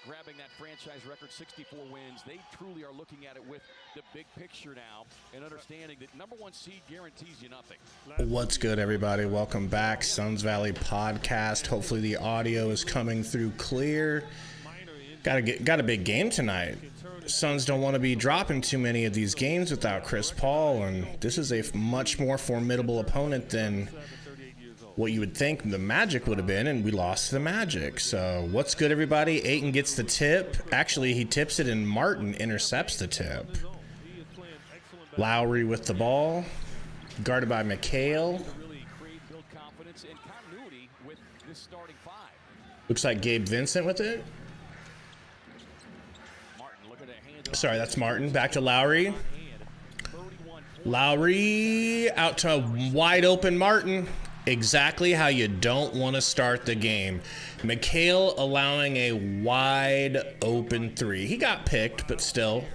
grabbing that franchise record, 64 wins. They truly are looking at it with the big picture now and understanding that #1 seed guarantees you nothing. What's good, everybody? Welcome back, Suns Valley Podcast. Hopefully the audio is coming through clear. Got a big game tonight. Suns don't want to be dropping too many of these games without Chris Paul, and this is a much more formidable opponent than what you would think the Magic would have been, and we lost to the Magic. So what's good, everybody? Ayton gets the tip. Actually, he tips it, and Martin intercepts the tip. Lowry with the ball, guarded by Mikal. Looks like Gabe Vincent with it. Sorry, that's Martin. Back to Lowry. Lowry out to wide open Martin. Exactly how you don't want to start the game. Mikal allowing a wide open three. He got picked, but still.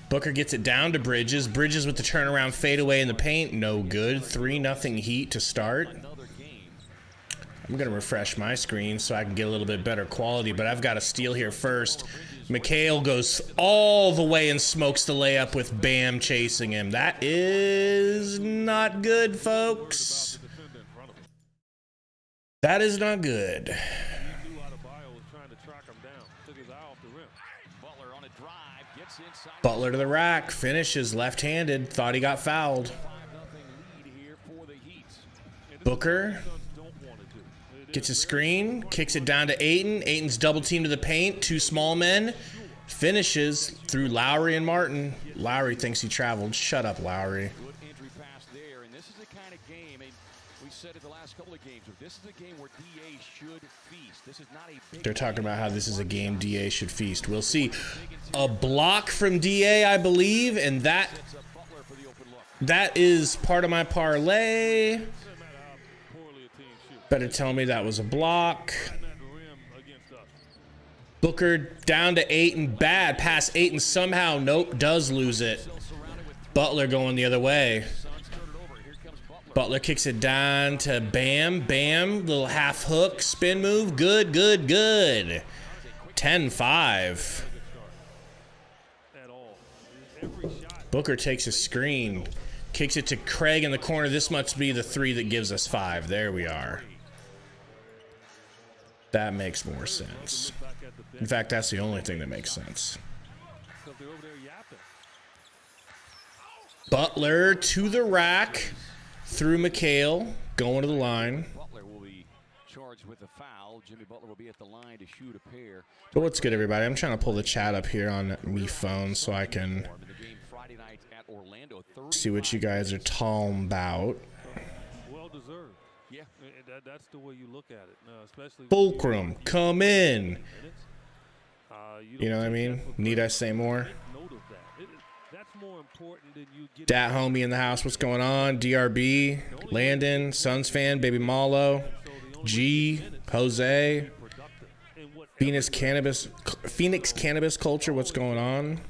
Booker gets it down to Bridges. Bridges with the turnaround fadeaway in the paint. No good. 3-0 Heat to start. I'm going to refresh my screen so I can get a little bit better quality, but I've got a steal here first. Mikal goes all the way and smokes the layup with Bam chasing him. That is not good, folks. That is not good. Butler to the rack, finishes left-handed. Thought he got fouled. Booker gets a screen, kicks it down to Ayton. Ayton's double team to the paint. Two small men. Finishes through Lowry and Martin. Lowry thinks he traveled. Shut up, Lowry. Good entry pass there, and this is the kind of game, and we said it the last couple of games, this is a game where DA should feast. This is not a big. They're talking about how this is a game DA should feast. We'll see. A block from DA, I believe, and that is part of my parlay. Better tell me that was a block. Booker down to Ayton. Bad pass. Ayton somehow, nope, does lose it. Butler going the other way. Butler kicks it down to Bam. Bam, little half hook, spin move. Good, good, good. 10-5. Booker takes a screen. Kicks it to Craig in the corner. This must be the three that gives us 5. There we are. That makes more sense. In fact, that's the only thing that makes sense. Butler to the rack through Mikal, going to the line. Butler will be charged with a foul. Jimmy Butler will be at the line to shoot a pair. But what's good, everybody? I'm trying to pull the chat up here on me phone so I can see what you guys are talking about. Well deserved. Yeah, that's the way you look at it. Especially Fulcrum, come in. You know what I mean? Need I say more? Dat homie in the house. What's going on? DRB, Landon, Suns fan, Baby Malo, G, Jose, Phoenix Cannabis Culture. What's going on?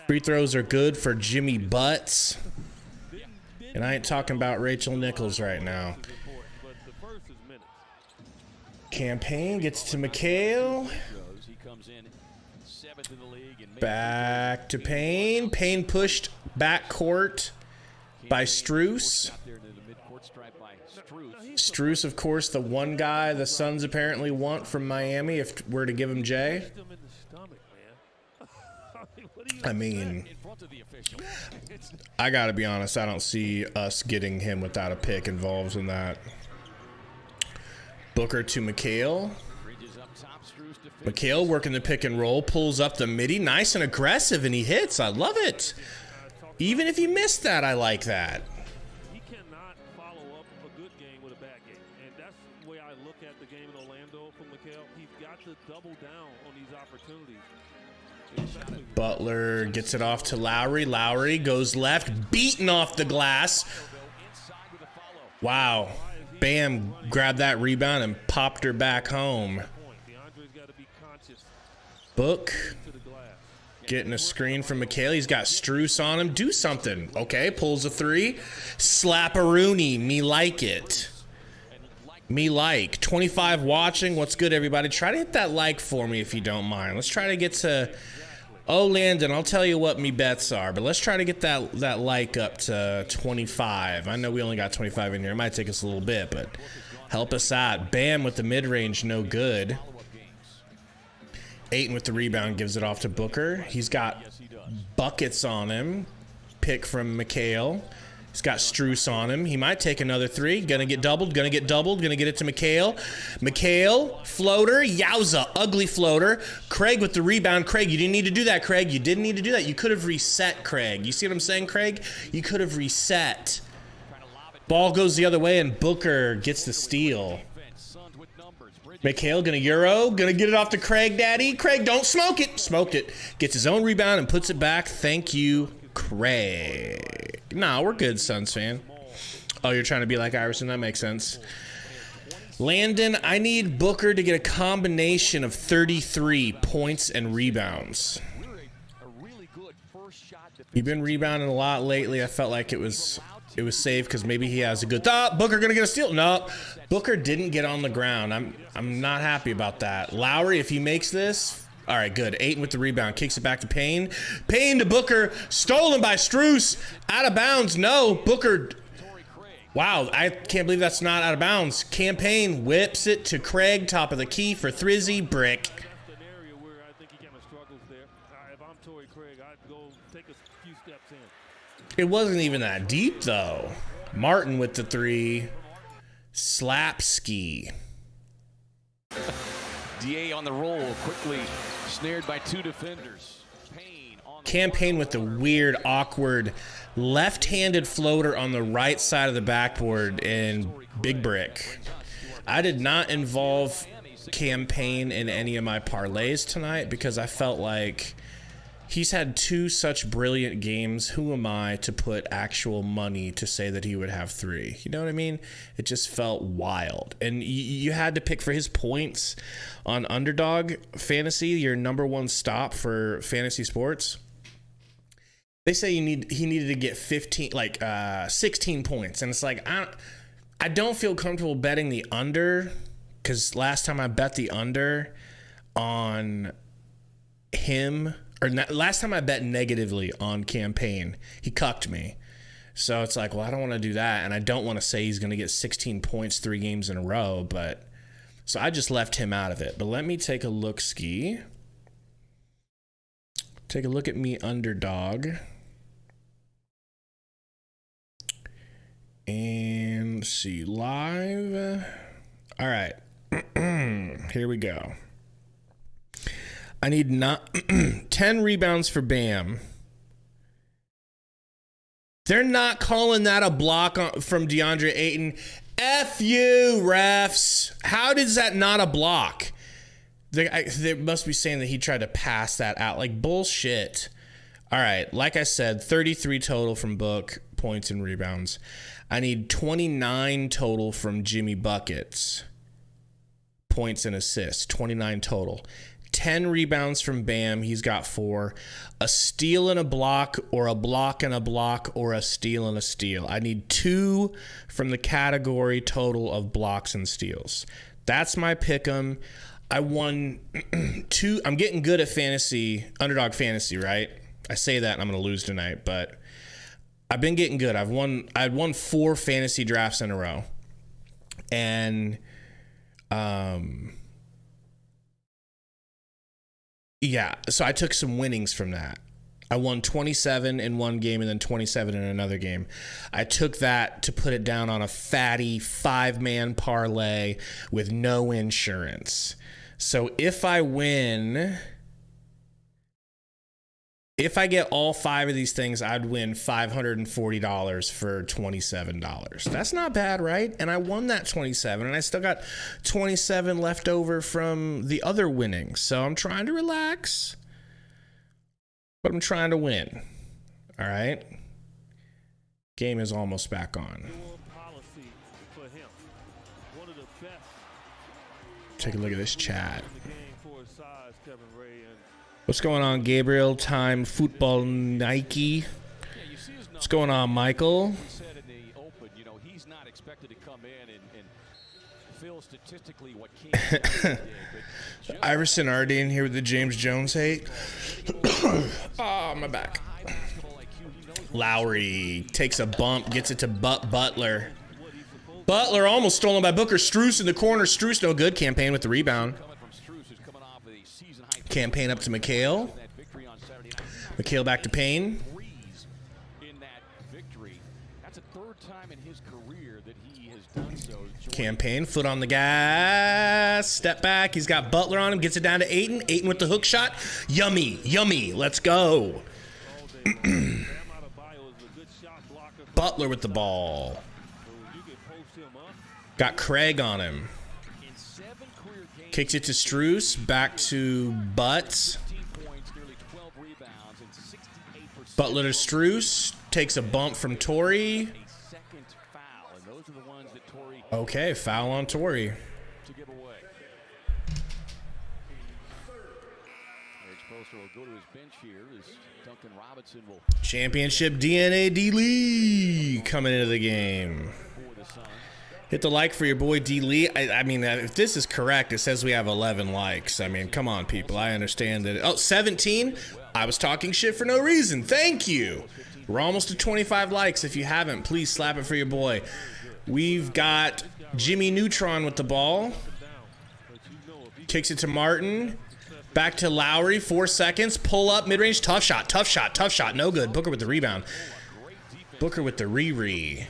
Free throws are good for Jimmy Butts. And I ain't talking about Rachel Nichols right now. Campaign gets to Mikal. Back to Payne. Payne pushed back court by Strus. Strus, of course, the one guy the Suns apparently want from Miami if we're to give him Jay. I mean, I gotta be honest, I don't see us getting him without a pick involved in that. Booker to Mikal. Mikal working the pick and roll, pulls up the midi, nice and aggressive, and he hits. I love it. Even if he missed that, I like that. He cannot follow up a good game with a bad game, and that's the way I look at the game in Orlando from Mikal. He's got to double down on these opportunities. Butler gets it off to Lowry. Lowry goes left, beaten off the glass. Wow. Bam grabbed that rebound and popped her back home. Book getting a screen from Mikal. He's got Strus on him. Do something. Okay, pulls a three. Slap a Rooney. Me like it. Me like 25 watching. What's good, everybody? Try to hit that like for me if you don't mind. Let's try to get to. Oh, Landon, I'll tell you what me bets are, but let's try to get that like up to 25. I know we only got 25 in here. It might take us a little bit, but help us out. Bam with the mid-range, no good. Ayton with the rebound gives it off to Booker. He's got buckets on him. Pick from Mikal. He's got Strus on him. He might take another three. Gonna get doubled. Gonna get it to Mikal. Mikal, floater. Yowza, ugly floater. Craig with the rebound. Craig, you didn't need to do that, Craig. You didn't need to do that. You could have reset, Craig. You see what I'm saying, Craig? You could have reset. Ball goes the other way, and Booker gets the steal. Mikal gonna Euro. Gonna get it off to Craig, daddy. Craig, don't smoke it. Smoked it. Gets his own rebound and puts it back. Thank you, Craig. Nah, we're good, Suns fan. Oh, you're trying to be like Iverson? That makes sense. Landon, I need Booker to get a combination of 33 points and rebounds. You've been rebounding a lot lately. I felt like it was safe because maybe he has a good thought. Booker gonna get a steal. No, Booker didn't get on the ground. I'm not happy about that. Lowry, if he makes this. All right, good. Ayton with the rebound. Kicks it back to Payne. Payne to Booker. Stolen by Strus. Out of bounds. No. Booker. Wow, I can't believe that's not out of bounds. Campaign whips it to Craig. Top of the key for Thrizzy. Brick. An area where I think he kind of struggles there. If I'm Torrey Craig, I'd go take a few steps in. It wasn't even that deep, though. Martin with the three. Slapski. DA on the roll, quickly snared by two defenders. Campaign with the weird, awkward, left-handed floater on the right side of the backboard and big brick. I did not involve Campaign in any of my parlays tonight because I felt like he's had two such brilliant games. Who am I to put actual money to say that he would have three? You know what I mean? It just felt wild. And you had to pick for his points on Underdog Fantasy, your #1 stop for fantasy sports. They say he needed to get 16 points. And it's like, I don't feel comfortable betting the under because last time I bet the under on him, or last time I bet negatively on Campaign, he cucked me. So it's like, well, I don't want to do that. And I don't want to say he's going to get 16 points 3 games in a row. But so I just left him out of it. But let me take a look, Ski. Take a look at me, Underdog. And see, live. All right. Here we go. I need 10 rebounds for Bam. They're not calling that a block from DeAndre Ayton. F you, refs. How is that not a block? They must be saying that he tried to pass that out. Like, bullshit. All right, like I said, 33 total from Book, points and rebounds. I need 29 total from Jimmy Buckets, points and assists, 29 total. 10 rebounds from Bam, he's got 4. A steal and a block, or a block and a block, or a steal and a steal. I need 2 from the category total of blocks and steals. That's my pick'em. I won 2. I'm getting good at fantasy, Underdog Fantasy, right? I say that and I'm going to lose tonight, but I've been getting good. I'd won 4 fantasy drafts in a row. And yeah, so I took some winnings from that. I won 27 in one game and then 27 in another game. I took that to put it down on a fatty 5-man parlay with no insurance. So if I win, if I get all 5 of these things, I'd win $540 for $27. That's not bad, right? And I won that 27, and I still got 27 left over from the other winnings. So I'm trying to relax, but I'm trying to win. All right? Game is almost back on. Take a look at this chat. What's going on, Gabriel? Time Football Nike. What's going on, Michael? He's not expected to come in and fulfill statistically what Kansas did, but Iverson already in here with the James Jones hate. Oh, my back. Lowry takes a bump, gets it to Butler. Butler almost stolen by Booker. Strus in the corner. Strus no good. Campaign with the rebound. Campaign up to Mikal. Mikal back to Payne. Campaign, foot on the gas. Step back. He's got Butler on him. Gets it down to Ayton. Ayton with the hook shot. Yummy. Yummy. Let's go. Butler with the ball. Got Craig on him. Kicks it to Strus. Back to Butts. Butler to Strus. Takes a bump from Torrey. Okay, foul on Torrey. Championship DNA D-Lee coming into the game. Hit the like for your boy D-Lee. I mean, if this is correct, it says we have 11 likes. I mean, come on, people. I understand that. Oh, 17? I was talking shit for no reason. Thank you. We're almost to 25 likes. If you haven't, please slap it for your boy. We've got Jimmy Neutron with the ball. Kicks it to Martin. Back to Lowry. 4 seconds. Pull up. Mid-range. Tough shot. Tough shot. Tough shot. No good. Booker with the rebound. Booker with the re-re.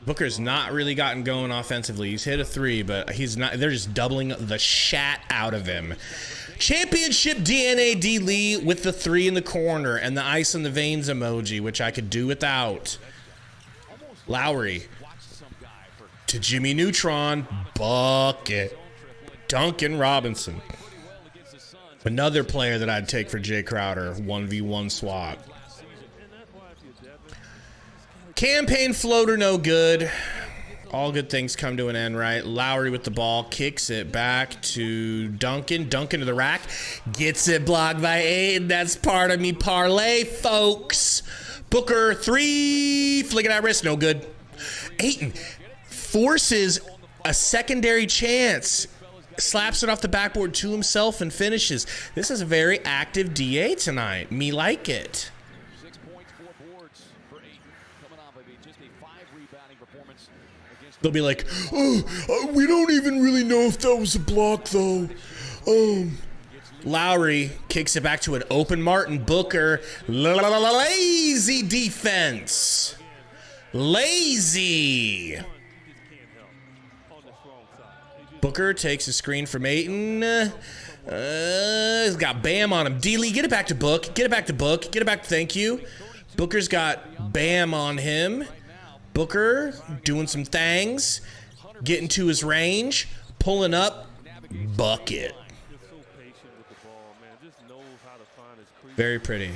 Booker's not really gotten going offensively. He's hit a 3, but he's not. They're just doubling the shat out of him. Championship DNA D-Lee with the 3 in the corner and the ice in the veins emoji, which I could do without. Lowry to Jimmy Neutron. Bucket. Duncan Robinson. Another player that I'd take for Jay Crowder. 1v1 swap. Campaign floater, no good. All good things come to an end, right? Lowry with the ball. Kicks it back to Duncan. Duncan to the rack. Gets it blocked by Ayton. That's part of me parlay, folks. Booker, 3. Flick it at wrist. No good. Ayton forces a secondary chance. Slaps it off the backboard to himself and finishes. This is a very active DA tonight. Me like it. They'll be like, oh, we don't even really know if that was a block, though. Lowry kicks it back to an open Martin. Booker, lazy defense. Lazy. Booker takes a screen from Ayton. He's got Bam on him. D-Lee, get it back to Book. Get it back to Book. Get it back to thank you. Booker's got Bam on him. Booker doing some things, getting to his range, pulling up, bucket. Very pretty.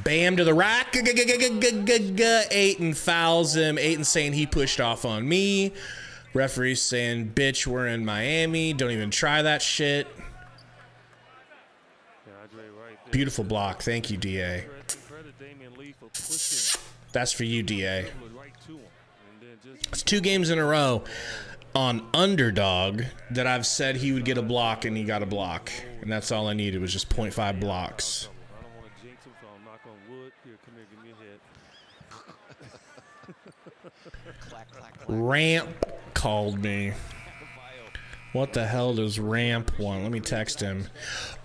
Bam to the rack. Ayton fouls him. Ayton saying he pushed off on me. Referee saying, bitch, we're in Miami. Don't even try that shit. Beautiful block. Thank you, DA. That's for you, DA. It's 2 games in a row on Underdog that I've said he would get a block, and he got a block. And that's all I needed was just 0.5 blocks. Ramp called me. What the hell does Ramp want? Let me text him.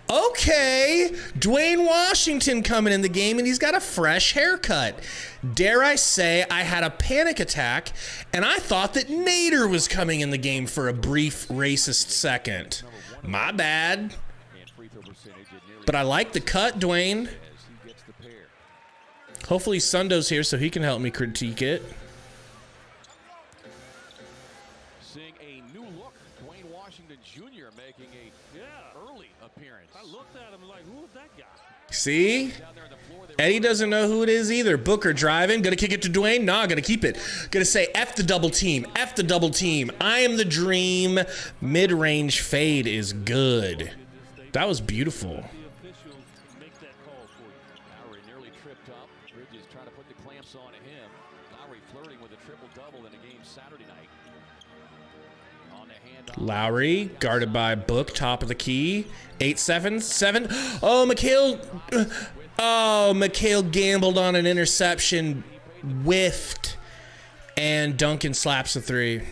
Okay, Dwayne Washington coming in the game, and he's got a fresh haircut. Dare I say I had a panic attack, and I thought that Nader was coming in the game for a brief racist second. My bad. But I like the cut, Dwayne. Hopefully Sundo's here so he can help me critique it. Seeing a new look, Dwayne Washington Jr. making a early appearance. I looked at him like, who is that guy? See? Eddie doesn't know who it is either. Booker driving. Gonna kick it to Dwayne? Nah, gonna keep it. Gonna say F the double team. F the double team. I am the dream. Mid-range fade is good. That was beautiful. Lowry nearly tripped up. Bridges trying to put the clamps on him. Lowry flirting with a triple-double in a game Saturday night. On the Lowry guarded by Book, top of the key. 8-7. Oh, Mikal gambled on an interception, whiffed, and Duncan slaps a three. Right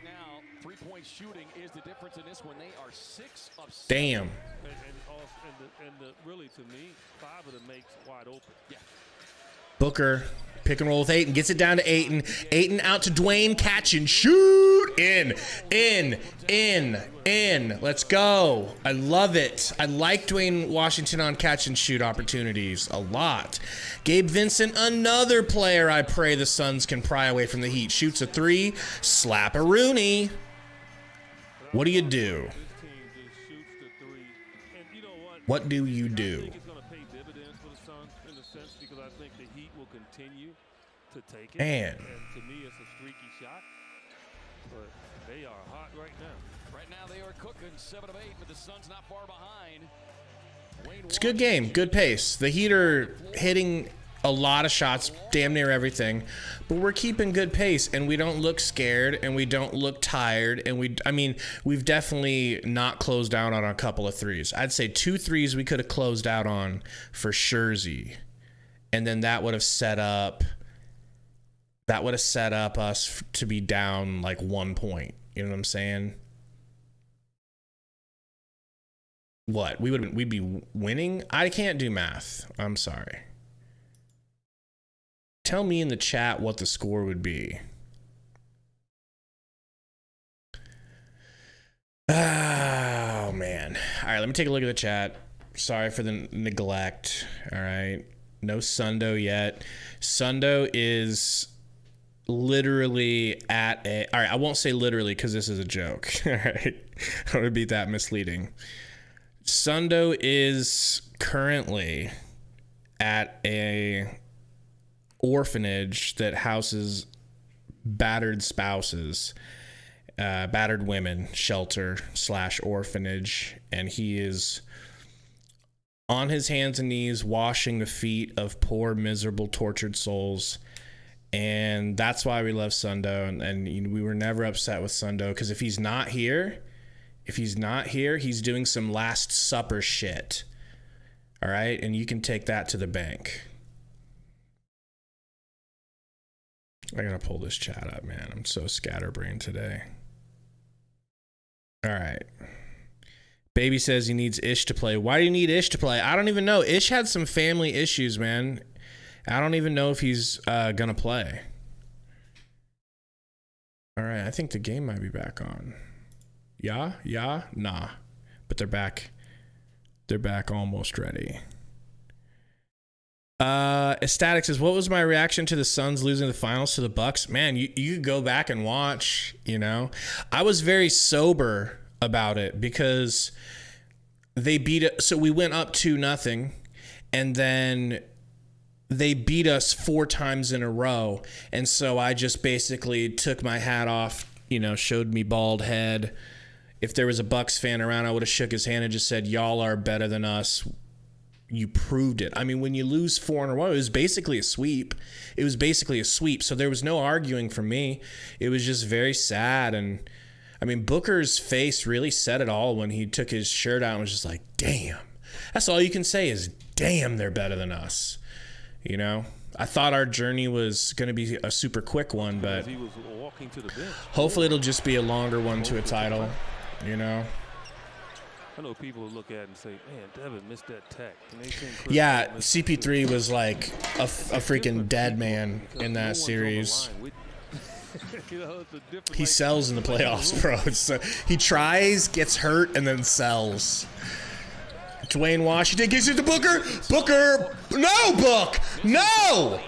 now, three-point shooting is the difference in this one. They are 6 of 7. Damn. Really, to me, 5 of them makes wide open. Yeah. Booker, pick and roll with Ayton, gets it down to Ayton. Ayton out to Dwayne, catch and shoot. In. Let's go. I love it. I like Dwayne Washington on catch and shoot opportunities a lot. Gabe Vincent, another player I pray the Suns can pry away from the Heat. Shoots a 3, slap a Rooney. What do you do? What do you do? I think it's going to pay dividends for the Suns in a sense because I think the Heat will continue to take it. Man. And to me, it's a streaky shot. But they are hot right now. Right now, they are cooking 7 of 8, but the Suns not far behind. It's a good game, good pace. The Heat are hitting a lot of shots, damn near everything, but we're keeping good pace, and we don't look scared, and we don't look tired, and we've definitely not closed out on a couple of threes. I'd say 2 threes we could have closed out on for Scherzi, and then that would have set up us to be down like 1 point. You know what I'm saying? What? We'd be winning? I can't do math. I'm sorry. Tell me in the chat what the score would be. Oh, man. All right, let me take a look at the chat. Sorry for the neglect. All right. No Sundo yet. Sundo is literally at a... All right, I won't say literally because this is a joke. All right. I don't want to be that misleading. Sundo is currently at a orphanage that houses battered spouses, battered women shelter / orphanage, and he is on his hands and knees washing the feet of poor, miserable, tortured souls. And that's why we love Sundo, and we were never upset with Sundo, because if he's not here, he's doing some Last Supper shit. All right, and you can take that to the bank. I gotta pull this chat up, man. I'm so scatterbrained today. All right. Baby says he needs Ish to play. Why do you need Ish to play? I don't even know. Ish had some family issues, man. I don't even know if he's gonna play. All right, I think the game might be back on. Yeah, nah. But they're back. They're back almost ready. Ecstatic says, what was my reaction to the Suns losing the finals to the Bucks? Man, you could go back and watch, you know. I was very sober about it because they beat it. So we went up 2-0, and then they beat us 4 times in a row. And so I just basically took my hat off, you know, showed me bald head. If there was a Bucks fan around, I would have shook his hand and just said, y'all are better than us. You proved it. I mean, when you lose 4 in a row, it was basically a sweep. So there was no arguing from me. It was just very sad. And I mean, Booker's face really said it all when he took his shirt out and was just like, damn. That's all you can say is, damn, they're better than us. You know, I thought our journey was going to be a super quick one, but hopefully it'll just be a longer one to a title, you know. I know people will look at it and say, man, Devin missed that tech. Yeah, CP3 was like a freaking dead man in that series. He sells in the playoffs, bro. He tries, gets hurt, and then sells. Dwayne Washington gives it to Booker. Booker, no, Book, no.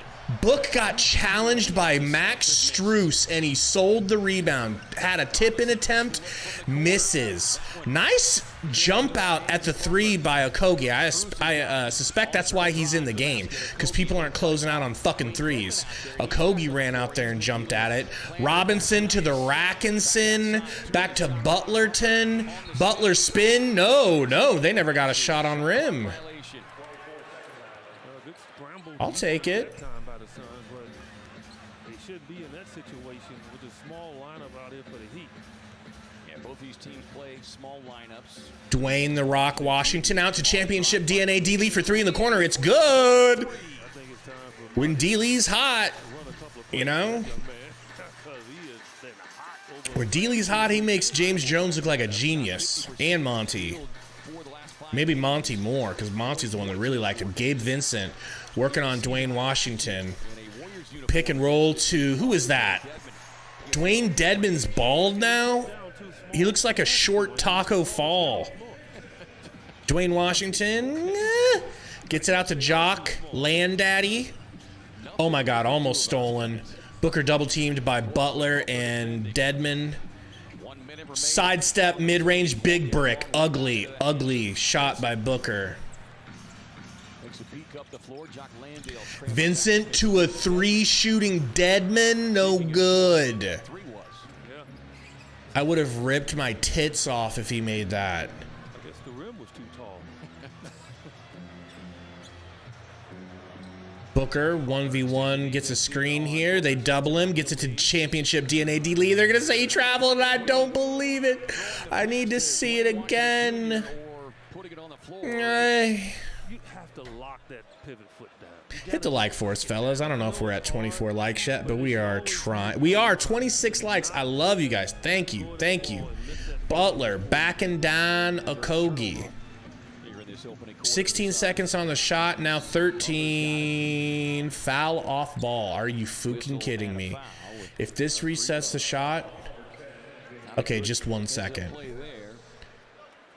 Book got challenged by Max Strus, and he sold the rebound. Had a tip-in attempt, misses. Nice jump out at the 3 by Okogie. I suspect that's why he's in the game, because people aren't closing out on fucking threes. Okogie ran out there and jumped at it. Robinson to the Rackinson, back to Butlerton. Butler spin. No, they never got a shot on rim. I'll take it. Should be in that situation with a small lineup out here for the Heat. Yeah, Both these teams play small lineups. Dwayne "The Rock" Washington out to championship DNA. D-Lee for three in the corner. It's good. When D-Lee's hot, you know. When D-Lee's hot, he makes James Jones look like a genius. And Monty. Maybe Monty more, because Monty's the one that really liked him. Gabe Vincent working on Dwayne Washington. Pick and roll to, who is that? Dwayne Dedman's bald now? He looks like a short Taco Fall. Dwayne Washington gets it out to Jock. Land Daddy. Oh my God, almost stolen. Booker double teamed by Butler and Dedman. Sidestep, mid-range, big brick. Ugly, ugly shot by Booker. Vincent to a three shooting Dedman. No good. I would have ripped my tits off if he made that. I guess the rim was too tall. Booker 1v1 gets a screen here. They double him, gets it to championship DNA. D-Lee, they're gonna say he traveled, and I don't believe it. I need to see it again. You have to lock that pivot foot down. Hit the like for us, fellas. I don't know if we're at 24 likes yet, but we are trying. We are 26 likes. I love you guys. Thank you. Thank you. Butler backing down Okogie. 16 seconds on the shot. Now 13. Foul off ball. Are you fucking kidding me? If this resets the shot. Okay, just 1 second.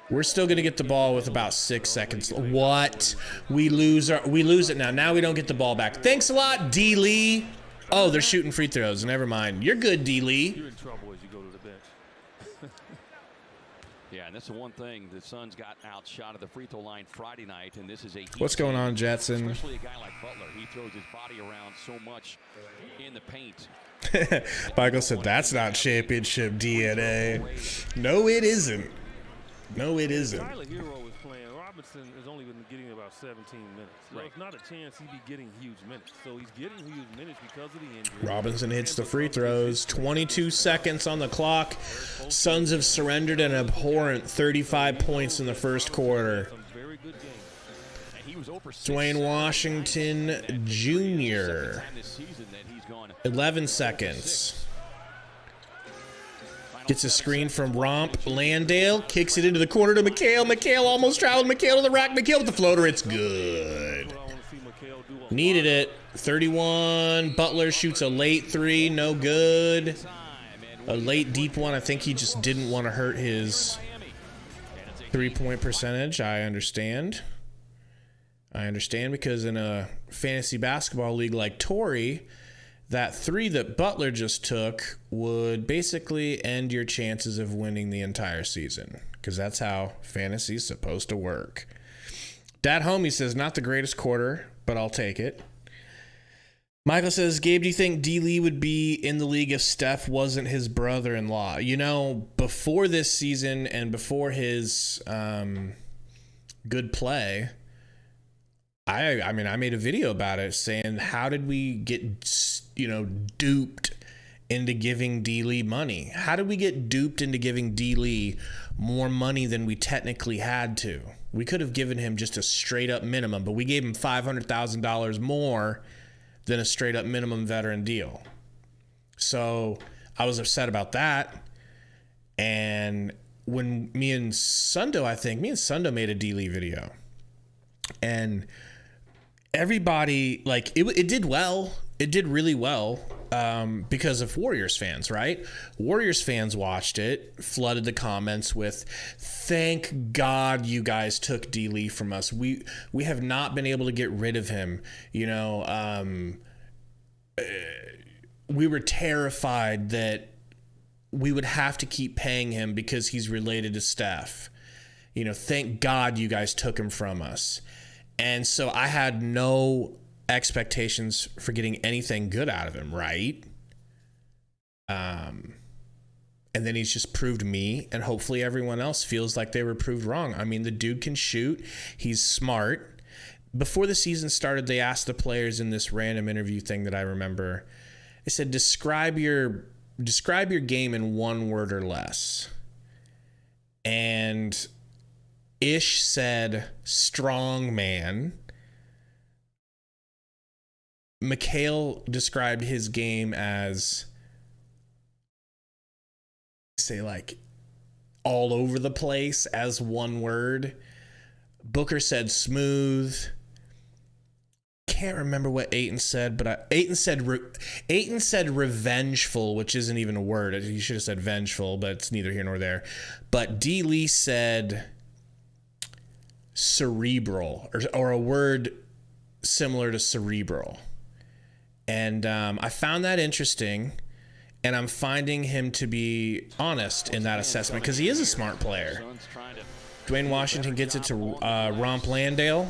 We're still gonna get the ball with about 6 seconds. What? We lose it now. Now we don't get the ball back. Thanks a lot, D-Lee. Oh, they're shooting free throws. Never mind. You're good, D-Lee. You're in trouble as you go to the bench. Yeah, and that's the one thing. The Suns got outshot at the free throw line Friday night, and this is a What's going on, Jetson? Especially a guy like Butler. He throws his body around so much in the paint. Michael said that's not championship DNA. No, it isn't. No, it isn't. Tyler Hero is playing. Robinson has only been getting about 17 minutes. So it's not a chance he'd be getting huge minutes. So he's getting huge minutes because of the injury. Robinson hits the free throws. 22 seconds on the clock. Suns have surrendered an abhorrent 35 points in the first quarter. Dwayne Washington Jr. 11 seconds. Gets a screen from Romp. Landale kicks it into the corner to Mikal. Mikal almost traveled. Mikal to the rack. Mikal with the floater. It's good. Needed it. 31. Butler shoots a late three. No good. A late deep one. I think he just didn't want to hurt his three-point percentage. I understand. I understand because in a fantasy basketball league like Torrey, that three that Butler just took would basically end your chances of winning the entire season, because that's how fantasy is supposed to work. Dad Homie says, not the greatest quarter, but I'll take it. Michael says, Gabe, do you think D-Lee would be in the league if Steph wasn't his brother-in-law? You know, before this season and before his good play, I mean, I made a video about it saying, how did we get, duped into giving D-Lee money? How did we get duped into giving D-Lee more money than we technically had to? We could have given him just a straight up minimum, but we gave him $500,000 more than a straight up minimum veteran deal. So I was upset about that. And when me and Sundo made a D-Lee video, and everybody, like, it did well. It did really well because of Warriors fans, right? Warriors fans watched it, flooded the comments with, thank God you guys took D-Lee from us. We have not been able to get rid of him. We were terrified that we would have to keep paying him because he's related to Steph. Thank God you guys took him from us. And so I had no expectations for getting anything good out of him, right? And then he's just proved me, and hopefully everyone else feels like they were proved wrong. I mean, the dude can shoot. He's smart. Before the season started, they asked the players in this random interview thing that I remember. They said, describe your game in one word or less. and Ish said strong man. Mikal described his game as, say, like all over the place as one word. Booker said smooth. Can't remember what Ayton said, but Ayton said revengeful, which isn't even a word. He should have said vengeful, but it's neither here nor there. But D. Lee said cerebral, or a word similar to cerebral. And I found that interesting, and I'm finding him to be honest in that assessment because he is a smart player. Dwayne Washington gets it to Romp Landale.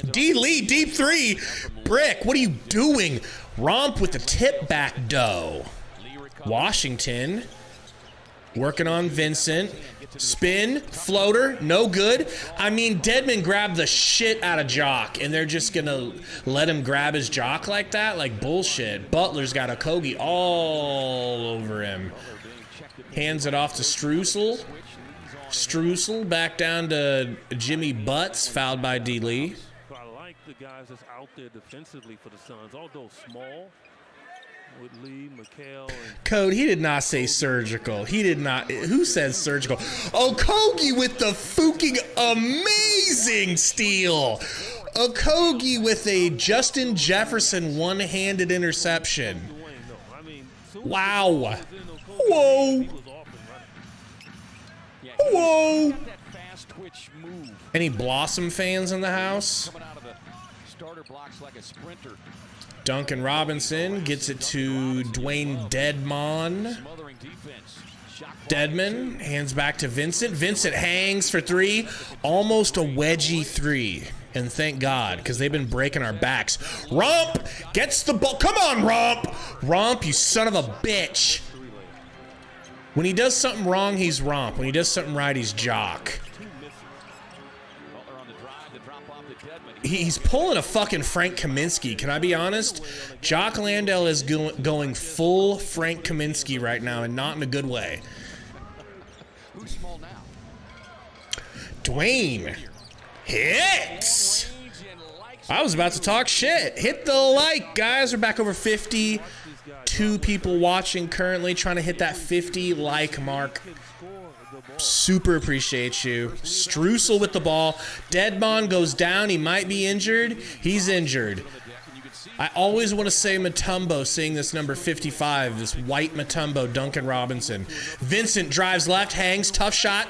D. Lee, deep three. Brick, what are you doing? Romp with the tip back dough. Washington working on Vincent. Spin, floater, no good. I mean, Dedmon grabbed the shit out of Jock, and they're just going to let him grab his Jock like that? Like bullshit. Butler's got a Kogi all over him. Hands it off to Streusel. Streusel back down to Jimmy Butts, fouled by D. Lee. I like the guys that's out there defensively for the Suns, although small. With Lee, Mikal, and Code, he did not say surgical. He did not. Who says surgical? Okogie with the fucking amazing steal. Okogie with a Justin Jefferson one-handed interception. Wow. Whoa. Whoa. Any Blossom fans in the house? Duncan Robinson gets it to Dwayne Dedmon. Dedmon hands back to Vincent. Vincent hangs for three. Almost a wedgie three. And thank God, because they've been breaking our backs. Romp gets the ball. Come on, Romp. Romp, you son of a bitch. When he does something wrong, he's Romp. When he does something right, he's Jock. He's pulling a fucking Frank Kaminsky. Can I be honest? Jock Landale is going full Frank Kaminsky right now, and not in a good way. Dwayne hits. I was about to talk shit. Hit the like, guys. We're back over 52 people watching currently, trying to hit that 50 like mark. Super appreciate you. Streusel with the ball. Dedmon goes down. He might be injured. He's injured. I always want to say Mutombo, seeing this number 55, this white Mutombo, Duncan Robinson. Vincent drives left, hangs, tough shot.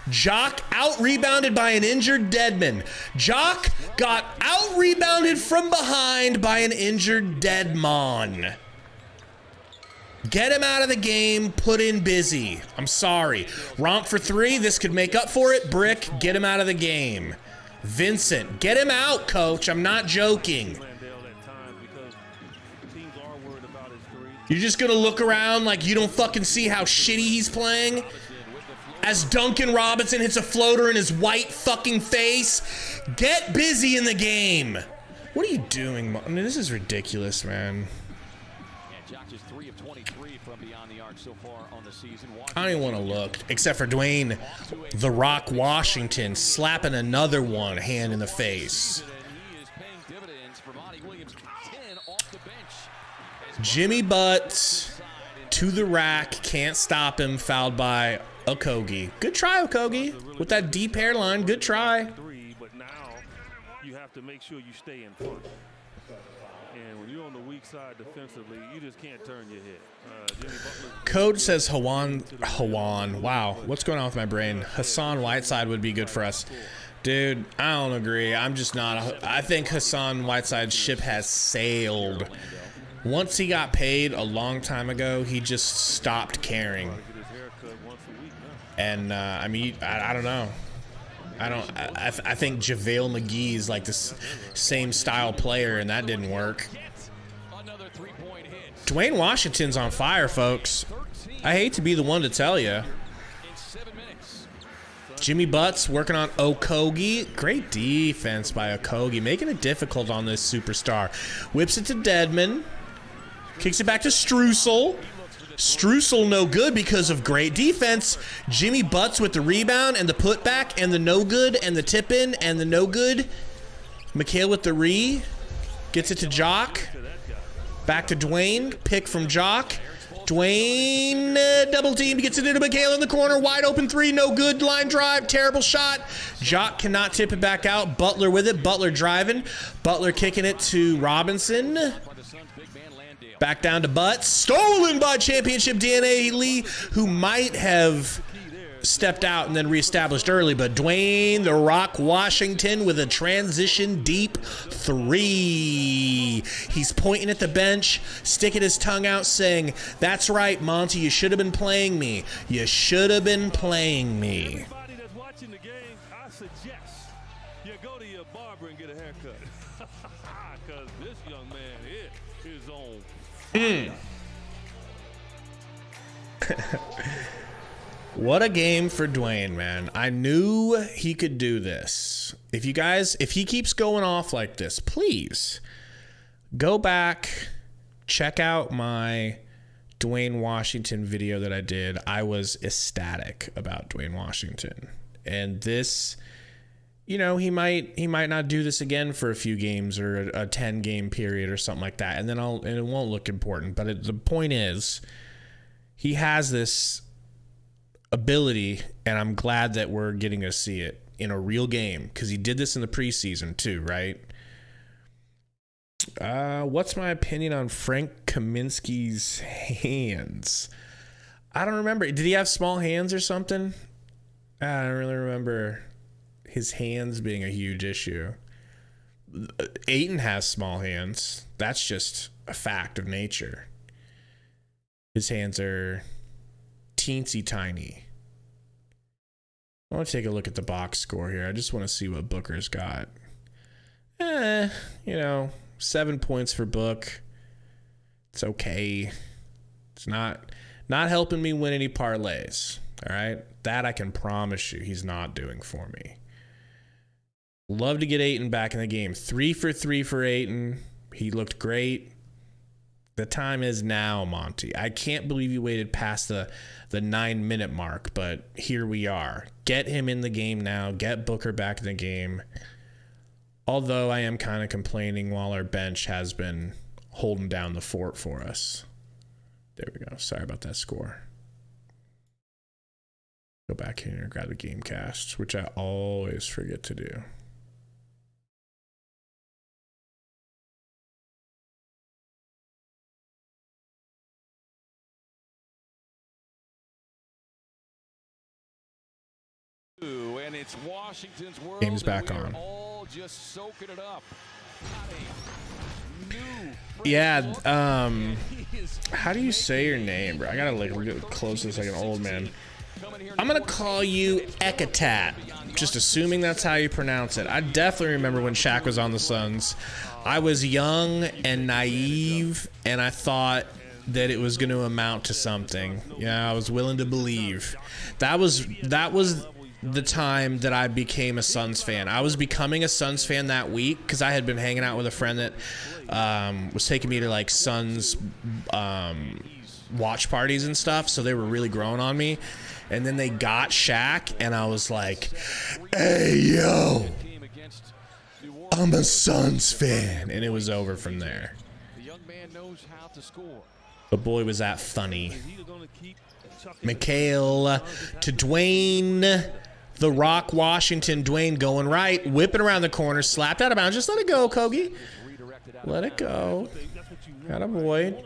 Jock out-rebounded by an injured Dedmon. Jock got out-rebounded from behind by an injured Dedmon. Get him out of the game. Put in Busy. I'm sorry. Romp for three. This could make up for it. Brick, get him out of the game. Vincent, get him out, coach. I'm not joking. You're just going to look around like you don't fucking see how shitty he's playing? As Duncan Robinson hits a floater in his white fucking face. Get Busy in the game. What are you doing? I mean, this is ridiculous, man. I don't even want to look, except for Dwayne The Rock Washington slapping another one hand in the face. Jimmy Butts to the rack, can't stop him, fouled by Okogie. Good try, Okogie, with that deep hairline. Good try. But now you have to make sure you stay in front. And when you're on the weak side defensively, you just can't turn your head. Code says Hawan. Wow, what's going on with my brain? Hassan Whiteside would be good for us. Dude, I don't agree. I'm just not. I think Hassan Whiteside's ship has sailed. Once he got paid a long time ago, he just stopped caring. And, I mean, I don't know. I think JaVale McGee's like the same style player, and that didn't work. Dwayne Washington's on fire, folks. I hate to be the one to tell you. Jimmy Butts working on Okogie. Great defense by Okogie, making it difficult on this superstar. Whips it to Dedmon. Kicks it back to Streusel. Streusel no good because of great defense. Jimmy Butts with the rebound and the putback and the no good and the tip in and the no good. Mikal with the gets it to Jock. Back to Dwayne. Pick from Jock. Dwayne double teamed, gets it into Mikal in the corner. Wide open three, no good. Line drive, terrible shot. Jock cannot tip it back out. Butler with it. Butler driving. Butler kicking it to Robinson. Back down to Butts. Stolen by championship DNA Lee, who might have stepped out and then reestablished early, but Dwayne the Rock Washington with a transition deep three. He's pointing at the bench, sticking his tongue out, saying, "That's right, Monty, you should have been playing me. You should have been playing me." Everybody that's watching the game, I suggest you go to your barber and get a haircut. Because this young man here is on. What a game for Dwayne, man. I knew he could do this. If he keeps going off like this, please go back, check out my Dwayne Washington video that I did. I was ecstatic about Dwayne Washington. And this, he might not do this again for a few games or a 10-game period or something like that. And then it won't look important. But the point is, he has this ability, and I'm glad that we're getting to see it in a real game, because he did this in the preseason too, right? What's my opinion on Frank Kaminsky's hands? I don't remember. Did he have small hands or something? I don't really remember his hands being a huge issue. Ayton has small hands. That's just a fact of nature. His hands are teensy tiny. I want to take a look at the box score here. I just want to see what Booker's got. 7 points for Book. It's okay. It's not helping me win any parlays. All right? That I can promise you he's not doing for me. Love to get Ayton back in the game. 3 for 3 for Ayton. He looked great. The time is now, Monty. I can't believe you waited past the 9-minute mark, but here we are. Get him in the game now. Get Booker back in the game. Although I am kind of complaining while our bench has been holding down the fort for us. There we go. Sorry about that score. Go back here and grab the game cast, which I always forget to do. And it's Washington's world. Game's back on. All just soaking it up. Yeah, how do you say your name, bro? I gotta get close to this like an old man. I'm gonna call you Ekatat, just assuming that's how you pronounce it. I definitely remember when Shaq was on the Suns. I was young and naive, and I thought that it was going to amount to something. Yeah, I was willing to believe. That was the time that I became a Suns fan. I was becoming a Suns fan that week because I had been hanging out with a friend that was taking me to like Suns watch parties and stuff, so they were really growing on me. And then they got Shaq, and I was like, hey, yo, I'm a Suns fan. And it was over from there. The young man knows how to score. But boy, was that funny. Mikal to Dwayne the Rock Washington. Dwayne going right, whipping around the corner, slapped out of bounds. Just let it go, Kogi. Let it go. Got a boy.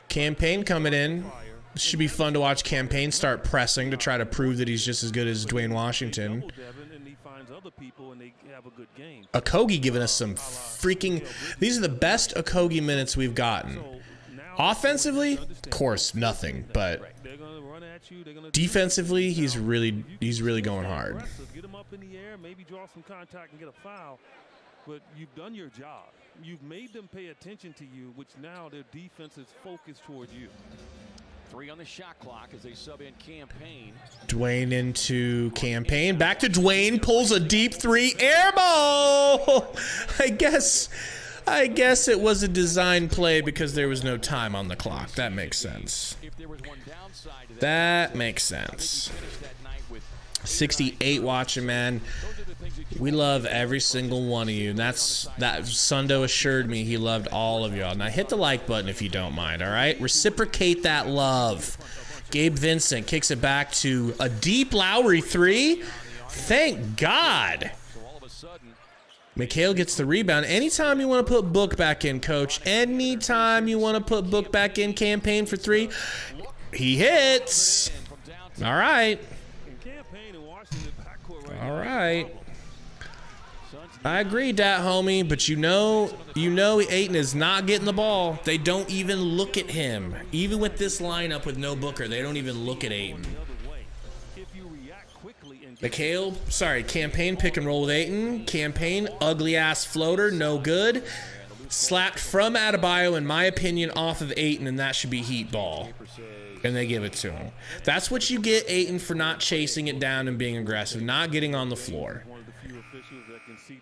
Campaign coming in. This should be fun to watch Campaign start pressing to try to prove that he's just as good as Dwayne Washington. Okogie giving us some freaking... These are the best Okogie minutes we've gotten. Offensively, of course, nothing. But defensively, he's really going hard. Get him up in the air, maybe draw some contact and get a foul. But you've done your job. You've made them pay attention to you, which now their defense is focused toward you. 3 on the shot clock as they sub in Campaign. Dwayne into Campaign. Back to Dwayne. Pulls a deep 3. Air ball! I guess I guess it was a design play because there was no time on the clock. That makes sense. That makes sense. 68 watching, man. We love every single one of you. And that Sundo assured me he loved all of y'all. Now hit the like button if you don't mind, all right? Reciprocate that love. Gabe Vincent kicks it back to a deep Lowry three. Thank God. Mikal gets the rebound. Anytime you want to put Book back in, coach. Anytime you want to put Book back in, campaign for three. He hits. All right. All right. I agree, dat homie, but you know Ayton is not getting the ball. They don't even look at him. Even with this lineup with no Booker, they don't even look at Ayton. Mikal, sorry, campaign pick and roll with Ayton. Campaign, ugly ass floater, no good. Slapped from Adebayo, in my opinion, off of Ayton, and that should be heat ball. And they give it to him. That's what you get, Ayton, for not chasing it down and being aggressive, not getting on the floor.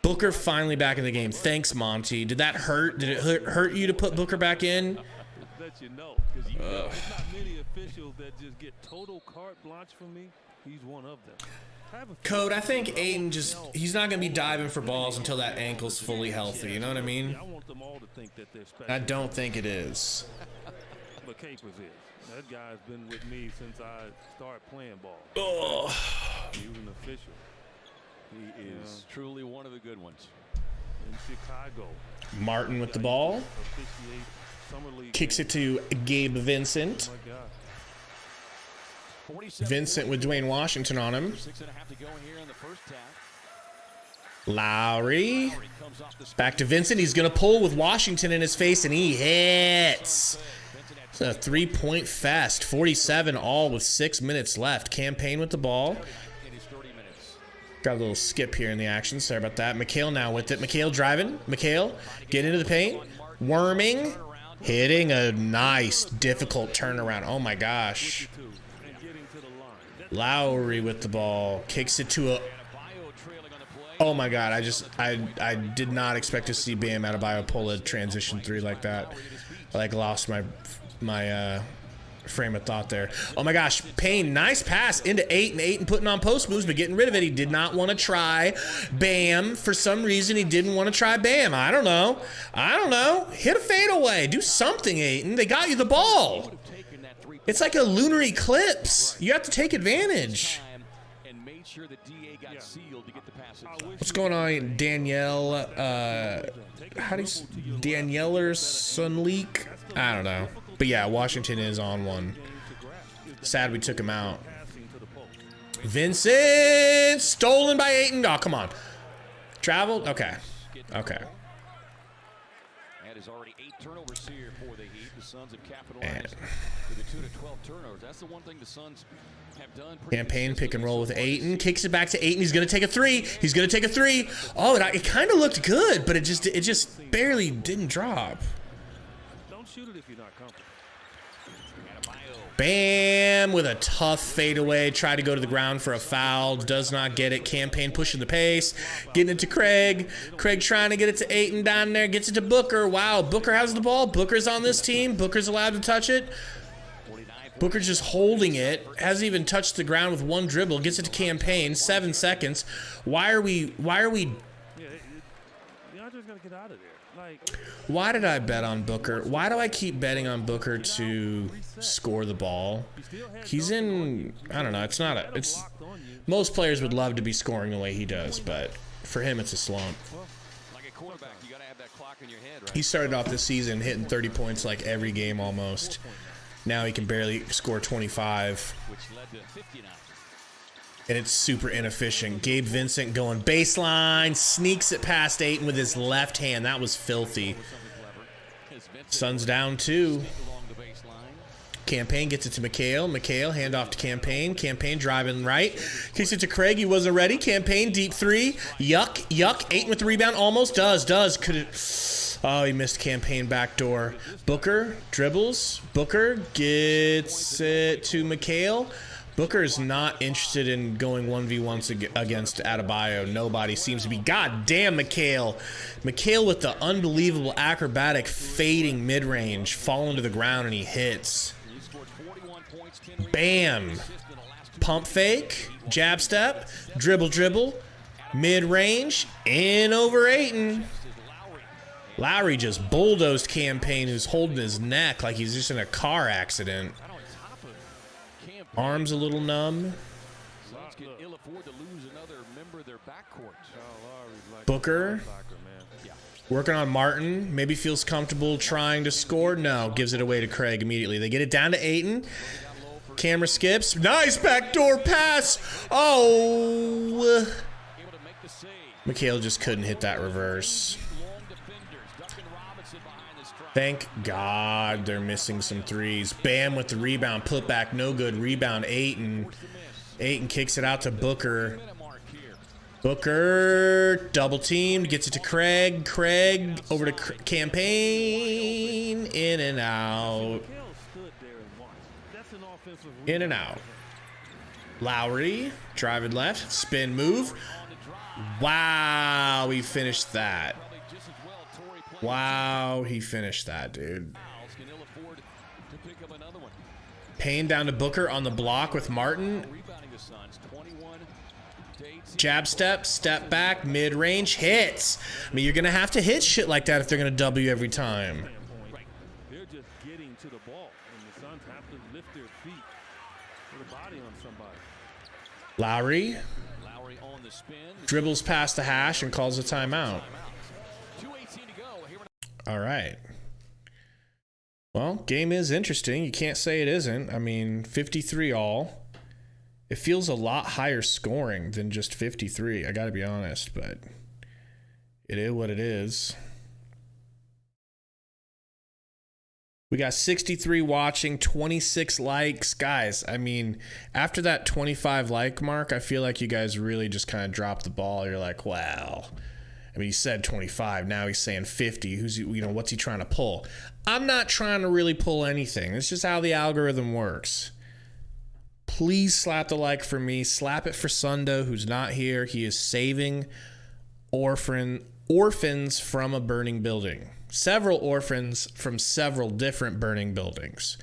Booker finally back in the game. Thanks, Monty. Did that hurt? Did it hurt you to put Booker back in? There's not many officials that just get total carte blanche from me. He's one of them. Code, I think Ayton he's not going to be diving for balls until that ankle's fully healthy. You know what I mean? I don't think it is. But Capers is. That guy's been with me since I started playing ball. Oh. He was an official. He is truly one of the good ones. In Chicago. Martin with the ball. Kicks it to Gabe Vincent. Oh my God. Vincent with Dwayne Washington on him. Lowry. Back to Vincent. He's going to pull with Washington in his face, and he hits. It's a three-point fest. 47 all with 6 minutes left. Campaign with the ball. Got a little skip here in the action. Sorry about that. Mikal now with it. Mikal driving. Mikal get into the paint. Worming. Hitting a nice, difficult turnaround. Oh, my gosh. Lowry with the ball. Kicks it to a... Oh, my God. I did not expect to see Bam Adebayo pull a transition three like that. I, lost my frame of thought there. Oh, my gosh. Payne, nice pass into Ayton. Ayton putting on post moves, but getting rid of it. He did not want to try Bam. For some reason, he didn't want to try Bam. I don't know. Hit a fadeaway. Do something, Ayton. They got you the ball. It's like a lunar eclipse. You have to take advantage. What's going on, Danielle? Danielle Sunleak? I don't know. But yeah, Washington is on one. Sad we took him out. Vincent! Stolen by Ayton. Oh, come on. Traveled? Okay. Okay. And is already 8 turnovers here for the Heat. The Suns have capitalized with a 2 to 12 turnovers. That's the one thing the Suns have done. Campaign pick and roll with Ayton. Kicks it back to Ayton. He's going to take a three. He's going to take a three. Oh, it kind of looked good, but it just barely didn't drop. Don't shoot it if you're not comfortable. Bam with a tough fadeaway. Tried to go to the ground for a foul. Does not get it. Campaign pushing the pace. Getting it to Craig. Craig trying to get it to Ayton down there. Gets it to Booker. Wow, Booker has the ball. Booker's on this team. Booker's allowed to touch it. Booker's just holding it. Hasn't even touched the ground with one dribble. Gets it to Campaign. 7 seconds. Why are we... Y'all just gotta get out of there. Why did I bet on Booker? Why do I keep betting on Booker to score the ball? He's in... I don't know. It's not a... It's... Most players would love to be scoring the way he does, but for him, it's a slump. He started off this season hitting 30 points like every game almost. Now he can barely score 25. And it's super inefficient. Gabe Vincent going baseline, sneaks it past Ayton with his left hand. That was filthy. Suns down 2. Campaign gets it to Mikal. Mikal, handoff to Campaign. Campaign driving right. Kicks it to Craig. He wasn't ready. Campaign, deep 3. Yuck. Ayton with the rebound. Almost does. Could it... Oh, he missed Campaign backdoor. Booker dribbles. Booker gets it to Mikal. Booker is not interested in going 1v1 against Adebayo. Nobody seems to be. God damn, Mikal. Mikal with the unbelievable acrobatic fading mid-range, falling to the ground, and he hits. Bam. Pump fake, jab step, dribble, mid-range, in over Ayton. Lowry just bulldozed Campaign, who's holding his neck like he's just in a car accident. Arms a little numb. Booker working on Martin. Maybe feels comfortable trying to score. No, gives it away to Craig immediately. They get it down to Ayton. Camera skips. Nice backdoor pass. Oh. Mikal just couldn't hit that reverse. Thank God they're missing some threes. Bam with the rebound. Put back. No good. Rebound. Ayton. Ayton kicks it out to Booker. Booker double teamed. Gets it to Craig. Craig over to Campaign. In and out. In and out. Lowry. Driving left. Spin move. Wow. He finished that. Wow, he finished that, dude. Payne down to Booker on the block with Martin. Jab step, step back, mid-range, hits. I mean, you're going to have to hit shit like that if they're going to W every time. They're just getting to the ball, and the Suns have to lift their feet with a body on somebody. Lowry dribbles past the hash and calls a timeout. All right. Well, game is interesting. You can't say it isn't. I mean, 53 all. It feels a lot higher scoring than just 53. I got to be honest, but it is what it is. We got 63 watching, 26 likes. Guys, I mean, after that 25 like mark, I feel like you guys really just kind of dropped the ball. You're like, wow. I mean, he said 25. Now he's saying 50. What's he trying to pull? I'm not trying to really pull anything. It's just how the algorithm works. Please slap the like for me. Slap it for Sundo, who's not here. He is saving orphans from a burning building. Several orphans from several different burning buildings.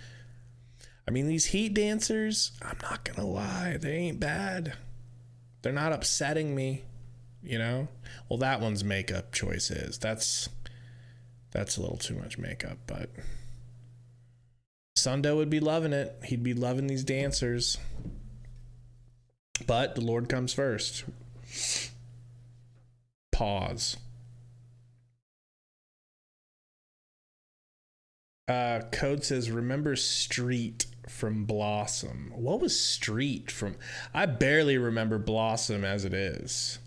I mean, these Heat dancers, I'm not going to lie, they ain't bad. They're not upsetting me. You know, well, that one's makeup choices. That's a little too much makeup, but Sundo would be loving it. He'd be loving these dancers. But the Lord comes first. Pause. Code says, remember Street from Blossom. What was Street from? I barely remember Blossom as it is.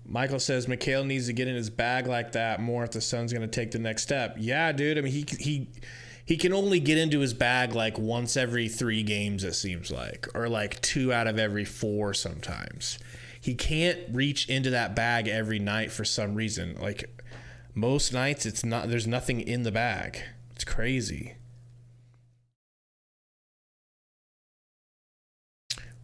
Michael says Mikal needs to get in his bag like that more if the Suns going to take the next step. Yeah, dude. I mean, he can only get into his bag like once every 3 games, it seems like, or like 2 out of every 4 sometimes. He can't reach into that bag every night for some reason. Like most nights, there's nothing in the bag. It's crazy.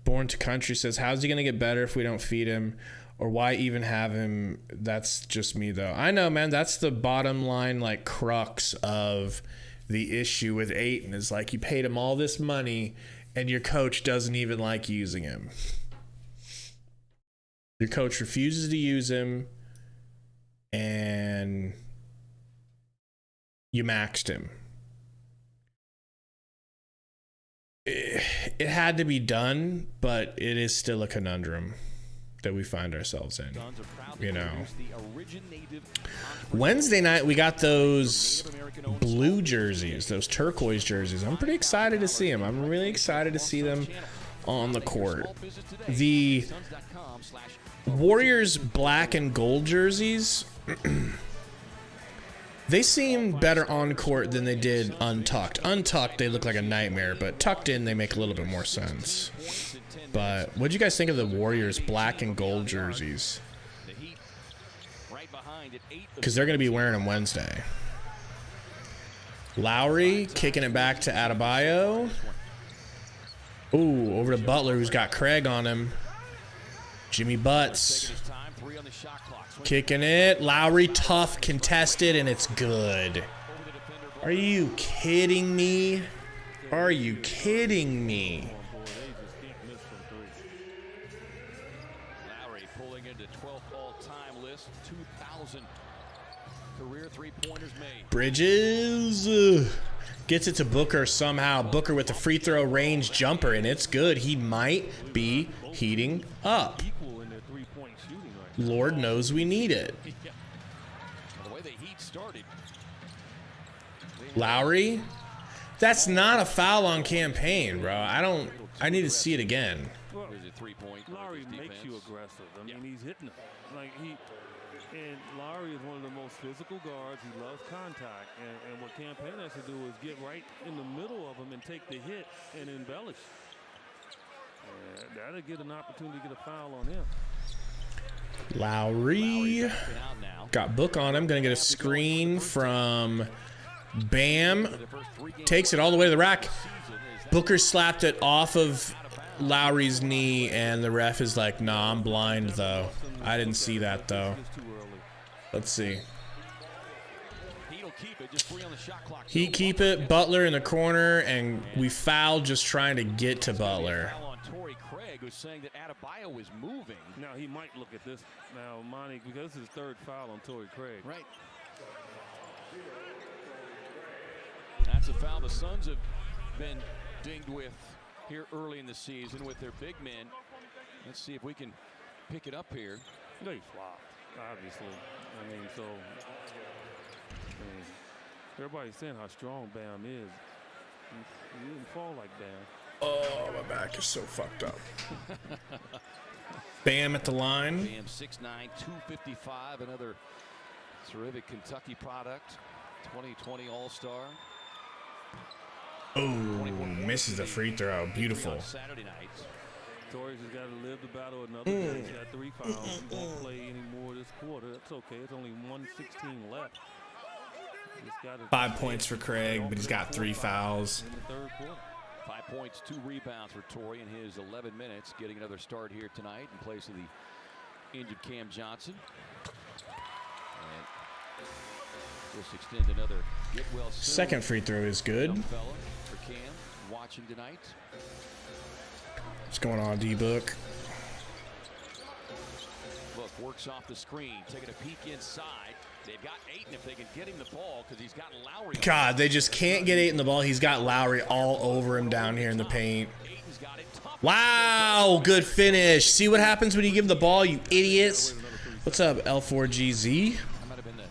Born to Country says, how's he going to get better if we don't feed him? Or why even have him? That's just me, though. I know, man. That's the bottom line, like, crux of the issue with Ayton is, like, you paid him all this money, and your coach doesn't even like using him. Your coach refuses to use him, and you maxed him. It had to be done, but it is still a conundrum that we find ourselves in, you know. Wednesday night, we got those blue jerseys, those turquoise jerseys. I'm pretty excited to see them. I'm really excited to see them on the court. The Warriors black and gold jerseys, they seem better on court than they did untucked. Untucked, they look like a nightmare, but tucked in, they make a little bit more sense. But what did you guys think of the Warriors black and gold jerseys? Because they're going to be wearing them Wednesday. Lowry kicking it back to Adebayo. Ooh, over to Butler, who's got Craig on him. Jimmy Butts. Kicking it. Lowry, tough, contested, and it's good. Are you kidding me? Are you kidding me? Lowry pulling into 12th all-time list, 2,000 career three-pointers made. Bridges gets it to Booker somehow. Booker with the free throw range jumper, and it's good. He might be heating up. Lord knows we need it. The way the Heat started. Lowry, that's not a foul on campaign, bro. I need to see it again. Well, Lowry makes you aggressive. I mean, he's hitting them. And Lowry is one of the most physical guards. He loves contact. And what campaign has to do is get right in the middle of him and take the hit and embellish. That'll get an opportunity to get a foul on him. Lowry got Book on him. Gonna get a screen from Bam. Takes it all the way to the rack. Booker slapped it off of Lowry's knee, and the ref is like, nah, I'm blind, though. I didn't see that, though. Let's see. He keep it. Butler in the corner, and we fouled just trying to get to Butler. Who's saying that Adebayo is moving. Now he might look at this now, Monty, because this is his third foul on Torrey Craig. Right. That's a foul the Suns have been dinged with here early in the season with their big men. Let's see if we can pick it up here. They flopped, obviously. I mean, so everybody's saying how strong Bam is. He didn't fall like Bam. Oh, my back is so fucked up. Bam at the line. Bam 6'9", 255, another terrific Kentucky product. 2020 All-Star. Oh, misses the free throw. Beautiful. Saturday night. Torrey's has got to live the battle another day. He's got 3 fouls. He won't play anymore this quarter. That's okay. It's only 1:16 left. 5 points for Craig, but he's got 3 fouls. In the third quarter. 5 points, 2 rebounds for Torrey in his 11 minutes, getting another start here tonight in place of the injured Cam Johnson. And just extend another get well soon. Second free throw is good. Fella for Cam watching tonight. What's going on, D-Book? Look, works off the screen, taking a peek inside. They've got Ayton if they can get him the ball because he's got Lowry. God, they just can't get Ayton the ball. He's got Lowry all over him down here in the paint. Wow, good finish. See what happens when you give him the ball, you idiots. What's up, L4GZ? That might have been the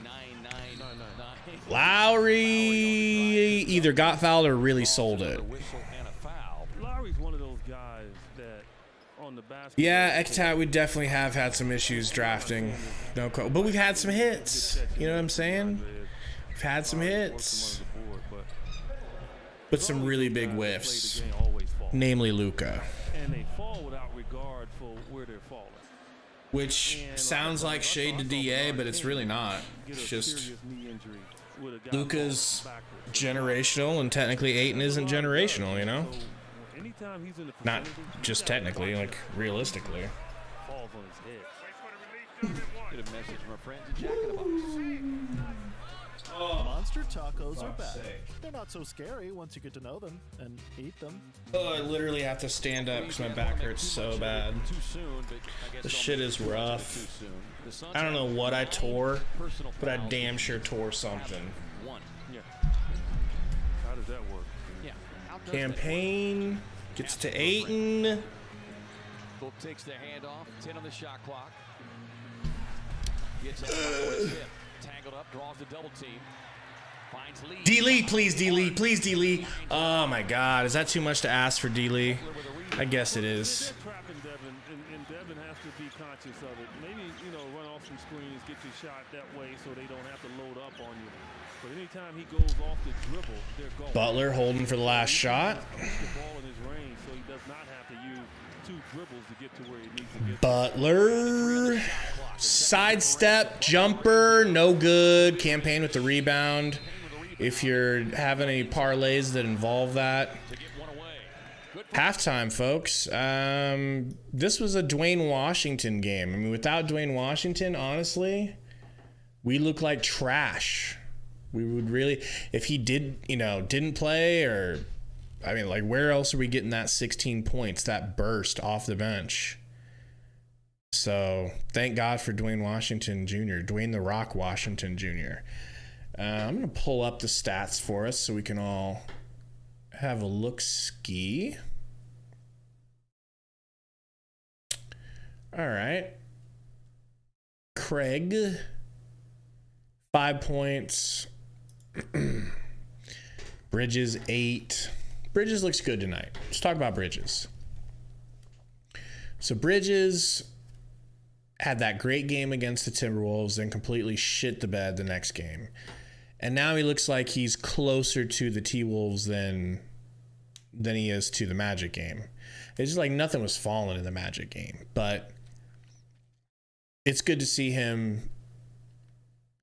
2.9999. Lowry either got fouled or really sold it. Lowry's one of those guys that on the basket. Yeah, Ektat, we definitely have had some issues drafting. No, but we've had some hits. You know what I'm saying? We've had some hits. But some really big whiffs. Namely Luka. And they fall without regard for where they're falling. Which sounds like shade to DA, but it's really not. It's just Luka's generational, and technically Ayton isn't generational, you know? Not just technically, like realistically. Get a message from our friends at Jack in the Box. Monster tacos are back. They're not so scary once you get to know them and eat them. Oh, I literally have to stand up because my back hurts so bad. This shit is rough. I don't know what I tore, but I damn sure tore something. Yeah. How does that work? Yeah. Campaign gets to Ayton. Book takes the handoff. 10 on the shot clock. Gets it. Tangled up, draws the double team. Finds Lee. D-Lee, please, D-Lee, please, D-Lee. Oh my God, is that too much to ask for D-Lee? I guess it is. Trapping Devin, and Devin has to be conscious of it. Maybe, run off some screens, get your shot that way so they don't have to load up on you. But anytime he goes off the dribble, they're going. Butler holding for the last shot. The ball in his range, so he does not have to use 2 dribbles to get to where he needs to get. Butler. Sidestep, jumper, no good. Campaign with the rebound. If you're having any parlays that involve that, Halftime, folks. This was a Dwayne Washington game. I mean, without Dwayne Washington, honestly, we look like trash. We would really, if he didn't play, or, I mean, like, where else are we getting that 16 points, that burst off the bench? So thank God for Dwayne Washington Jr., Dwayne the Rock Washington Jr. I'm going to pull up the stats for us so we can all have a look-ski. All right. Craig, 5 points. Bridges, 8. Bridges looks good tonight. Let's talk about Bridges. So Bridges had that great game against the Timberwolves and completely shit the bed the next game. And now he looks like he's closer to the T-Wolves than he is to the Magic game. It's just like nothing was falling in the Magic game. But it's good to see him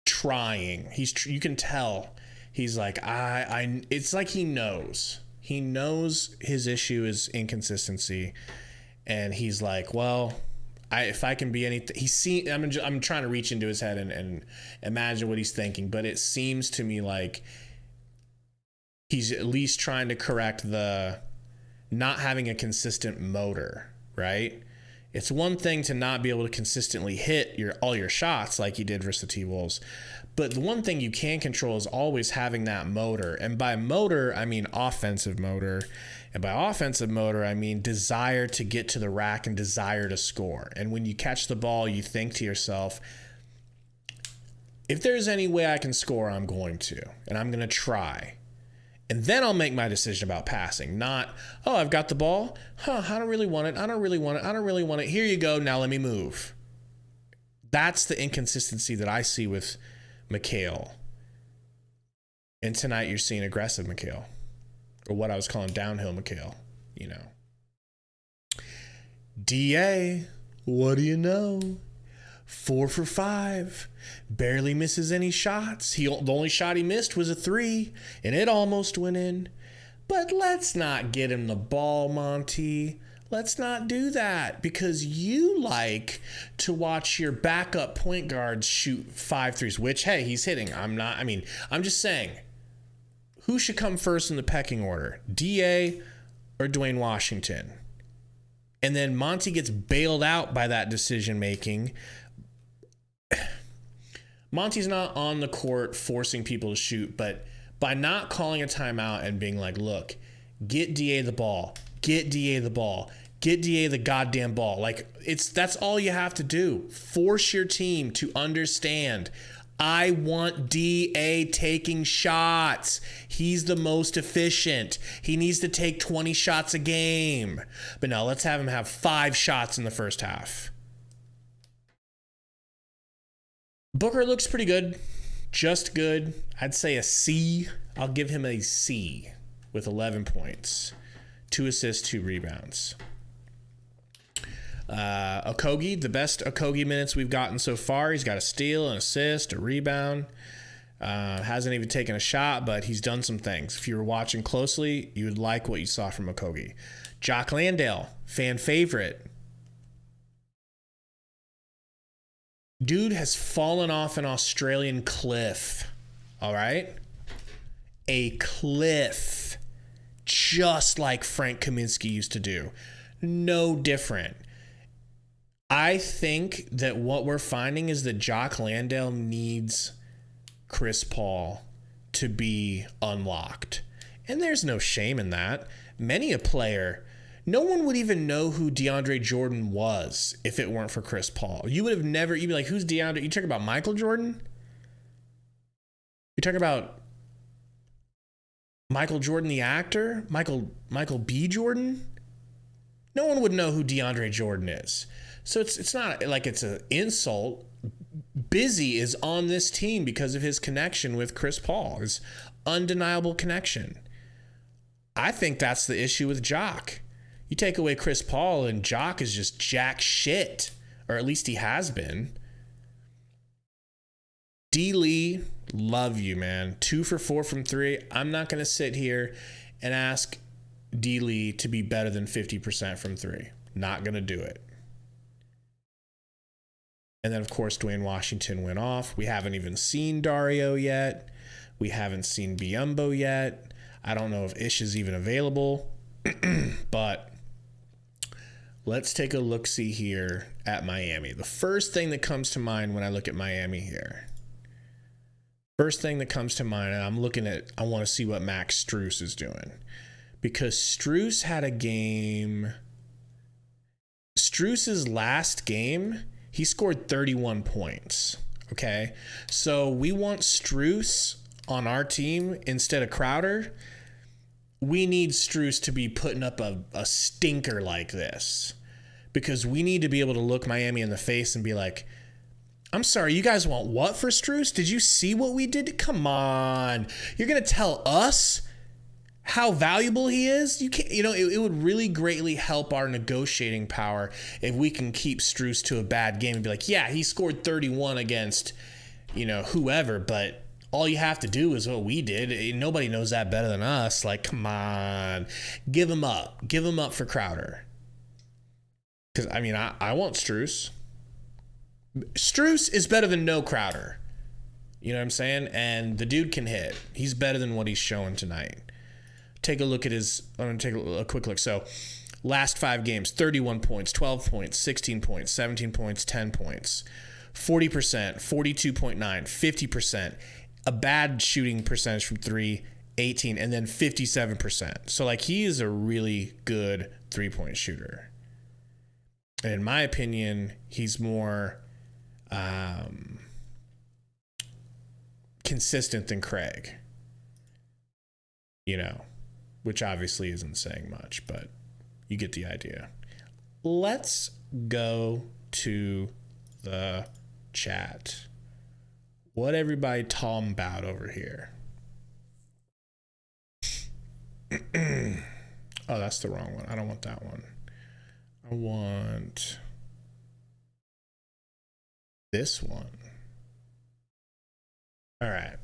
trying. You can tell he's like, it's like he knows. He knows his issue is inconsistency. And he's like, well, if I can be anything, I'm trying to reach into his head and imagine what he's thinking, but it seems to me like he's at least trying to correct the not having a consistent motor, right? It's one thing to not be able to consistently hit all your shots like he did versus the T-Wolves, but the one thing you can control is always having that motor. And by motor, I mean offensive motor. And by offensive motor, I mean desire to get to the rack and desire to score. And when you catch the ball, you think to yourself, if there's any way I can score, I'm going to. And I'm going to try. And then I'll make my decision about passing. Not, oh, I've got the ball. I don't really want it. I don't really want it. Here you go. Now let me move. That's the inconsistency that I see with Mikal. And tonight you're seeing aggressive Mikal. Or what I was calling downhill Mikal, DA, what do you know? 4 for 5. Barely misses any shots. The only shot he missed was a 3, and it almost went in. But let's not get him the ball, Monty. Let's not do that, because you like to watch your backup point guards shoot 5 threes, which, hey, he's hitting. I'm just saying. Who should come first in the pecking order, DA or Dwayne Washington? And then Monty gets bailed out by that decision making. Monty's not on the court forcing people to shoot, but by not calling a timeout and being like, look, get DA the ball, get DA the ball, get DA the goddamn ball. Like, that's all you have to do. Force your team to understand, I want DA taking shots. He's the most efficient. He needs to take 20 shots a game. But no, let's have him have 5 shots in the first half. Booker looks pretty good. Just good. I'd say a C. I'll give him a C with 11 points. 2 assists, 2 rebounds. Okogie, the best Okogie minutes we've gotten so far. He's got a steal, an assist, a rebound. Hasn't even taken a shot, but he's done some things. If you were watching closely, you would like what you saw from Okogie. Jock Landale, fan favorite. Dude has fallen off an Australian cliff. All right? A cliff. Just like Frank Kaminsky used to do. No different. I think that what we're finding is that Jock Landale needs Chris Paul to be unlocked. And there's no shame in that. Many a player, no one would even know who DeAndre Jordan was if it weren't for Chris Paul. You would have never, you'd be like, who's DeAndre? You talking about Michael Jordan? You talking about Michael Jordan the actor? Michael B. Jordan? No one would know who DeAndre Jordan is. So it's not like it's an insult. Busy is on this team because of his connection with Chris Paul, his undeniable connection. I think that's the issue with Jock. You take away Chris Paul and Jock is just jack shit, or at least he has been. D. Lee, love you, man. 2 for 4 from 3. I'm not going to sit here and ask D-Lee to be better than 50% from three. Not going to do it. And then, of course, Dwayne Washington went off. We haven't even seen Dario yet. We haven't seen Biyombo yet. I don't know if Ish is even available. But let's take a look-see here at Miami. The first thing that comes to mind when I look at Miami here. First thing that comes to mind, and I want to see what Max Strus is doing. Because Strus had a game. Strus's last game, he scored 31 points. Okay? So we want Strus on our team instead of Crowder. We need Strus to be putting up a stinker like this. Because we need to be able to look Miami in the face and be like, I'm sorry, you guys want what for Strus? Did you see what we did? Come on. You're going to tell us how valuable he is? You can't, it would really greatly help our negotiating power if we can keep Strus to a bad game and be like, yeah, he scored 31 against, whoever, but all you have to do is what we did. Nobody knows that better than us. Like, come on. Give him up. Give him up for Crowder. Because, I want Strus. Strus is better than no Crowder. You know what I'm saying? And the dude can hit. He's better than what he's showing tonight. Take a look at I'm going to take a quick look. So, last 5 games, 31 points, 12 points, 16 points, 17 points, 10 points, 40%, 42.9, 50%, a bad shooting percentage from 3, 18, and then 57%. So, he is a really good 3-point shooter. And in my opinion, he's more consistent than Craig. Which obviously isn't saying much, but you get the idea. Let's go to the chat. What everybody talking about over here? Oh, that's the wrong one. I don't want that one. I want this one. All right.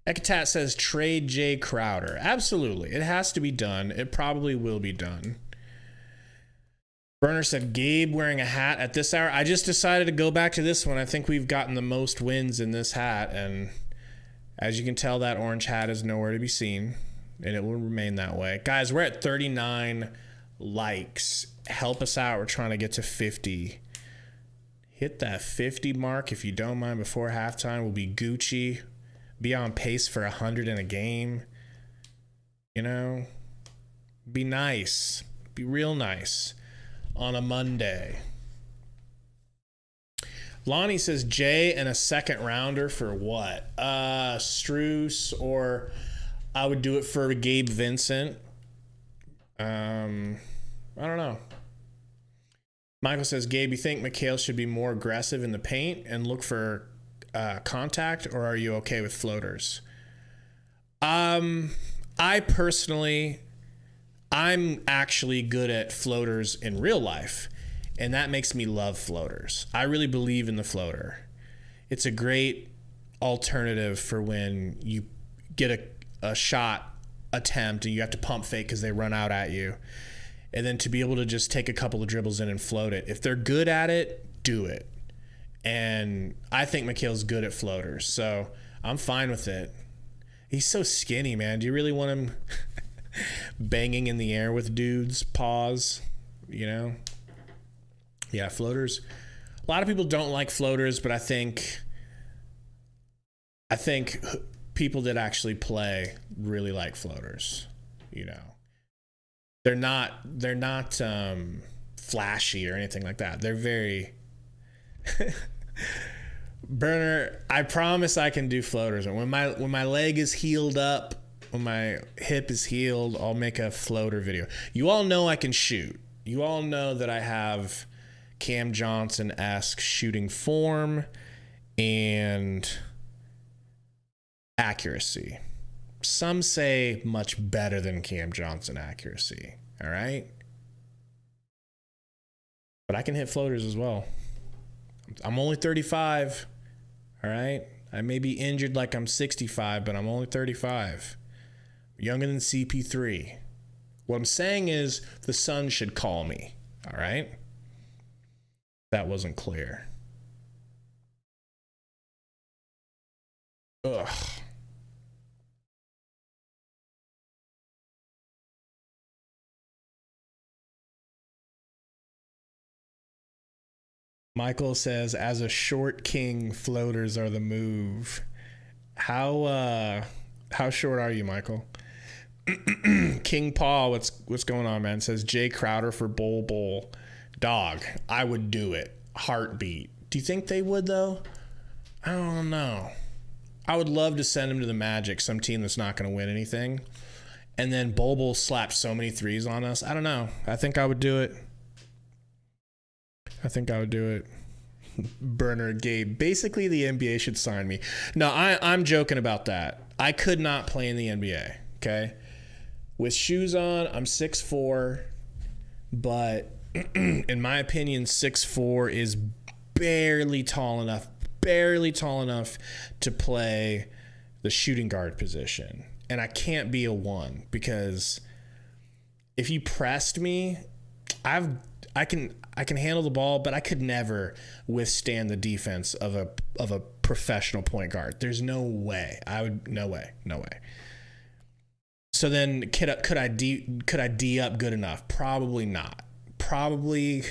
Ekatat says trade Jay Crowder. Absolutely. It has to be done. It probably will be done. Burner said Gabe wearing a hat at this hour. I just decided to go back to this one. I think we've gotten the most wins in this hat. And as you can tell, that orange hat is nowhere to be seen. And it will remain that way. Guys, we're at 39 likes. Help us out. We're trying to get to 50. Hit that 50 mark if you don't mind before halftime. We'll be Gucci. Be on pace for 100 in a game. Be nice. Be real nice on a Monday. Lonnie says Jay and a second rounder for what? Strus, or I would do it for Gabe Vincent. I don't know. Michael says, Gabe, you think Mikal should be more aggressive in the paint and look for contact, or are you okay with floaters? I personally, I'm actually good at floaters in real life, and that makes me love floaters. I really believe in the floater. It's a great alternative for when you get a shot attempt and you have to pump fake because they run out at you, and then to be able to just take a couple of dribbles in and float it. If they're good at it, do it. And I think Mikal's good at floaters, so I'm fine with it. He's so skinny, man. Do you really want him banging in the air with dudes? Pause. Yeah, floaters. A lot of people don't like floaters, but I think people that actually play really like floaters. They're not flashy or anything like that. They're very Burner, I promise I can do floaters. And when my leg is healed up, when my hip is healed, I'll make a floater video. You all know I can shoot. You all know that I have Cam Johnson-esque shooting form and accuracy. Some say much better than Cam Johnson accuracy. All right? But I can hit floaters as well. I'm only 35, all right? I may be injured like I'm 65, but I'm only 35. Younger than CP3. What I'm saying is the Suns should call me. All right? That wasn't clear. Ugh. Michael says, as a short king, floaters are the move. How short are you, Michael? King Paul, what's going on, man? Says Jay Crowder for Bowl. Dog, I would do it. Heartbeat. Do you think they would, though? I don't know. I would love to send him to the Magic, some team that's not going to win anything. And then Bowl slapped so many threes on us. I don't know. I think I would do it. Burner Gabe. Basically, the NBA should sign me. No, I'm joking about that. I could not play in the NBA, okay? With shoes on, I'm 6'4", but in my opinion, 6'4" is barely tall enough to play the shooting guard position. And I can't be a 1 because if you pressed me, I can handle the ball, but I could never withstand the defense of a professional point guard. There's no way. No way. So then could I D up good enough? Probably not. Probably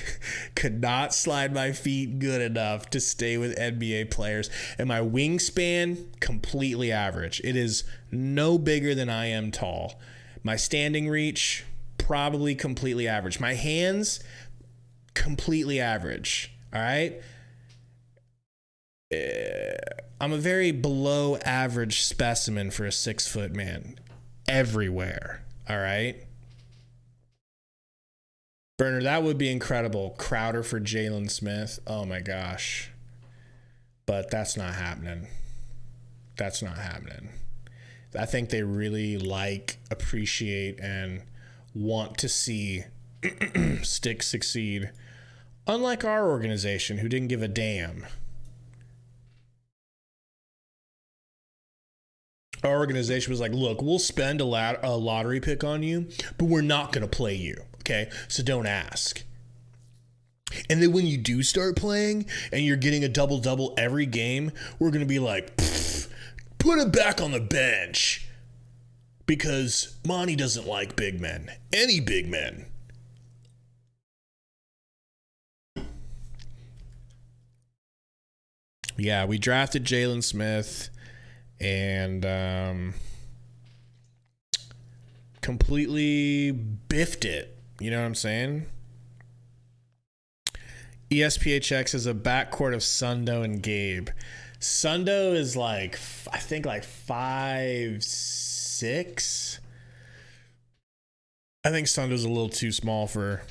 could not slide my feet good enough to stay with NBA players. And my wingspan, completely average. It is no bigger than I am tall. My standing reach, probably completely average. My hands, completely average. All right? I'm a very below average specimen for a 6-foot man. Everywhere. All right? Burner, that would be incredible. Crowder for Jalen Smith. Oh my gosh. But that's not happening. I think they really appreciate, and want to see Stick succeed. Unlike our organization, who didn't give a damn. Our organization was like, look, we'll spend a lottery pick on you, but we're not going to play you, okay? So don't ask. And then when you do start playing and you're getting a double-double every game, we're going to be like, put him back on the bench. Because Monty doesn't like big men. Any big men. Yeah, we drafted Jalen Smith and completely biffed it. You know what I'm saying? ESPHX is a backcourt of Sundo and Gabe. Sundo is I think 5'6". I think Sundo's a little too small for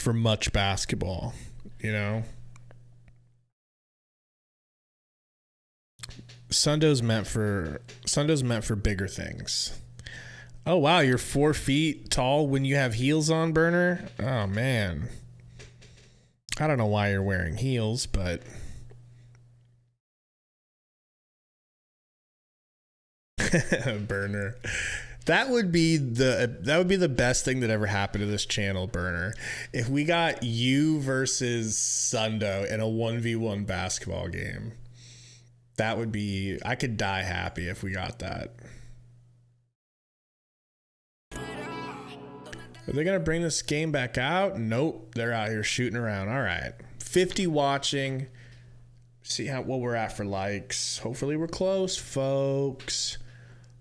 much basketball, you know? Sundo's meant for bigger things. Oh wow, you're 4 feet tall when you have heels on, Burner? Oh man. I don't know why you're wearing heels, but Burner. That would be the best thing that ever happened to this channel, Burner. If we got you versus Sundo in a 1v1 basketball game. That would be, I could die happy if we got that. Are they going to bring this game back out? Nope. They're out here shooting around. All right. 50 watching. See what we're at for likes. Hopefully we're close, folks.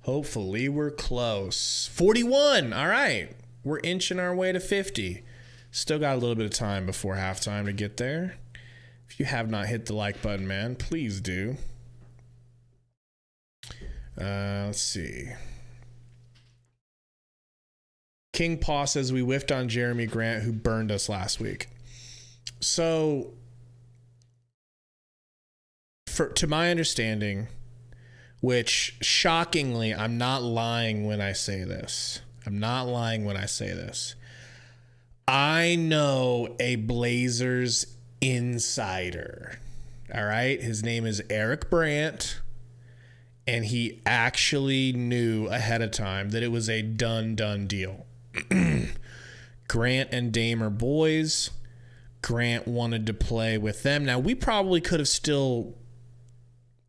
Hopefully we're close. 41. All right. We're inching our way to 50. Still got a little bit of time before halftime to get there. If you have not hit the like button, man, please do. Let's see. King Paw says we whiffed on Jeremy Grant, who burned us last week. So, to my understanding, which shockingly, I'm not lying when I say this. I know a Blazers insider. All right. His name is Eric Brandt. And he actually knew ahead of time that it was a done deal. Grant and Dame are boys. Grant wanted to play with them. Now, we probably could have still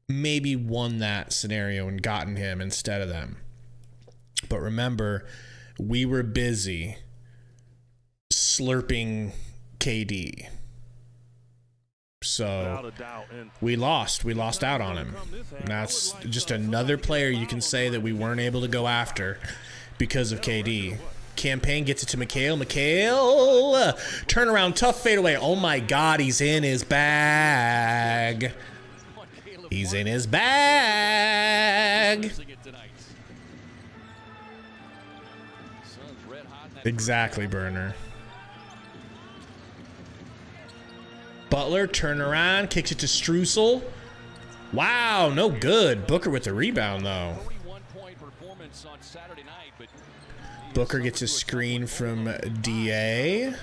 maybe won that scenario and gotten him instead of them. But remember, we were busy slurping KD. So we lost out on him. And that's just another player you can say that we weren't able to go after because of KD. Campaign gets it to Mikal. Mikal, turnaround, tough fadeaway. Oh my God, he's in his bag. He's in his bag. Exactly, Burner. Butler, turn around, kicks it to Strusel. Wow, no good. Booker with the rebound, though. Booker gets a screen from DA.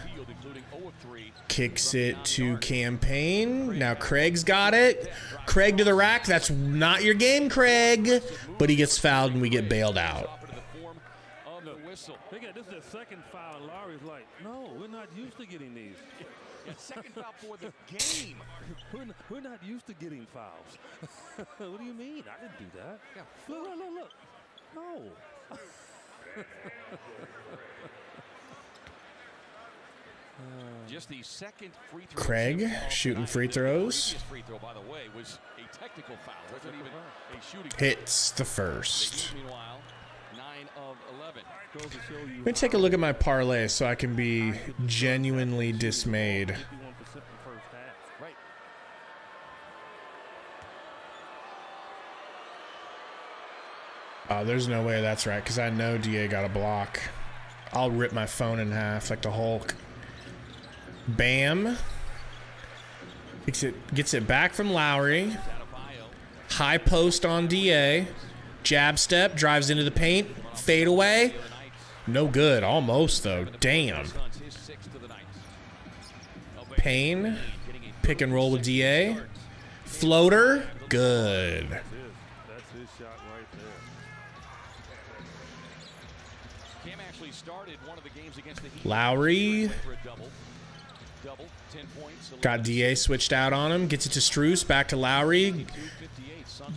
Kicks it to Campaign. Now Craig's got it. Craig to the rack. That's not your game, Craig. But he gets fouled and we get bailed out. This is the second foul, and Lowry's like, no, we're not used to getting these. Second foul for the game. We're not used to getting fouls. What do you mean? I didn't do that. Yeah. Look. No. Just the second free throw. Craig shooting free throws. Free throw, by the way, was a technical foul. Wasn't even a shooting foul. Hits the first. Meanwhile, 9 of 11. Let me take a look at my parlay so I can be genuinely dismayed. Right. Oh, there's no way that's right, because I know DA got a block. I'll rip my phone in half like the Hulk. Bam. Gets it back from Lowry. High post on DA. Jab step, drives into the paint. Fade away. No good. Almost, though. Damn. Payne. Pick and roll with DA. Floater. Good. That's his shot right there. Cam actually started one of the games against the Heat. Lowry. Double, 10 points. Got DA switched out on him. Gets it to Strus. Back to Lowry.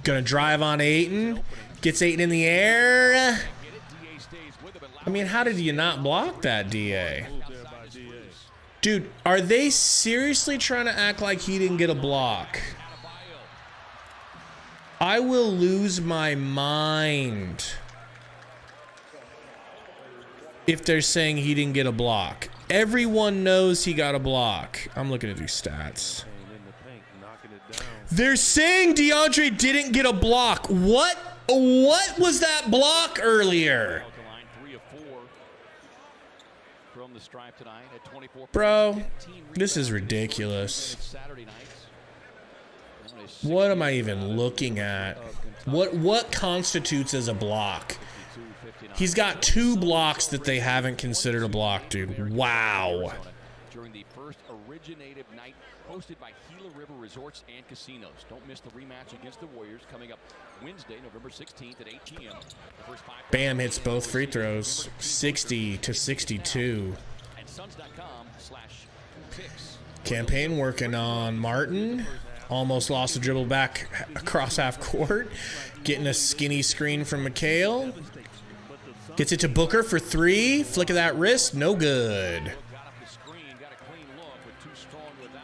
Gonna drive on Ayton. Gets Ayton in the air. I mean, how did you not block that, DA? Dude, are they seriously trying to act like he didn't get a block? I will lose my mind if they're saying he didn't get a block. Everyone knows he got a block. I'm looking at these stats. They're saying DeAndre didn't get a block. What was that block earlier? Bro, this is ridiculous. What am I even looking at? What constitutes as a block? He's got 2 blocks that they haven't considered a block, dude. Wow. During the first originated night hosted by Gila River Resorts and Casinos. Don't miss the rematch against the Warriors coming up Wednesday, November 16th at 8 p.m. Bam hits both free throws. 60-62. Campaign working on Martin. Almost lost the dribble back across half court. Getting a skinny screen from Mikal. Gets it to Booker for 3. Flick of that wrist. No good.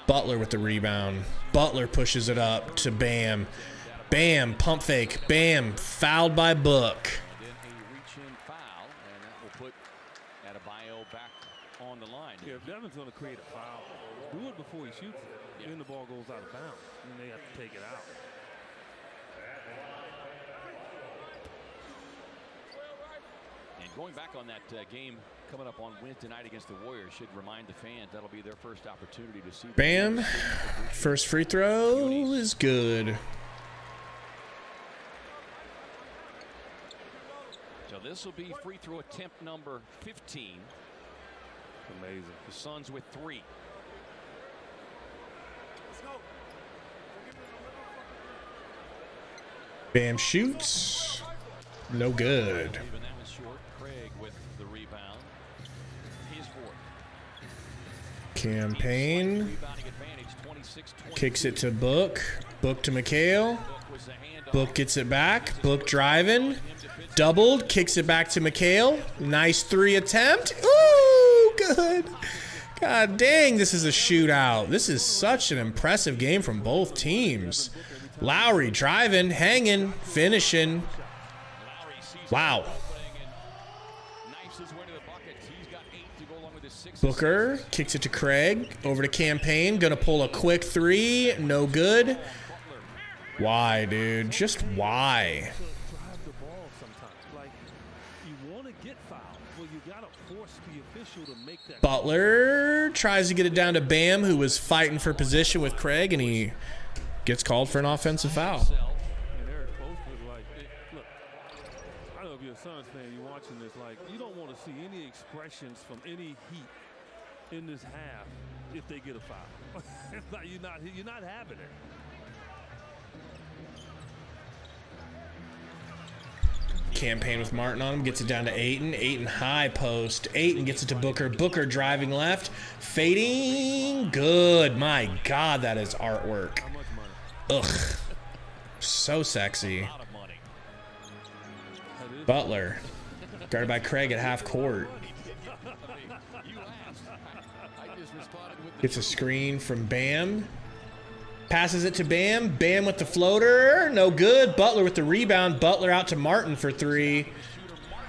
Butler with the rebound. Butler pushes it up to Bam. Bam. Pump fake. Bam. Fouled by Book. Yeah, if Devin's going to create a foul, do it before he shoots it. Yeah. Then the ball goes out of bounds, and they have to take it out. And going back on that game coming up on Wednesday night against the Warriors should remind the fans that'll be their first opportunity to see. Bam. First free throw is good. So this will be free throw attempt number 15. Amazing. The Suns with 3. Bam shoots. No good. Even that was short. Craig with the rebound. Campaign. Kicks it to Book. Book to Mikal. Book gets it back. Book driving. Doubled. Kicks it back to Mikal. Nice 3 attempt. Ooh, good. God dang, this is a shootout. This is such an impressive game from both teams. Lowry driving, hanging, finishing. Wow. Booker kicks it to Craig. Over to Campaign. Gonna pull a quick 3. No good. Why, dude? Just why? Butler tries to get it down to Bam, who was fighting for position with Craig, and he gets called for an offensive foul. And Eric Post was like, look, I don't know if you're a Suns fan, you're watching this, like, you don't want to see any expressions from any heat in this half if they get a foul. It's like you're not having it. Campaign with Martin on him, gets it down to Ayton. Ayton high post. Ayton gets it to Booker. Booker driving left, fading. Good. My God, that is artwork. Ugh. So sexy. Butler. Guarded by Craig at half court. Gets a screen from Bam. Passes it to Bam. Bam with the floater. No good. Butler with the rebound. Butler out to Martin for 3.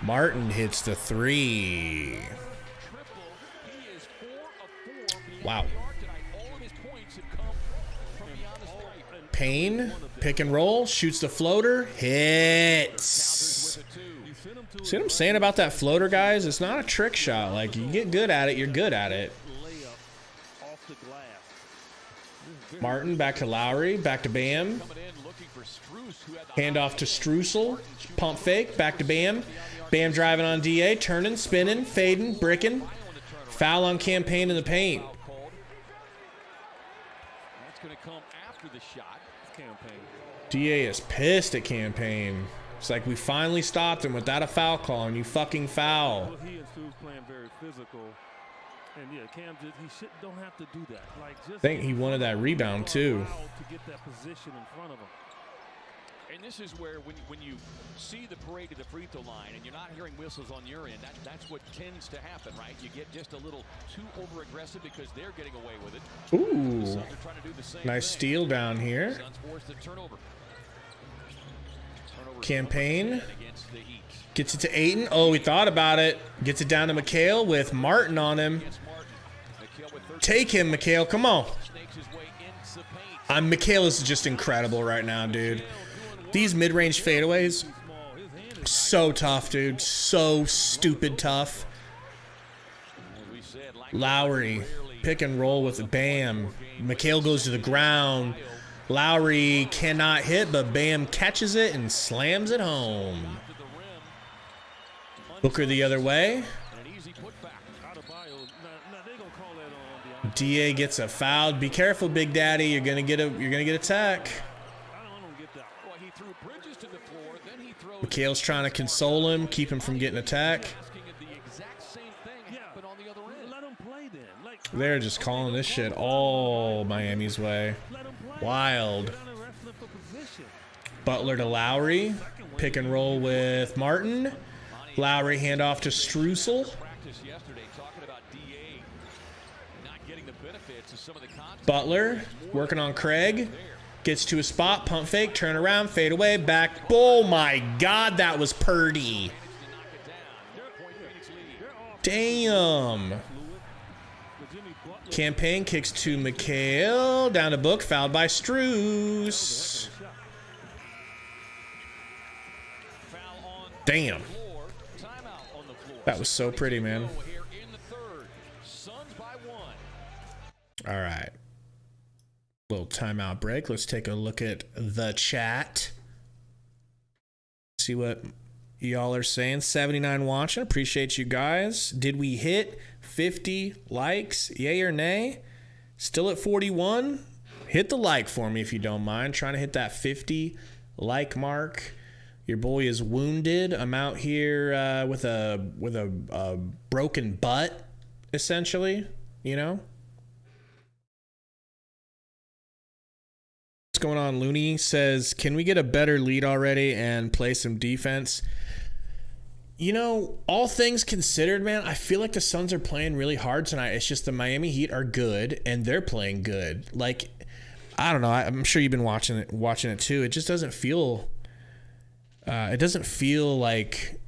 Martin hits the 3. Wow. Payne, pick and roll, shoots the floater, hits. See what I'm saying about that floater, guys? It's not a trick shot. Like, you get good at it, you're good at it. Martin back to Lowry, back to Bam. Handoff to Strusel. Pump fake, back to Bam. Bam driving on DA, turning, spinning, fading, bricking. Foul on Campaign in the paint. That's going to come after the shot. Campaign. DA is pissed at Campaign. It's like we finally stopped him without a foul call, and you fucking foul. Well, he and Stu's playing very physical. And yeah, Cam just don't have to do that. Like, just I think he wanted that rebound too. To get that position in front of him. And this is where when you see the parade to the free throw line and you're not hearing whistles on your end, that's what tends to happen, right? You get just a little too over aggressive because they're getting away with it. Ooh. The Suns are trying to do the same nice thing. steal down here. Suns forced the turnover. Campaign gets it to Ayton. Oh, he thought about it. Gets it down to Mikal with Martin on him. Take him, Mikal. Come on. Mikal is just incredible right now, dude. These mid-range fadeaways, so tough, dude. So stupid tough. Lowry, pick and roll with Bam. Mikal goes to the ground. Lowry cannot hit, but Bam catches it and slams it home. Booker the other way. DA gets a foul. Be careful, Big Daddy. You're gonna get a tech. Mikal's trying to console him, keep him from getting a tech. They're just calling this shit all Miami's way. Wild. Butler to Lowry. Pick and roll with Martin. Lowry handoff to Strusel. Butler working on Craig. Gets to a spot. Pump fake. Turn around. Fade away. Back. Oh my God, that was Purdy. Damn. Campaign kicks to Mikal. Down to Book. Fouled by Strus. Damn. That was so pretty, man. All right. Little timeout break. Let's take a look at the chat. See what y'all are saying. 79 watching. Appreciate you guys. Did we hit 50 likes? Yay or nay? Still at 41? Hit the like for me if you don't mind. Trying to hit that 50 like mark. Your boy is wounded. I'm out here with a broken butt, essentially. You know, What's going on? Looney says, can we get a better lead already and play some defense? You know, all things considered, man, I feel like the Suns are playing really hard tonight. It's just the Miami Heat are good, and they're playing good. Like, I don't know. I'm sure you've been watching it too. It just doesn't feel like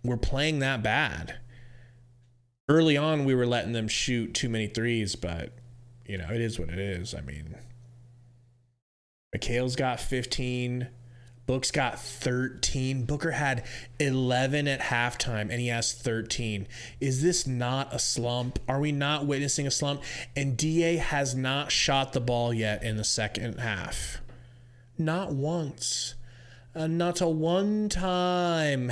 we're playing that bad. Early on, we were letting them shoot too many threes, but, you know, it is what it is. I mean, Mikal's got 15. Book's got 13. Booker had 11 at halftime, and he has 13. Is this not a slump? Are we not witnessing a slump? And DA has not shot the ball yet in the second half. Not once. Not a one time.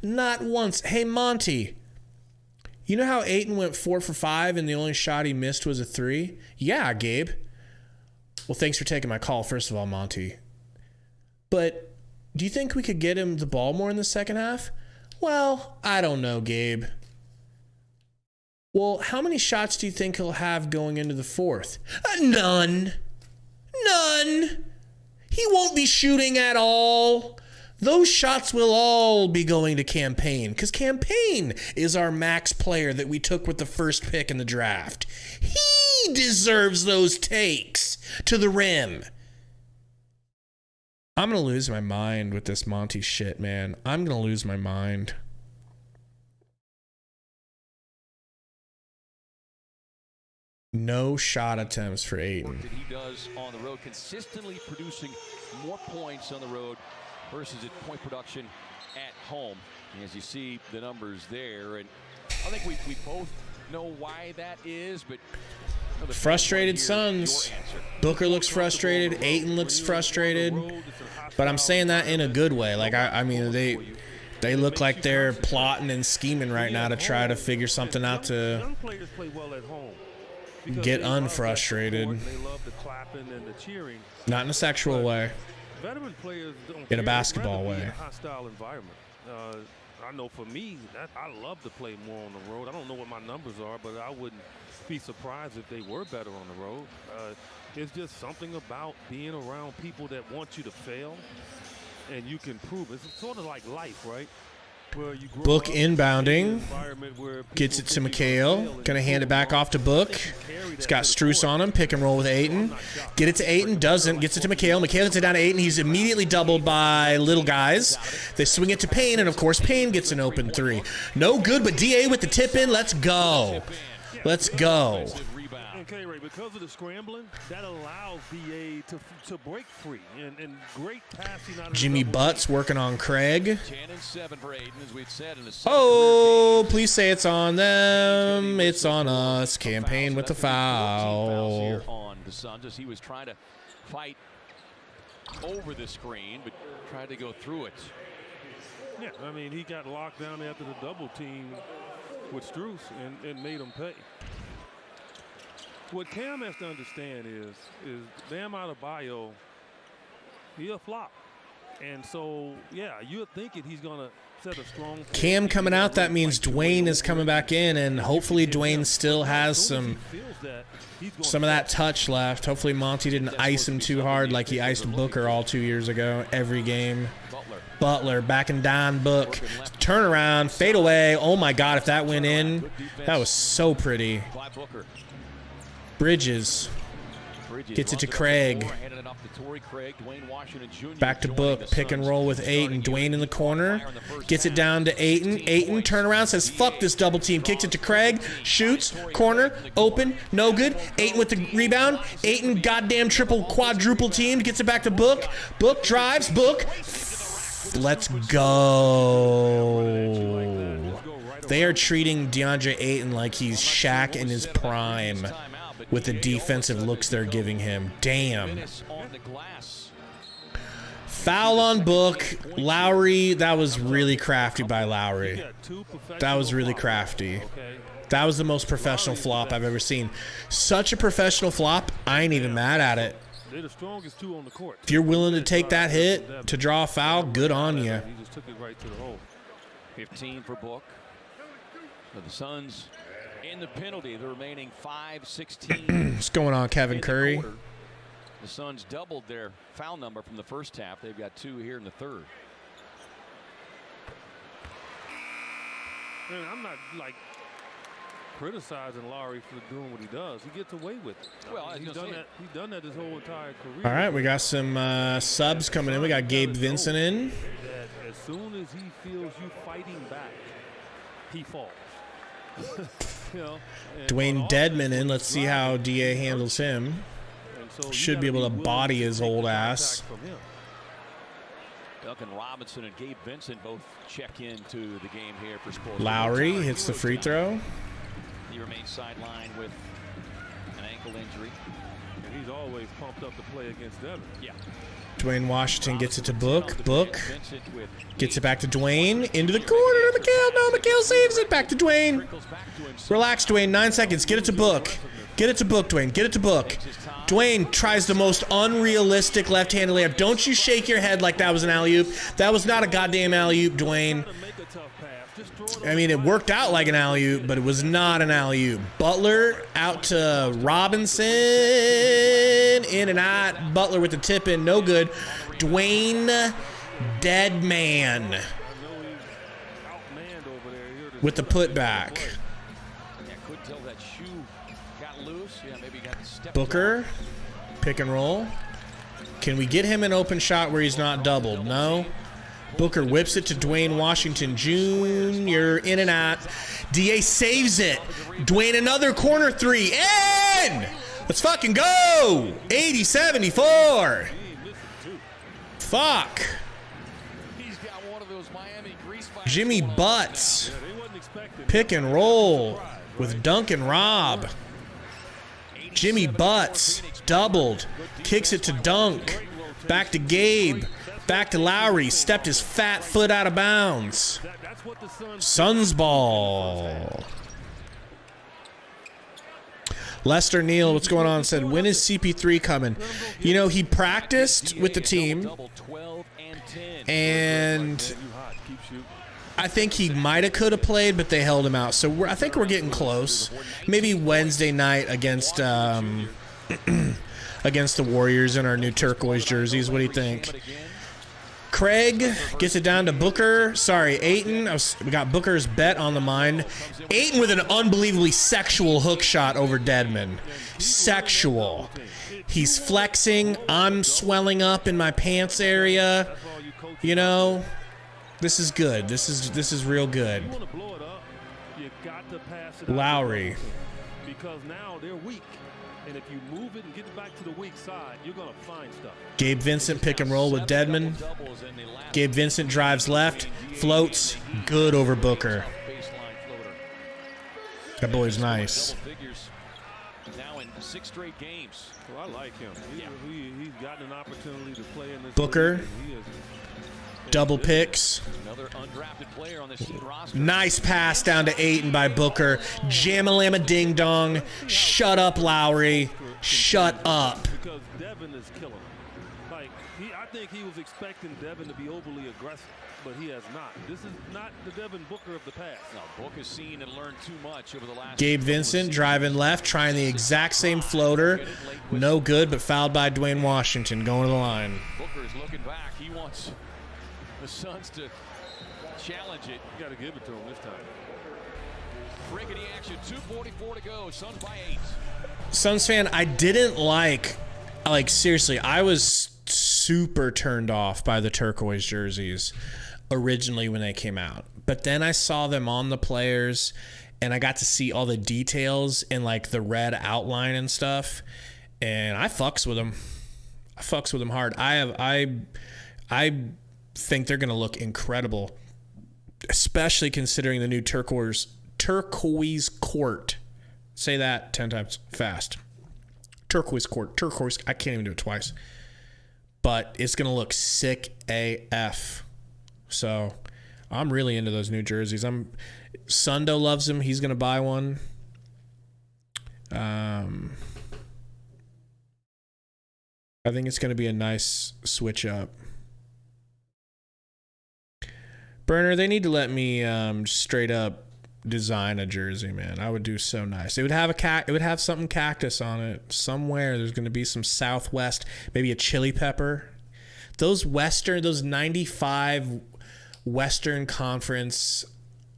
Not once. Hey, Monty. You know how Ayton went 4 for 5 and the only shot he missed was a 3? Yeah, Gabe. Well, thanks for taking my call, first of all, Monty. But do you think we could get him the ball more in the second half? Well, I don't know, Gabe. Well, how many shots do you think he'll have going into the fourth? None. None. He won't be shooting at all. Those shots will all be going to Campaign, because Campaign is our max player that we took with the first pick in the draft. He deserves those takes to the rim. I'm going to lose my mind with this Monty shit, man. I'm going to lose my mind. No shot attempts for Ayton. That he does on the road, consistently producing more points on the road versus his point production at home. And as you see the numbers there, and I think we both know why that is, but frustrated Suns. Booker looks frustrated. Ayton looks frustrated. But I'm saying that in a good way. Like, I mean, they look like they're plotting and scheming right now to try to figure something out to get unfrustrated. Not in a sexual way. In a basketball way. Hostile environment. I know for me, I love to play more on the road. I don't know what my numbers are, but I wouldn't be surprised if they were better on the road. It's just something about being around people that want you to fail, and you can prove it. It's sort of like life, right? Where you grow Book up inbounding. where Gets it to Mikal. Gonna hand it back off to Book. He's got Strus on him. Pick and roll with Ayton. Get it to Ayton. Doesn't. Gets it to Mikal. Mikal gets it down to Ayton. He's immediately doubled by little guys. They swing it to Payne, and of course Payne gets an open 3. No good, but DA with the tip in. Let's go. Let's go. Okay, Ray, because of the scrambling, that allows BA to break free and great passing out of Jimmy Butts working on Craig. 10 and 7 for Ayton, as we'd said in the Oh, please say it's on them. It's on us. Campaign with the foul. On the Suns as he was trying to fight over the screen, but tried to go through it. Yeah, I mean, he got locked down after the double team with Strus and made him pay. What Cam has to understand is Bam Adebayo, he'll flop. And so, yeah, you're thinking he's going to set a strong... Cam coming out, that means Dwayne is coming back in, and hopefully Dwayne still has some of that touch left. Hopefully Monty didn't ice him too hard like he iced Booker all 2 years ago, every game. Butler backing down Book. Turnaround, fade away. Oh, my God, if that went in, that was so pretty. Bridges gets it to Craig. Back to Book. Pick and roll with Ayton. Dwayne in the corner. Gets it down to Ayton. Ayton turnaround, says fuck this double team. Kicks it to Craig. Shoots. Corner. Open. No good. Ayton with the rebound. Ayton goddamn triple quadruple teamed. Gets it back to Book. Book drives. Book. Let's go. They are treating DeAndre Ayton like he's Shaq in his prime with the defensive looks they're giving him. Damn. Foul on Book. Lowry, that was really crafty by Lowry. That was really crafty. That was the most professional flop I've ever seen. Such a professional flop, I ain't even mad at it. If you're willing to take that hit to draw a foul, good on you. 15 for Book. The Suns in the penalty, the remaining 5:16. What's going on, Kevin Curry? The Suns doubled their foul number from the first half. They've got 2 here in the third. And I'm not like criticizing Lowry for doing what he does. He gets away with it. Well, he's done that his whole entire career. All right, we got some subs coming in. We got Gabe Vincent in. That as soon as he feels you fighting back, he falls. Dwayne Dedman in. Let's see how DA handles him. Should be able to body his old ass. Duncan Robinson and Gabe Vincent both check into the game here for Scoreboard. Lowry hits the free throw. He remains sidelined with an ankle injury. And he's always pumped up to play against Devin. Yeah. Dwayne Washington gets it to Book. Gets it back to Dwayne. Into the corner to Mikal. No, Mikal saves it. Back to Dwayne. Relax, Dwayne. 9 seconds. Get it to Book. Get it to Book, Dwayne. Get it to Book. Dwayne tries the most unrealistic left-handed layup. Don't you shake your head like that was an alley-oop. That was not a goddamn alley-oop, Dwayne. I mean, it worked out like an alley-oop, but it was not an alley-oop. Butler out to Robinson. In and out. Butler with the tip in. No good. Dwayne Deadman with the putback. Booker, pick and roll. Can we get him an open shot where he's not doubled? No. Booker whips it to Dwayne Washington Jr. In and out. DA saves it. Dwayne another corner 3. In! Let's fucking go! 80-74. Fuck. Jimmy Butts. Pick and roll with Duncan Robb. Jimmy Butts doubled, kicks it to Dunk, back to Gabe, back to Lowry, stepped his fat foot out of bounds. Suns ball. Lester Neal, what's going on? Said, when is CP3 coming? You know, he practiced with the team, and I think he might have could have played, but they held him out. So I think we're getting close. Maybe Wednesday night against against the Warriors in our new turquoise jerseys. What do you think? Craig gets it down to Booker. Sorry, Ayton. We got Booker's bet on the mind. Ayton with an unbelievably sexual hook shot over Dedman. Sexual. He's flexing. I'm swelling up in my pants area. You know, this is good. This is real good. Lowry. Because now they're weak. And if you move it and get it back to the weak side, you're going to find stuff. Gabe Vincent pick and roll with Dedman. Gabe Vincent drives left, floats, good over Booker. That boy's nice. Now in 6 straight games. Well, I like him. He's gotten an opportunity to play in this Booker. Double picks. Another undrafted player on this team roster. Nice pass down to Ayton by Booker. Jam-a-lamma ding-dong. Shut up, Lowry. Shut up. Because Devin is killing him. Like, I think he was expecting Devin to be overly aggressive, but he has not. This is not the Devin Booker of the past. No, Book has seen and learned too much over the last. Gabe Vincent driving left, trying the exact same floater. No good, but fouled by Dwayne Washington. Going to the line. Booker is looking back. He wants the Suns to challenge it. You got to give it to him this time. Rickety action. 2:44 to go. Suns by 8. Suns fan, I didn't like seriously, I was super turned off by the turquoise jerseys originally when they came out. But then I saw them on the players and I got to see all the details and like the red outline and stuff. And I fucks with them. I fucks with them hard. I think they're going to look incredible, especially considering the new turquoise court. Say that 10 times fast. Turquoise court. Turquoise. I can't even do it twice. But it's going to look sick AF. So I'm really into those new jerseys. Sundo loves them. He's going to buy one. I think it's going to be a nice switch up. Burner, they need to let me straight up design a jersey, man. I would do so nice. It would have it would have something cactus on it somewhere. There's going to be some Southwest, maybe a chili pepper. Those 95 Western Conference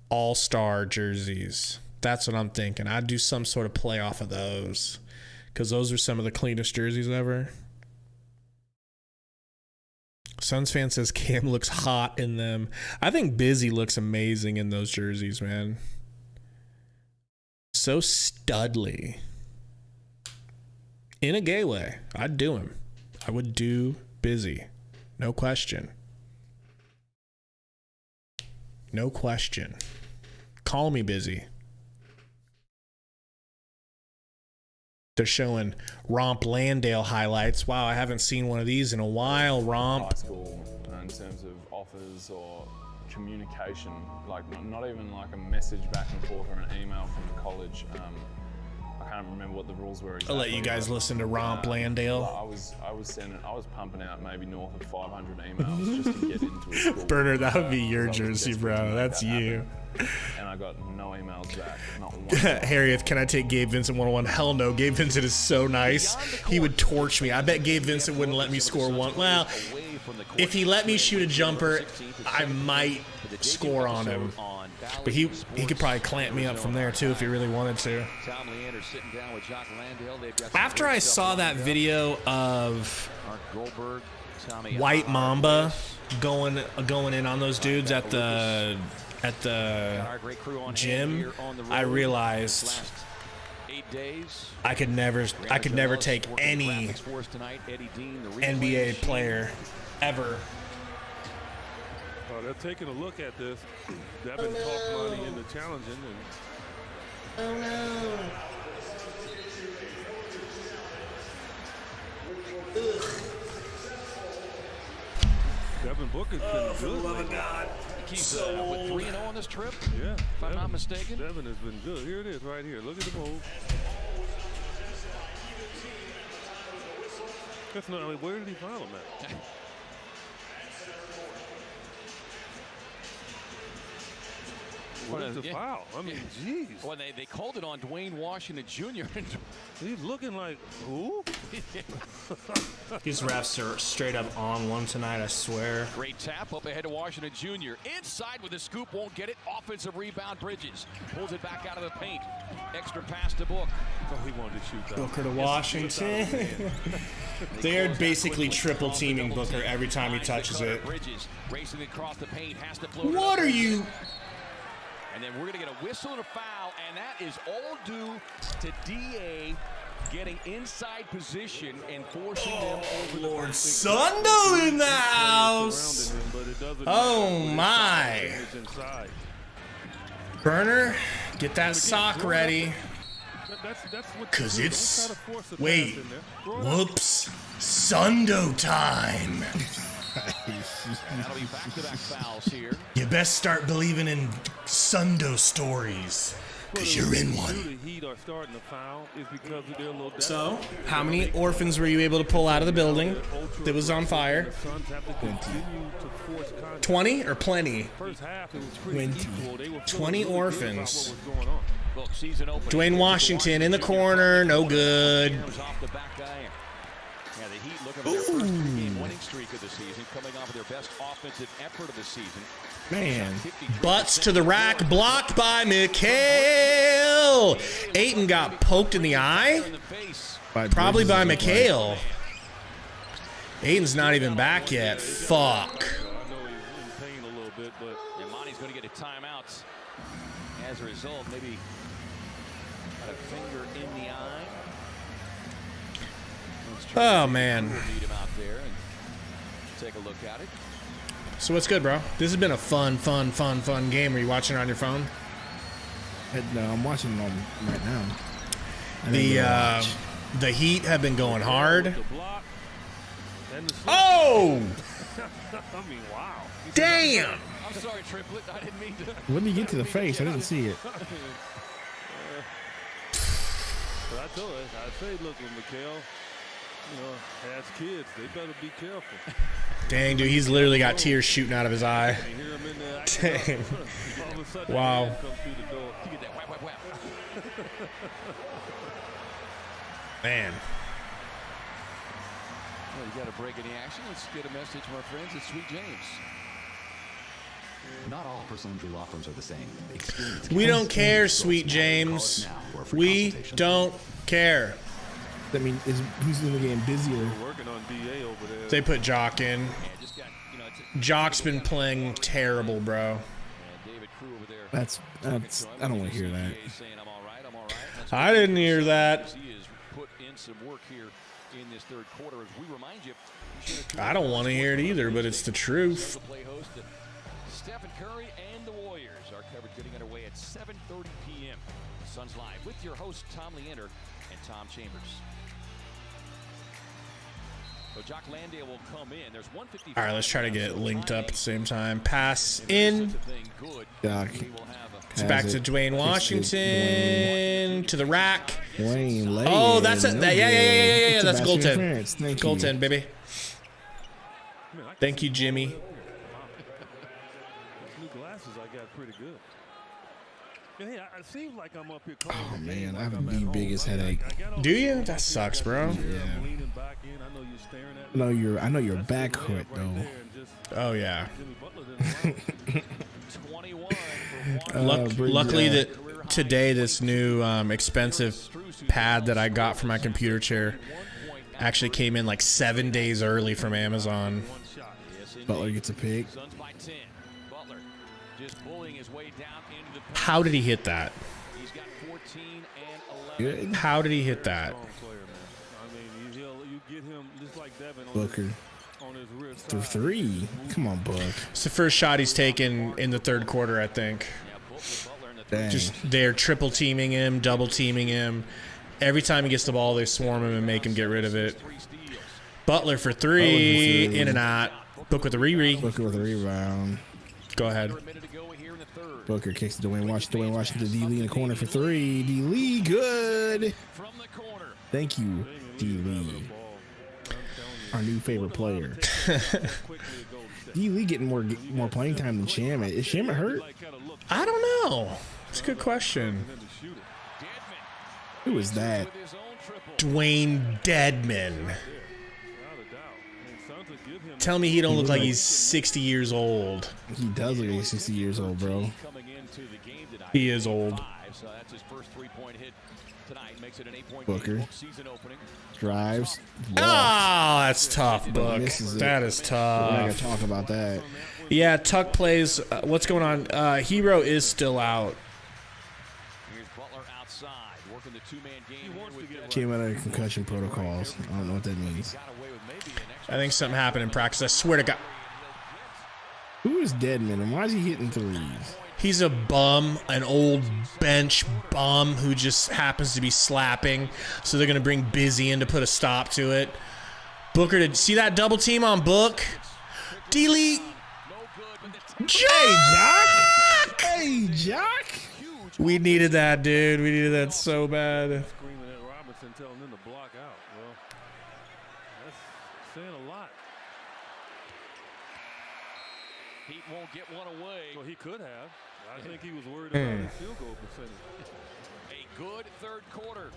All-Star jerseys. That's what I'm thinking. I'd do some sort of play off of those because those are some of the cleanest jerseys ever. Suns fan says Cam looks hot in them. I think Busy looks amazing in those jerseys, man. So studly. In a gay way. I'd do him. I would do Busy. No question. No question. Call me Busy. They're showing Romp Landale highlights. Wow, I haven't seen one of these in a while, Romp. High school, in terms of offers or communication, like not even like a message back and forth or an email from college. I can't remember what the rules were exactly. I'll let you guys listen to Romp Landale. I was pumping out maybe north of 500 emails just to get into a school. Burner, that would be your jersey, bro. That's you. And I got no emails back. Not one. Harriet, can I take Gabe Vincent 101? Hell no. Gabe Vincent is so nice. He would torch me. I bet Gabe Vincent wouldn't let me score one. Well, if he let me shoot a jumper, I might score on him. But he could probably clamp me up from there too if he really wanted to. After I saw that video of White Mamba going in on those dudes at the gym, I realized I could never take any NBA player ever. They're taking a look at this. Devin talked money into challenging. Oh no. Devin Booker's been good. Love of God. Keeps with 3-0 on this trip. Yeah, if I'm not mistaken. Devin has been good. Here it is, right here. Look at the move. That's not. I mean, where did he foul him at? What is the foul? I mean, jeez. Well, they called it on Dwayne Washington Jr. He's looking like, who? These refs are straight up on one tonight, I swear. Great tap up ahead to Washington Jr. Inside with the scoop, won't get it. Offensive rebound, Bridges. Pulls it back out of the paint. Extra pass to Book. Oh, he wanted to shoot that. Booker to Washington. They're basically triple teaming Booker every time he touches it. Bridges racing across the paint, has to float. What are you? And then we're going to get a whistle and a foul, and that is all due to DA getting inside position and forcing them over the Lord Sundo in the house. Oh my. Burner, get that sock ready. Cause it's, wait, whoops, Sundo time. That'll be back-to-back fouls here. You best start believing in Sundo stories, because you're in one. So, how many orphans were you able to pull out of the building that was on fire? 20 or plenty? 20 orphans. Dwayne Washington in the corner, no good. Yeah, the Heat looking for their first three-game winning streak of the season, coming off of their best offensive effort of the season. Man, butts to the rack, blocked by Mikal. Ayton got poked in the eye, probably by Mikal. Ayton's not even back yet. Fuck. I know he's in pain a little bit, but Monty's going to get a timeout. As a result, maybe got a finger in the eye. Oh, man. Take a look at it. So what's good, bro? This has been a fun game. Are you watching it on your phone? No, I'm watching it on right The now. the Heat have been going hard. Oh! I mean, wow. Damn! I'm sorry, Triplet. I didn't mean to. When did you get to the face? I didn't see it. But I told her, I say, look, when Mikal, has kids, they better be careful. Dang, dude, he's literally got tears shooting out of his eye. Dang. Wow. Man. Well, you got a break in the action. Let's get a message from our friends at Sweet James. Not all personal injury law firms are the same. We don't care, Sweet James. We don't care. I mean, who's in the game busier? Working on DA over there. They put Jock in. Jock's been playing terrible, bro. That's I don't want to hear that. I didn't hear that. I don't want to hear it either, but it's the truth. Stephen Curry and the Warriors. Our coverage getting underway at 7:30 p.m. Suns Live with your hosts Tom Leander and Tom Chambers. So Jock Landale will come in. There's 155. All right, let's try to get linked up at the same time. Pass in. Jock. It's back to Dwayne Washington to the rack. Dwayne, oh, that's it. Yeah. That's a goaltend. Goaltend, baby. Thank you, Jimmy. Those new glasses I got pretty good. And hey, it seems like I'm up here. Oh man, I have the biggest headache. Do you? That sucks, bro. Yeah. I know your back hurt though. Oh yeah. 21 Luckily that today this new expensive pad that I got for my computer chair actually came in like 7 days early from Amazon. Butler gets a pick. How did he hit that? Good. How did he hit that? Booker. Through three. Come on, Book. It's the first shot he's taken in the third quarter, I think. Dang. Just they're triple teaming him, double teaming him. Every time he gets the ball, they swarm him and make him get rid of it. Butler for three, in and out. Book with a re-re. Booker with a rebound. Go ahead. Booker kicks to Dwayne Washington. Dwayne Washington. D-Lee in the corner for three. D-Lee, good. Thank you, D-Lee. Our new favorite player. D-Lee getting more playing time than Shamet. Is Shamet hurt? I don't know. It's a good question. Who is that? Dwayne Dedman. Tell me he don't look like he's 60 years old. He does look like he's 60 years old, bro. He is old. Booker. Drives. Oh, that's tough, Book. That is We're not going tough. to talk about that. Yeah, Tuck plays. What's going on? Hero is still out. Came out of concussion protocols. I don't know what that means. I think something happened in practice. I swear to God. Who is Deadman and why is he hitting threes? He's a bum, an old bench bum who just happens to be slapping. So they're going to bring Busy in to put a stop to it. Booker, did see that double team on Book? D-Lee. Jock! Hey, Jock! We needed that, dude. We needed that so bad. Screaming at Robinson, telling him to block out. Well, that's saying a lot. He won't get one away. Well, he could have. I think he was worried about his field goal percentage. A good third quarter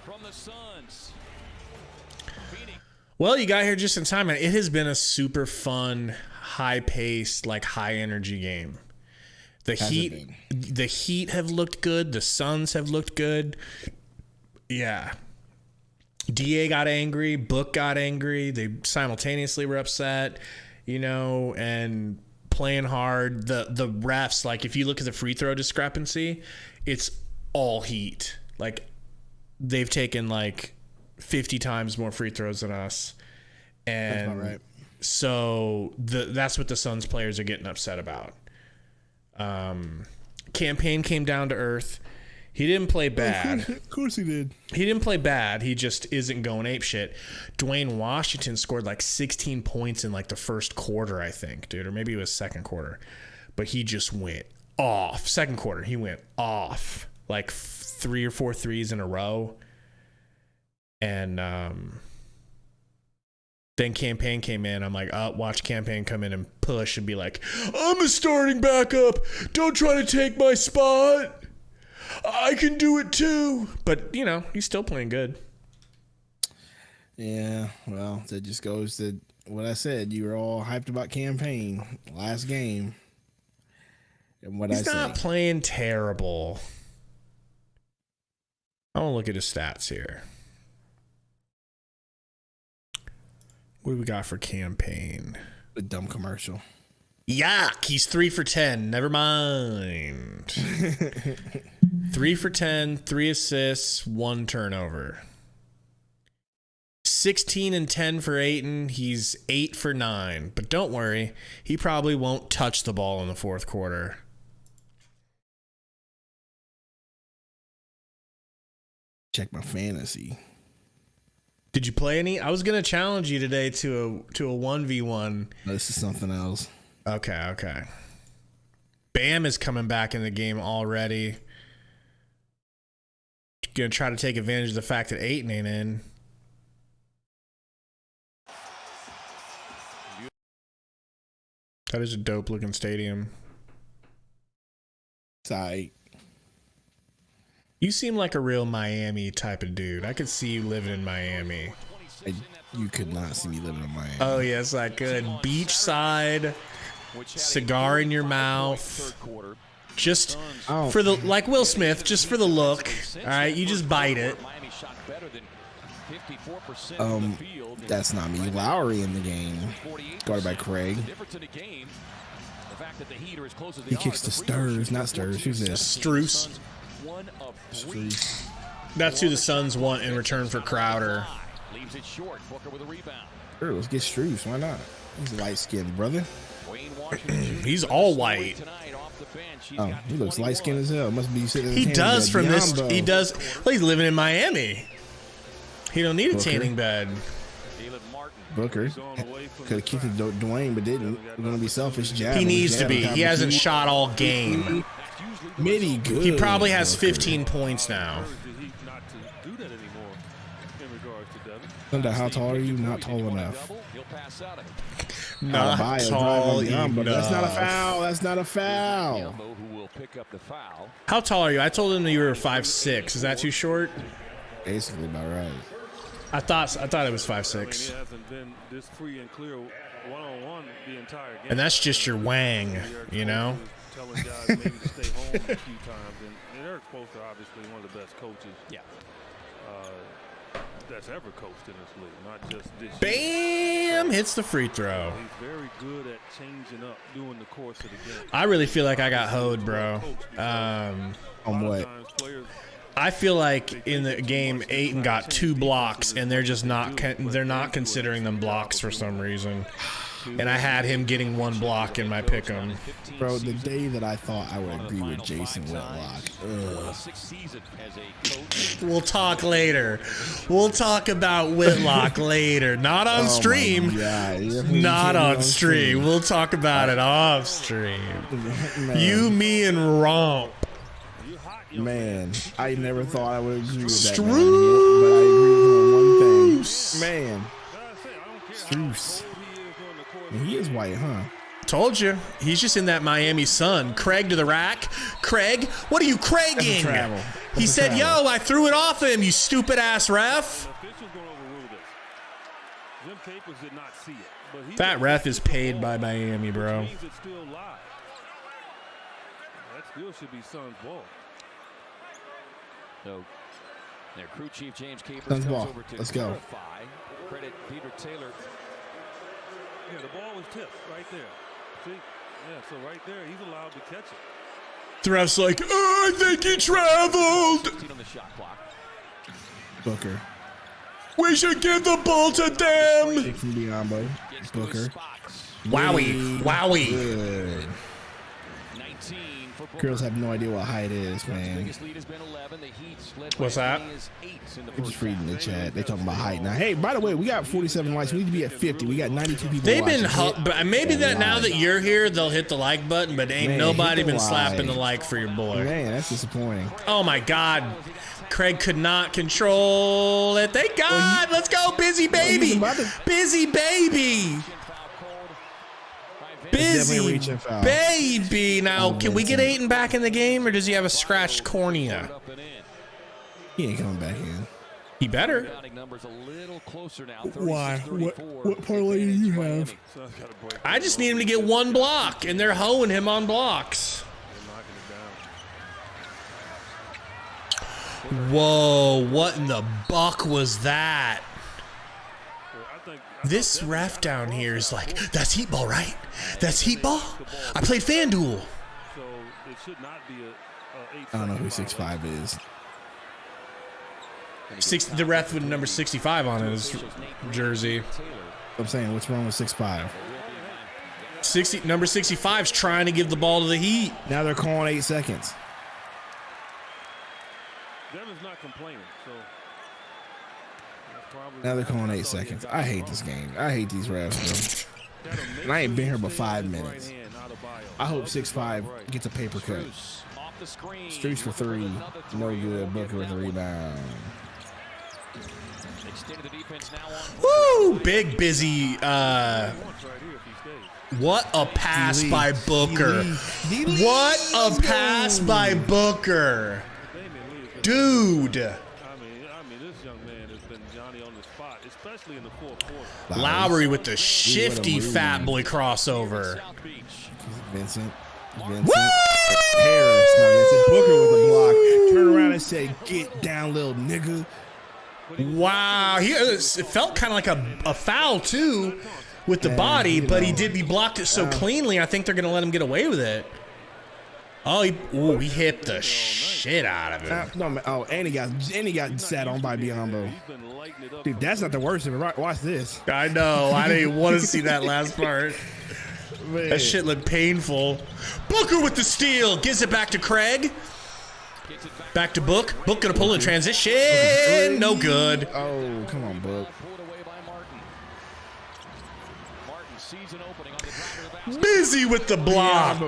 from the Suns. Phoenix. Well, you got here just in time, man. It has been a super fun, high-paced, like high-energy game. The Heat have looked good. The Suns have looked good. Yeah. DA got angry. Book got angry. They simultaneously were upset, and playing hard. The refs, like if you look at the free throw discrepancy, it's all Heat. Like they've taken like 50 times more free throws than us. And That's about right. So that's what the Suns players are getting upset about. Campaign came down to earth. He didn't play bad. Of course he did. He didn't play bad. He just isn't going apeshit. Dwayne Washington scored like 16 points in like the first quarter, I think, dude, or maybe it was second quarter. But he just went off. Second quarter, he went off like 3 or 4 threes in a row. And Then Campaign came in. I'm like, oh, watch Campaign come in and push and be like, I'm a starting backup. Don't try to take my spot. I can do it too. But, you know, he's still playing good. Yeah, well, that just goes to what I said. You were all hyped about Campaign last game. And what He's not playing terrible. I want to look at his stats here. What do we got for Campaign? A dumb commercial. Yuck, he's 3 for 10. Never mind. 3 for 10, 3 assists, 1 turnover. 16 and 10 for Ayton. He's 8 for 9. But don't worry, he probably won't touch the ball in the fourth quarter. Check my fantasy. Did you play any? I was gonna challenge you today to a 1v1. No, this is something else. Okay. Bam is coming back in the game already. Gonna try to take advantage of the fact that Ayton ain't in. That is a dope looking stadium. Tight. You seem like a real Miami type of dude. I could see you living in Miami. You could not see me living in Miami. Oh, yes, I could. Beachside, cigar in your mouth. Just for the, like Will Smith, just for the look. All right, you just bite it. That's not me. Lowry in the game. Guarded by Craig. He kicks to Stirs, not Stirs. Who's this? Struce. That's who the Suns want in return for Crowder. Sure, let's get Struce. Why not? He's light-skinned, brother. He's all white. Oh, he looks light-skinned as hell. Must be sitting in the He does from this. Biombo. He does. Well, he's living in Miami. He don't need a tanning bed. Booker could have kicked it to Dwayne, but didn't. We're gonna be selfish. Jab. He needs to be. He hasn't shot all game. Midi good. He probably has 15 points now. Thunder, how tall are you? Not tall enough. Not tall enough. That's not a foul. That's not a foul. How tall are you? I told him that you were 5'6". Is that too short? Basically about right. I thought it was 5'6". And that's just your wang, you know? Telling guys maybe to stay home a few times, and Eric Spoelstra, obviously one of the best coaches that's ever coached in this league, not just this year. Bam! Hits the free throw. He's very good at changing up during the course of the game. I really feel like I got hoed, bro. On what? I feel like in the game, Ayton got 2 blocks, and they're just not considering them blocks for some reason. And I had him getting 1 block in my pick'em. Bro, the day that I thought I would agree with Jason Whitlock. We'll talk later. We'll talk about Whitlock later. Not on stream. Not on stream. We'll talk about it off stream. You, me, and Romp. Man, I never thought I would agree with that man, but I agree with him on one thing. Man, Struce. He is white, huh? Told you. He's just in that Miami sun. Craig to the rack. Craig, what are you Craiging? He said, yo, I threw it off him, you stupid ass ref. That ref is paid by Miami, bro. That still should be Suns ball. So their crew chief James Capers Suns comes ball. over to Let's go. Credit Peter Taylor. Yeah, the ball was tipped right there. See? Yeah, so right there, he's allowed to catch it. The ref's like, oh, I think he traveled. On the shot clock. Booker. We should give the ball to them. Kick from Biombo. Booker. Wowie. Wowie. Good. 19 for Girls have no idea what height is, man. What's that? I'm just reading the chat. They talking about height now. Hey, by the way, we got 47 likes. We need to be at 50. We got 92 people. They've been, watching. maybe that now that you're here, they'll hit the like button, but ain't nobody been slapping the like for your boy. Man, that's disappointing. Oh my God. Craig could not control it. Thank God. Let's go, busy baby. Busy baby. Busy baby. Now, can we get Ayton back in the game, or does he have a scratched cornea? He ain't coming back in. He better. Why? What parlay do you have? I just need him to get one block, and they're hoeing him on blocks. Whoa, what in the buck was that? This ref down here is like, that's heat ball, right? That's heat ball? I played FanDuel. I don't know who 6'5" is. The ref with number 65 on his jersey. I'm saying, what's wrong with 6'5"? Number 65 is trying to give the ball to the Heat. Now they're calling 8 seconds. Devin's not complaining, so now they're calling 8 seconds. I hate this game. I hate these refs, bro. And I ain't been here but 5 minutes. I hope 6'5" gets a paper cut. Streets for 3. No good. Booker with a rebound. Woo! Big busy. What a pass by Booker. What a pass by Booker. Dude. I mean, this young man has been Johnny on the spot, especially in the fourth quarter. Lowry with the shifty fat boy crossover. Vincent. Harris. No, Vincent. Booker with a block. Turn around and say, "Get down, little nigga." Wow. It felt kind of like a foul, too, with the body, but he blocked it so cleanly, I think they're going to let him get away with it. Oh, he hit the shit out of him. And he got sat on by Biombo. Dude, that's not the worst of it. Watch this. I know. I didn't want to see that last part. Man. That shit looked painful. Booker with the steal. Gives it back to Craig. Back to Book. Book gonna pull in transition. No good. Oh, come on, Book. Busy with the block.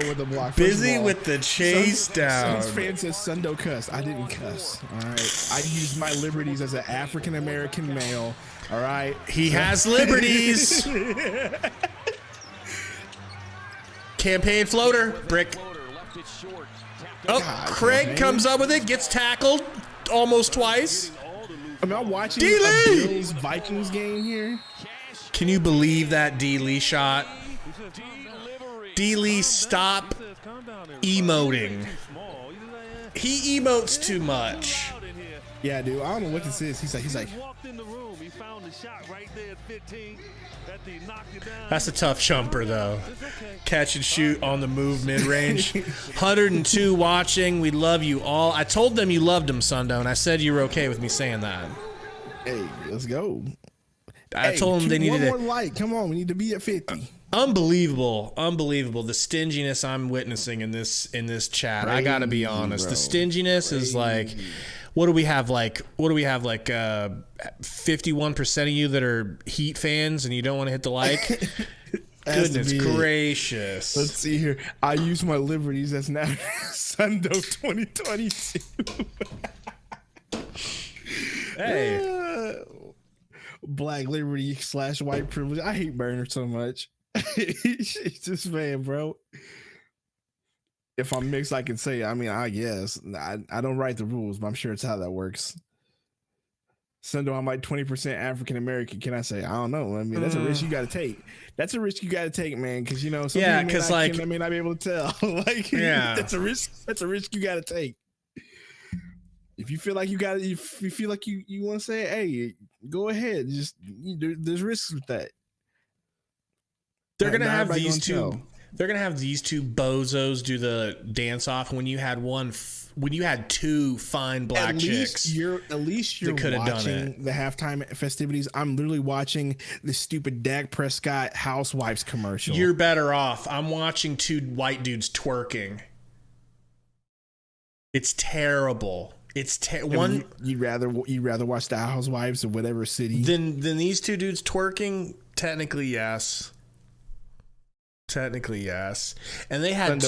Busy with the chase down. Suns fan says Sundo cuss. I didn't cuss. All right. I used my liberties as an African American male. All right. He has liberties. Campaign floater. Brick. Oh, Craig comes up with it. Gets tackled almost twice. I mean, I'm watching a Bills Vikings game here. Can you believe that D. Lee shot? D. Lee, stop emoting. He emotes too much. Yeah, dude. I don't know what this is. He's like. That's a tough jumper, though. Catch and shoot on the move, mid-range. 102 watching. We love you all. I told them you loved them, Sundo, and I said you were okay with me saying that. Hey, let's go. I told them they needed one more like. Come on, we need to be at 50. Unbelievable, the stinginess I'm witnessing in this chat. Crazy, I gotta be honest. Bro. The stinginess is like, what do we have? Like 51% of you that are Heat fans, and you don't want to hit the like. Goodness gracious. Let's see here. I use my liberties. That's now Sundo 2022. Hey. Black liberty / white privilege. I hate Burner so much. It's just, man, bro. If I'm mixed, I can say, I mean, I guess. I don't write the rules, but I'm sure it's how that works. Sundo, I'm like 20% African American. Can I say? I don't know. I mean, that's a risk you got to take. That's a risk you got to take, man. Because, you know, some people I may not be able to tell. Like, that's a risk. That's a risk you got to take. If you feel like you got, if you feel like you want to say, hey, go ahead. Just there's risks with that. They're gonna have these two. They're gonna have these two bozos do the dance off when you had two fine black chicks. At least you're watching the halftime festivities. I'm literally watching the stupid Dak Prescott Housewives commercial. You're better off. I'm watching two white dudes twerking. It's terrible. It's you'd rather watch the Housewives of whatever city than these two dudes twerking. Technically, yes. And they had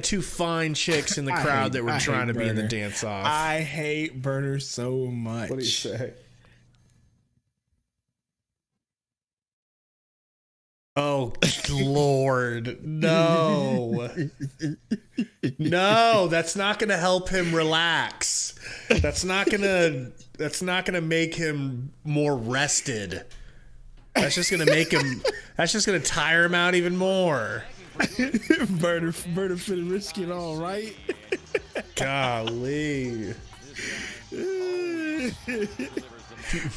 two fine chicks in the crowd that were trying to be in the dance off. I hate Burner so much. What do you say? Oh, Lord. No. No, that's not going to help him relax. That's not going to make him more rested. That's just going to tire him out even more. Burner finna risk it all, right? Golly.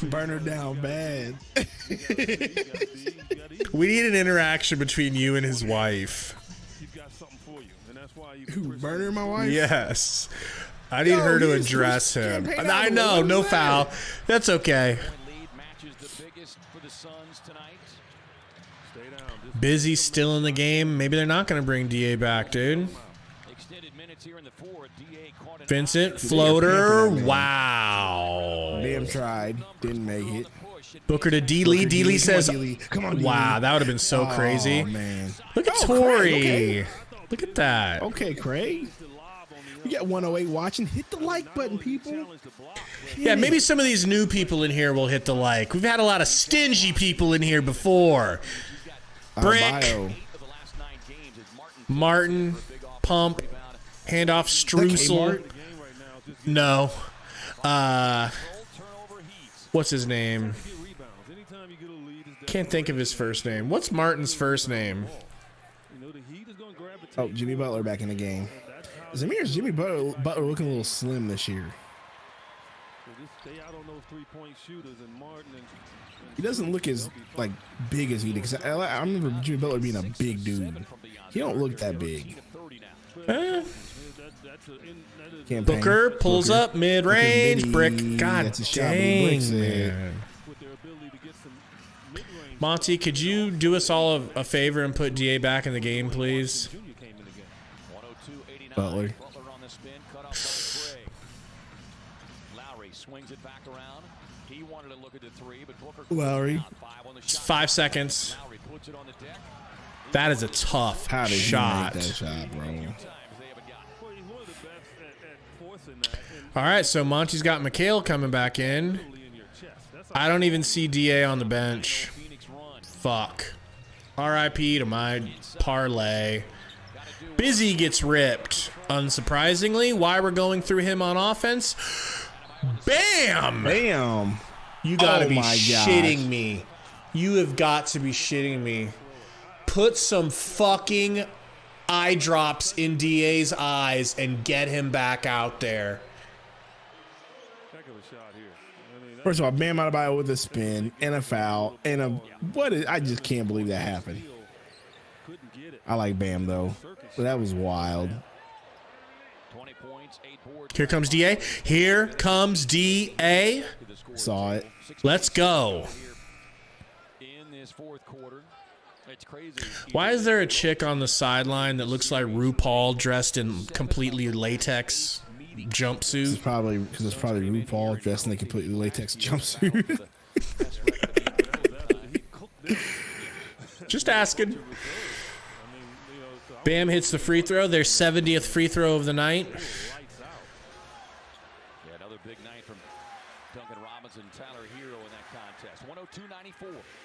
Burner down bad. We need an interaction between you and his wife. Who, Burner, my wife? Yes. I need her to address him. I know, no foul. That's okay. Busy still in the game. Maybe they're not going to bring DA back, dude. Vincent, floater. Wow. Damn tried. Didn't make it. Booker to D-Lee. D-Lee says, come on, wow, that would have been so crazy. Man. Look at Torrey. Okay. Look at that. Okay, Craig. You got 108 watching. Hit the like button, people. Yeah, maybe some of these new people in here will hit the like. We've had a lot of stingy people in here before. Brick, Martin, Pump, handoff, Streusel. No. What's his name? Can't think of his first name. What's Martin's first name? Oh, Jimmy Butler back in the game. Zamir's Jimmy Butler looking a little slim this year. He doesn't look as big as he did. Cause I remember Jimmy Butler being a big dude. He don't look that big. Booker pulls up mid-range. Brick. God dang, man. Monty, could you do us all a favor and put DA back in the game, please? Butler. Lowry. 5 seconds. That is a tough shot. That shot, bro. All right, so Monty's got Mikal coming back in. I don't even see DA on the bench. Fuck. RIP to my parlay. Busy gets ripped. Unsurprisingly, why we're going through him on offense? Bam! Bam! You gotta be shitting me. You have got to be shitting me. Put some fucking eye drops in DA's eyes and get him back out there. First of all, Bam Adebayo with a spin and a foul and I just can't believe that happened. I like Bam though. But that was wild. Here comes DA. Here comes DA. Saw it. Let's go. Why is there a chick on the sideline that looks like RuPaul dressed in completely latex jumpsuit? It's probably RuPaul dressed in a completely latex jumpsuit. Just asking. Bam hits the free throw. Their 70th free throw of the night.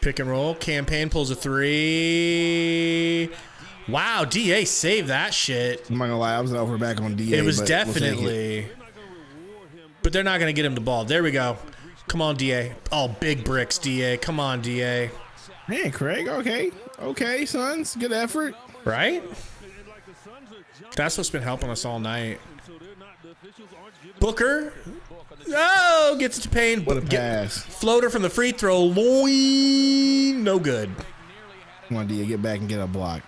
Pick and roll. Campaign pulls a three. Wow, DA saved that shit. I'm not gonna lie, I was over back on DA. It was definitely. But they're not gonna get him the ball. There we go. Come on, DA. Oh, big bricks, DA. Come on, DA. Man, Craig. Okay, Sons. Good effort. Right? That's what's been helping us all night. Booker. Oh, gets it to Payne. What a pass. Floater from the free throw. Loin. No good. Come on, DA. Get back and get a block.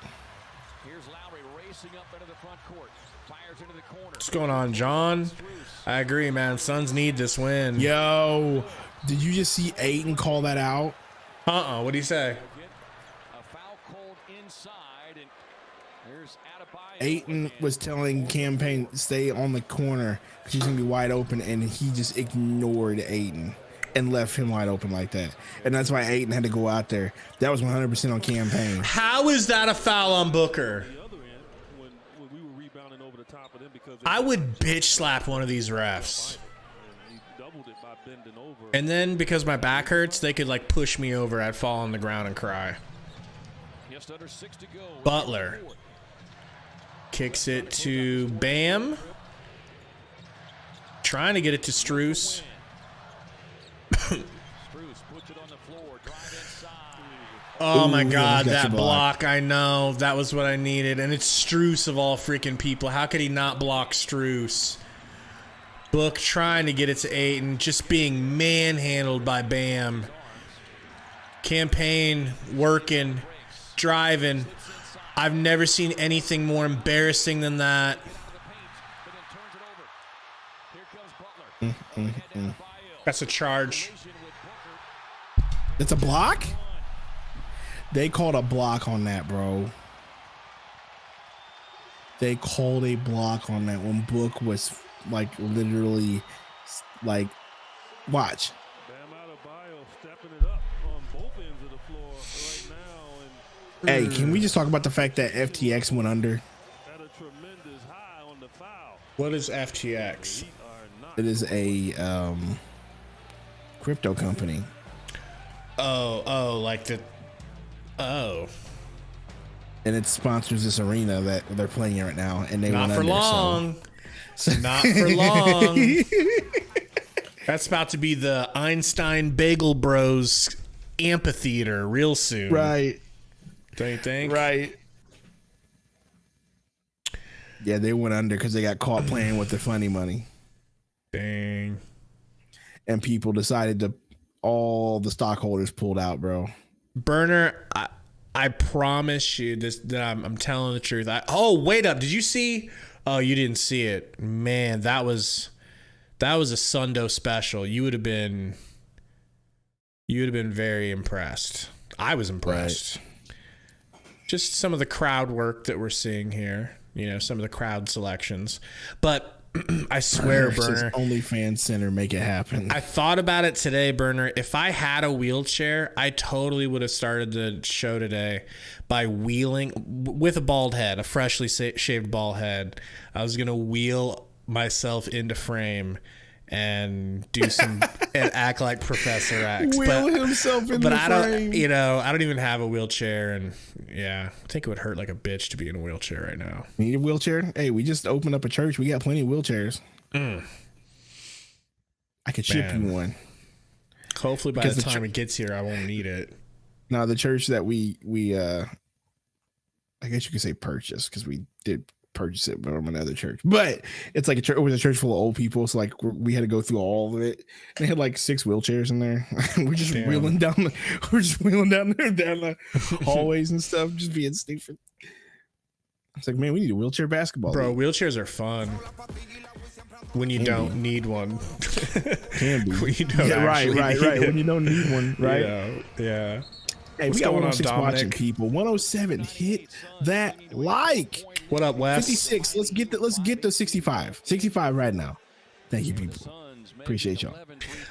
What's going on, John? I agree, man. Suns need this win. Yo, did you just see Ayton call that out? What'd he say? Ayton was telling Campaign stay on the corner because he's gonna be wide open, and he just ignored Ayton and left him wide open like that. And that's why Ayton had to go out there. That was 100% on Campaign. How is that a foul on Booker? I would bitch slap one of these refs. And then because my back hurts, they could like push me over. I'd fall on the ground and cry. Butler kicks it to Bam. Trying to get it to Strus. Oh my God, that block. I know. That was what I needed. And it's Strus of all freaking people. How could he not block Strus? Book trying to get it to Ayton, just being manhandled by Bam. Campaign working, driving. I've never seen anything more embarrassing than that. That's a charge. It's a block? They called a block on that, bro. They called a block on that when Book was like literally like, watch. Hey, can we just talk about the fact that FTX went under? What is FTX? It is a crypto company. Oh, like the and it sponsors this arena that they're playing in right now, and they not went for under, long. So. Not for long. That's about to be the Einstein Bagel Bros amphitheater real soon. Right. Don't you think? Right. Yeah, they went under because they got caught playing with the funny money. Dang. And people decided to, all the stockholders pulled out, bro. Burner, I promise you this that I'm telling the truth. Oh, wait up. Did you see? Oh, you didn't see it. Man, that was a Sundo special. You would have been very impressed. I was impressed. Right. Just some of the crowd work that we're seeing here. You know, some of the crowd selections. But I swear, Burner. OnlyFans Center, make it happen. I thought about it today, Burner. If I had a wheelchair, I totally would have started the show today by wheeling with a bald head, a freshly shaved bald head. I was going to wheel myself into frame and do some and act like Professor X. Wheel himself into frame. I don't even have a wheelchair, and yeah, I think it would hurt like a bitch to be in a wheelchair right now. You need a wheelchair? Hey, we just opened up a church. We got plenty of wheelchairs. I could ship you one. Hopefully by the time it gets here, I won't need it. No, the church that we I guess you could say purchase, because we did purchase it from another church, but it's like it was a church full of old people, so like we had to go through all of it. They had like 6 wheelchairs in there. We're just wheeling down there down the hallways and stuff, just being stupid. It's like, man, we need a wheelchair basketball league. Wheelchairs are fun when you don't need one. Can be. When you don't right. When you don't need one, right? Yeah. Hey, we got 106 watching, people. 107. Hit that like. What up, Wes? 56. Let's get the 65. 65 right now. Thank you, people. Appreciate y'all.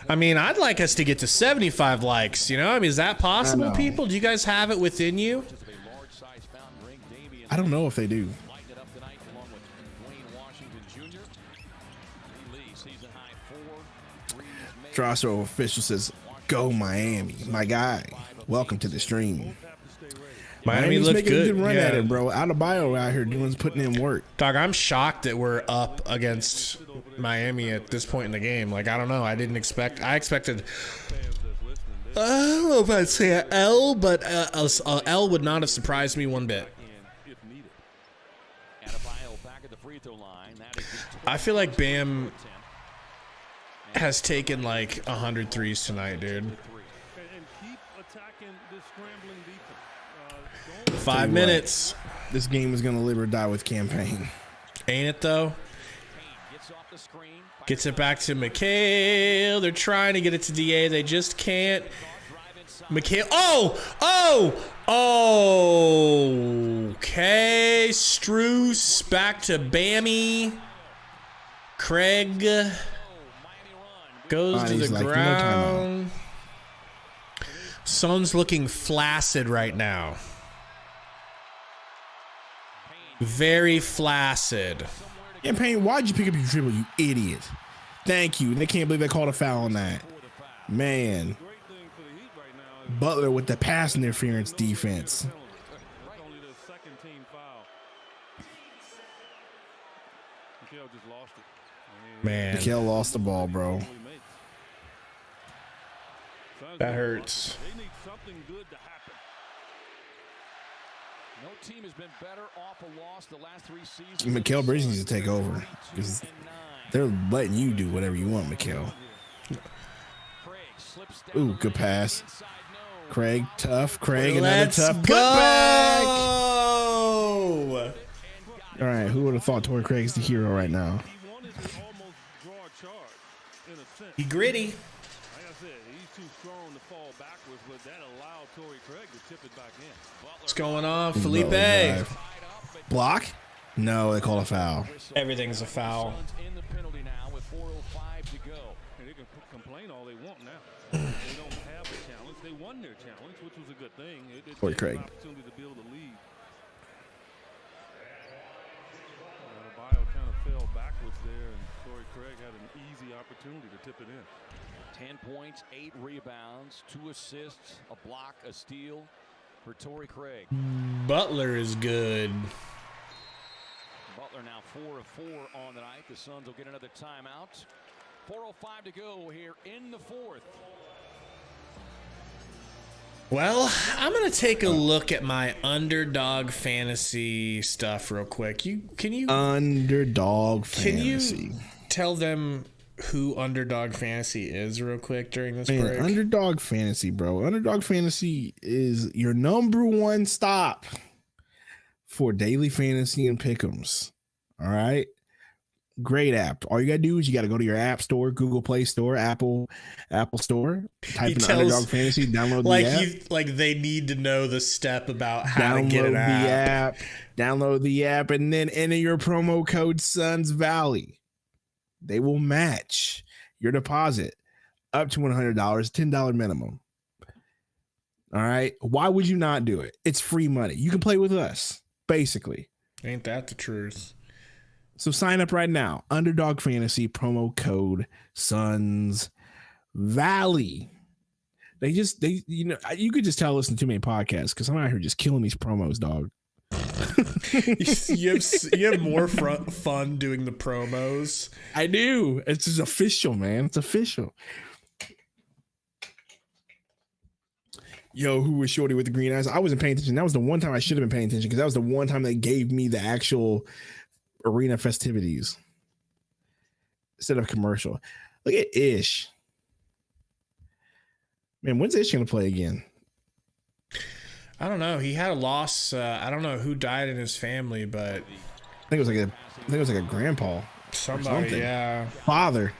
I mean, I'd like us to get to 75 likes. You know, I mean, is that possible, people? Do you guys have it within you? I don't know if they do. Trosso official says, "Go Miami, my guy. Welcome to the stream." Miami's making good. A good run at it, bro. Adebayo out here putting in work. Dog, I'm shocked that we're up against Miami at this point in the game. Like, I don't know. I expected. I don't know if I'd say an L, but a L would not have surprised me one bit. I feel like Bam has taken like 100 threes tonight, dude. 5 minutes. This game is going to live or die with Campaign. Ain't it, though? Gets it back to Mikal. They're trying to get it to DA. They just can't. Mikal. Okay, Struce back to Bammy. Craig goes to the ground. Suns looking flaccid right now. Very flaccid. Yeah, Payne, why'd you pick up your dribble, you idiot? Thank you. They can't believe they called a foul on that. Man. Butler with the pass interference defense. Man. Mikal lost the ball, bro. That hurts. No team has been better off a loss the last 3 seasons. Mikal Bridges needs to take over because they're letting you do whatever you want, Mikal. Ooh, good pass. Craig, tough. Craig, another tough putback. All right, who would have thought Torrey Craig's the hero right now? He gritty. Like I said, he's too strong to fall backwards, but that allowed Torrey Craig to tip it back in. What's going on, Felipe? Block? No, they call a foul. Everything's a foul. In the penalty now with 4:05 to go. And they can complain all they want now. They don't have a challenge. They won their challenge, which was a good thing. It Torrey Craig. an opportunity to build a lead. Bio kind of fell backwards there, and Torrey Craig had an easy opportunity to tip it in. 10 points, 8 rebounds, 2 assists, a block, a steal for Torrey Craig. Butler is good. Butler now 4 of 4 on the night. The Suns will get another timeout. 4:05 to go here in the 4th. Well, I'm going to take a look at my Underdog fantasy stuff real quick. Can you Underdog fantasy. Can you tell them who Underdog fantasy is real quick during this break? Underdog fantasy, bro. Underdog fantasy is your #1 stop for daily fantasy and pick'ems. All right. Great app. All you gotta do is you gotta go to your app store, Google Play Store, Apple Store, type in Underdog Fantasy, download the app. Like they need to know the step about how to get an app. Download the app and then enter your promo code Suns Valley. They will match your deposit up to $100, $10 minimum. All right. Why would you not do it? It's free money. You can play with us, basically. Ain't that the truth? So sign up right now. Underdog Fantasy, promo code Suns Valley. You could just tell listen to too many podcasts because I'm out here just killing these promos, dog. you have more fun doing the promos. I do. It's just official, man. It's official. Yo, who was Shorty with the green eyes? I wasn't paying attention. That was the one time I should have been paying attention because that was the one time they gave me the actual arena festivities instead of commercial. Look at Ish. Man, when's Ish gonna play again? I don't know. He had a loss. I don't know who died in his family, but I think it was like a grandpa. Somebody, yeah.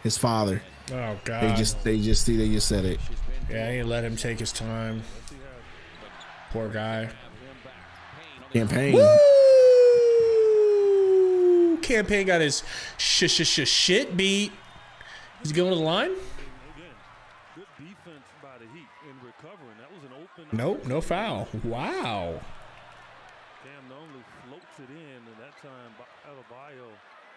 His father. Oh God. They just said it. Yeah, he let him take his time. Poor guy. Campaign. Woo! Campaign got his shit beat. He's going to the line. Good defense by the Heat in recovering. That was an open. Nope, no foul. Wow. Cam normally floats it in, and that time Adebayo.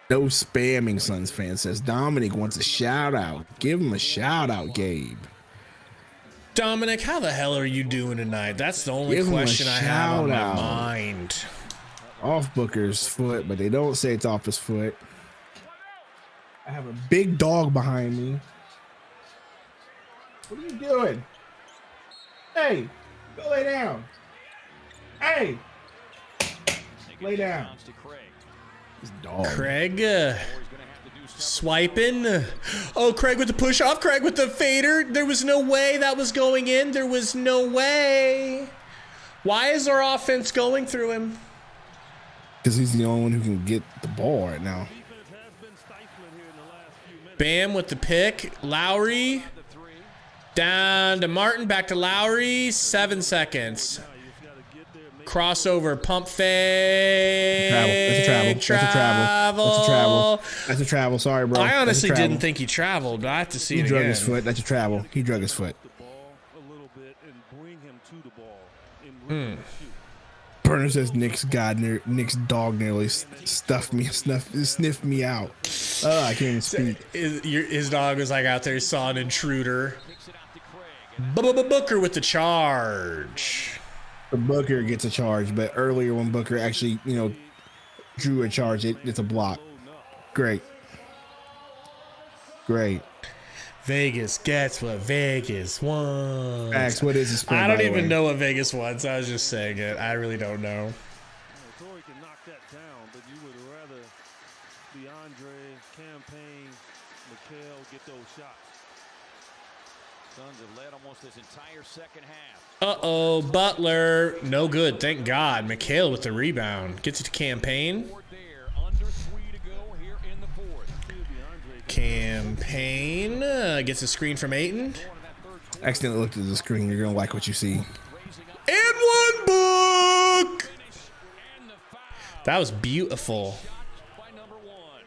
No spamming, Suns fan says. Dominic wants a shout out. Give him a shout out, Gabe. Dominic, how the hell are you doing tonight? That's the only question I have on my mind. Off Booker's foot, but they don't say it's off his foot. I have a big dog behind me. What are you doing? Hey, go lay down. Hey, lay down. This dog. Craig swiping. Oh, Craig with the push off. Craig with the fader. There was no way that was going in. There was no way. Why is our offense going through him? Because he's the only one who can get the ball right now. Bam with the pick. Lowry. Down to Martin. Back to Lowry. 7 seconds. crossover, pump fake. That's a travel. That's a travel. Sorry, bro. I honestly didn't think he traveled, but I have to see it again. He drug his foot. That's a travel. He drug his foot. The ball a little bit and bring him to the ball and really shoot. Burner says Nick's dog nearly sniffed me out. I can't even speak. His dog was like out there, saw an intruder. Booker with the charge. Booker gets a charge, but earlier when Booker actually, drew a charge, it's a block. Great. Vegas gets what Vegas wants. Max, what is this? I don't even know what Vegas wants. I was just saying it. I really don't know. Torrey can knock that down, but you would rather DeAndre, Campaign, Mikal get those shots. Suns have led almost this entire second half. Uh-oh, Butler. No good, thank God. Mikal with the rebound. Gets it to Campaign. Campaign gets a screen from Ayton. Accidentally looked at the screen. You're going to like what you see. And one book! That was beautiful.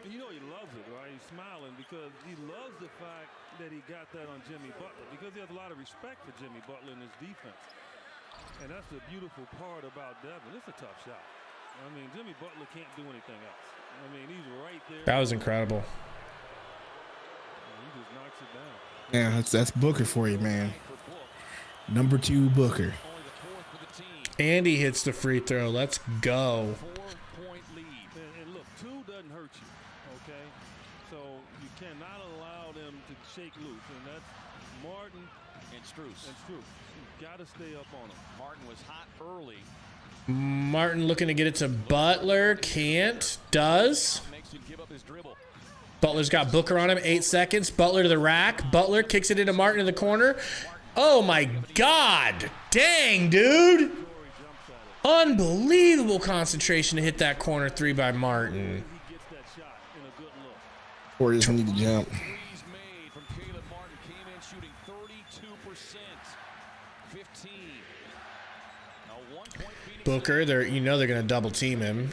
You know he loves it, right? He's smiling because he loves the fact that he got that on Jimmy Butler because he has a lot of respect for Jimmy Butler and his defense. And that's the beautiful part about Devin. It's a tough shot. I mean, Jimmy Butler can't do anything else. I mean, he's right there. That was incredible. He just knocks it down. Yeah, that's Booker for you, man. Number 2 Booker. And he hits the free throw. Let's go. 4-point lead. And look, 2 doesn't hurt you, okay? So you cannot allow them to shake loose. And that's Martin And Strus. You've got to stay up on him. Martin was hot early. Martin looking to get it to Butler. Can't. Does. Makes him give up his dribble. Butler's got Booker on him. 8 seconds. Butler to the rack. Butler kicks it into Martin in the corner. Oh, my God. Dang, dude. Unbelievable concentration to hit that corner 3 by Martin. He gets that shot in a good look. Or just need to jump. Threes made from Caleb Martin. Came in shooting 32%. 15. A 1-point Phoenix. Booker, they're going to double team him.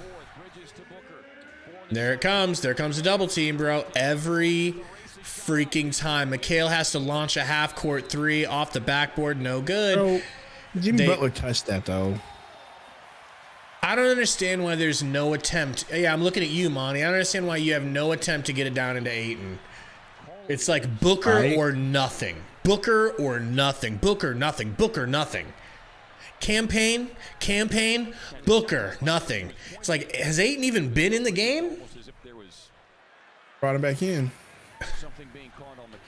Bridges to Booker. There it comes. There comes the double team, bro. Every freaking time. Mikal has to launch a half-court 3 off the backboard. No good. Bro, Jimmy Butler touched that, though. I don't understand why there's no attempt. Yeah, I'm looking at you, Monty. I don't understand why you have no attempt to get it down into Ayton. It's like Booker or nothing. Booker or nothing. Booker, nothing. Booker, nothing. Campaign, Booker, nothing. It's like, has Ayton even been in the game? Brought him back in.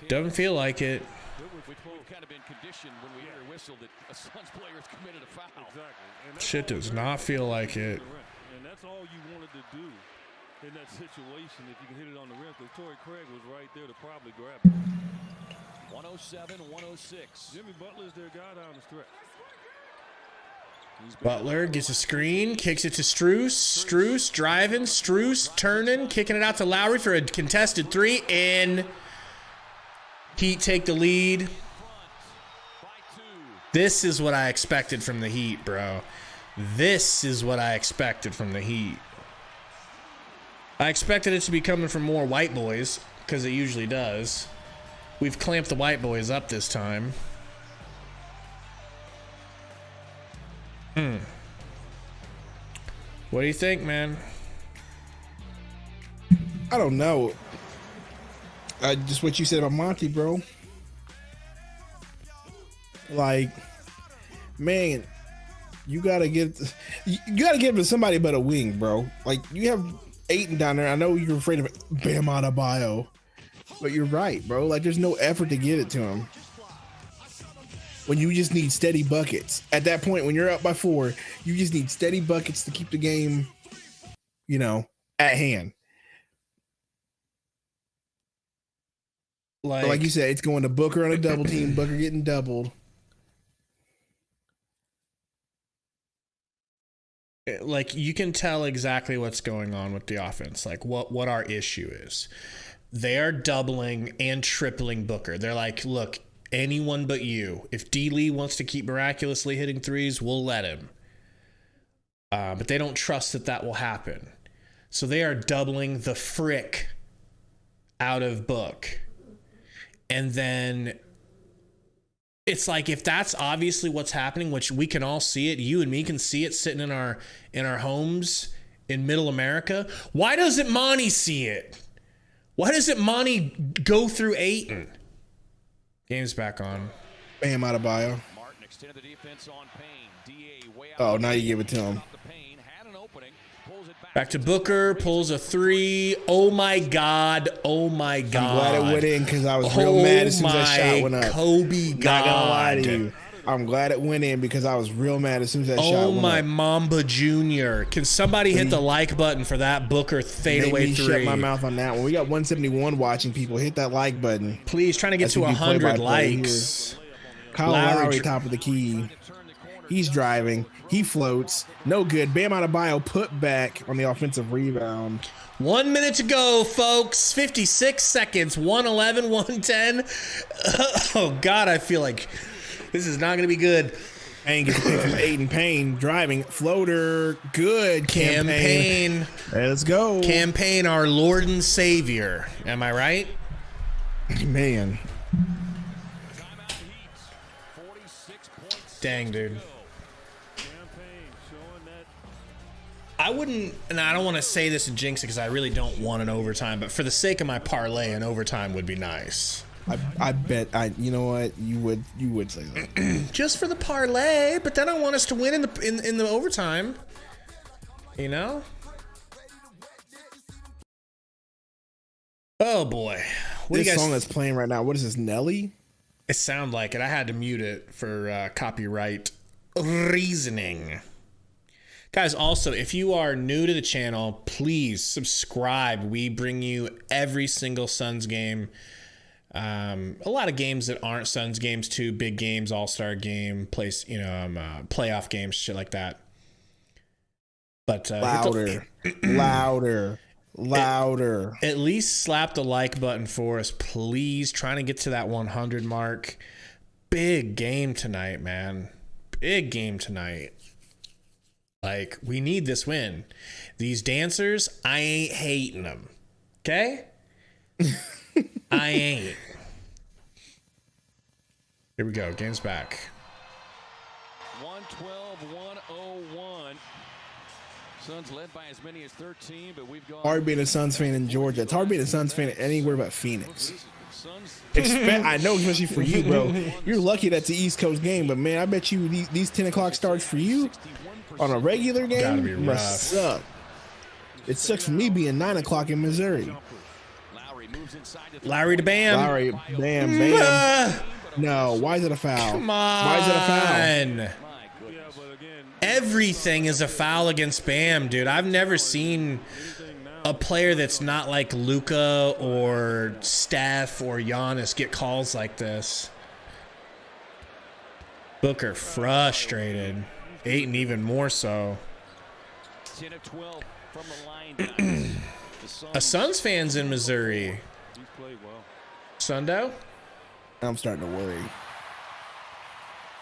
Doesn't feel like it. We've kind of been conditioned when we hear a whistle that a Suns player has committed a foul. Shit does not feel like it. And that's all you wanted to do in that situation if you can hit it on the rim because Torrey Craig was right there to probably grab it. 107-106. Jimmy Butler's their guy down the stretch. Butler gets a screen, kicks it to Strus. Strus driving, Strus turning, kicking it out to Lowry for a contested 3. In. Heat take the lead. This is what I expected from the Heat, bro. This is what I expected from the Heat. I expected it to be coming from more white boys, because it usually does. We've clamped the white boys up this time. What do you think, man? I don't know. Just what you said about Monty, bro. Like, man, you gotta give it to somebody but a wing, bro. Like, you have Ayton down there. I know you're afraid of Bam Adebayo, but you're right, bro. Like, there's no effort to get it to him when you just need steady buckets. At that point, when you're up by 4, you just need steady buckets to keep the game, at hand. Like you said, it's going to Booker on a double team. Booker getting doubled. Like, you can tell exactly what's going on with the offense. Like, what our issue is. They are doubling and tripling Booker. They're like, look, anyone but you. If D. Lee wants to keep miraculously hitting threes, we'll let him. But they don't trust that will happen. So they are doubling the frick out of Book. And then it's like, if that's obviously what's happening, which we can all see it, you and me can see it sitting in our homes in middle America, why doesn't Monty see it? Why doesn't Monty go through Ayton? Game's back on. Bam Adebayo. Oh, now you give it to him. Back to Booker, pulls a 3. Oh my God. Oh my God. I'm glad it went in because I was real mad as soon as that shot went up. Kobe God. Not gonna lie to you. I'm glad it went in because I was real mad as soon as that shot went up. Oh my Mamba Jr. Can somebody hit the like button for that Booker fadeaway 3? Shut my mouth on that one. We got 171 watching people. Hit that like button. Please, trying to get to 100 likes. Kyle Lowry, top of the key. He's driving. He floats. No good. Bam Adebayo put back on the offensive rebound. 1 minute to go, folks. 56 seconds. 111, 110. Oh, God, I feel like this is not going to be good. Payne gets a pick from Ayton. Payne driving. Floater. Good. Campaign. Hey, let's go. Campaign, our Lord and Savior. Am I right? Man. Dang, dude. I wouldn't, and I don't want to say this and jinx it because I really don't want an overtime, but for the sake of my parlay, an overtime would be nice. I bet, you know what, you would say that. Just for the parlay, but then I want us to win in the overtime. You know? Oh boy. This song that's playing right now, what is this, Nelly? It sounds like it. I had to mute it for copyright reasoning. Guys, also, if you are new to the channel, please subscribe. We bring you every single Suns game. A lot of games that aren't Suns games too. Big games, all-star game, playoff games, shit like that. But louder. At least slap the like button for us, please. Trying to get to that 100 mark. Big game tonight, man. Big game tonight. Like, we need this win. These dancers, I ain't hating them. Okay? I ain't. Here we go. Game's back. 112-101. Suns led by as many as 13, but we've gone. Hard being a Suns fan in Georgia. It's hard being a Suns fan anywhere but Phoenix. I know, especially for you, bro. You're lucky that's the East Coast game, but man, I bet you these 10 o'clock starts for you on a regular game must suck. It sucks for me being 9 o'clock in Missouri. Lowry to Bam. Lowry, bam. No, why is it a foul? Come on. Why is it a foul? Everything is a foul against Bam, dude. I've never seen a player that's not like Luka or Steph or Giannis get calls like this. Booker frustrated. Ayton even more so. 10 of 12 from the line. A Suns fan's in Missouri. Sundo? I'm starting to worry.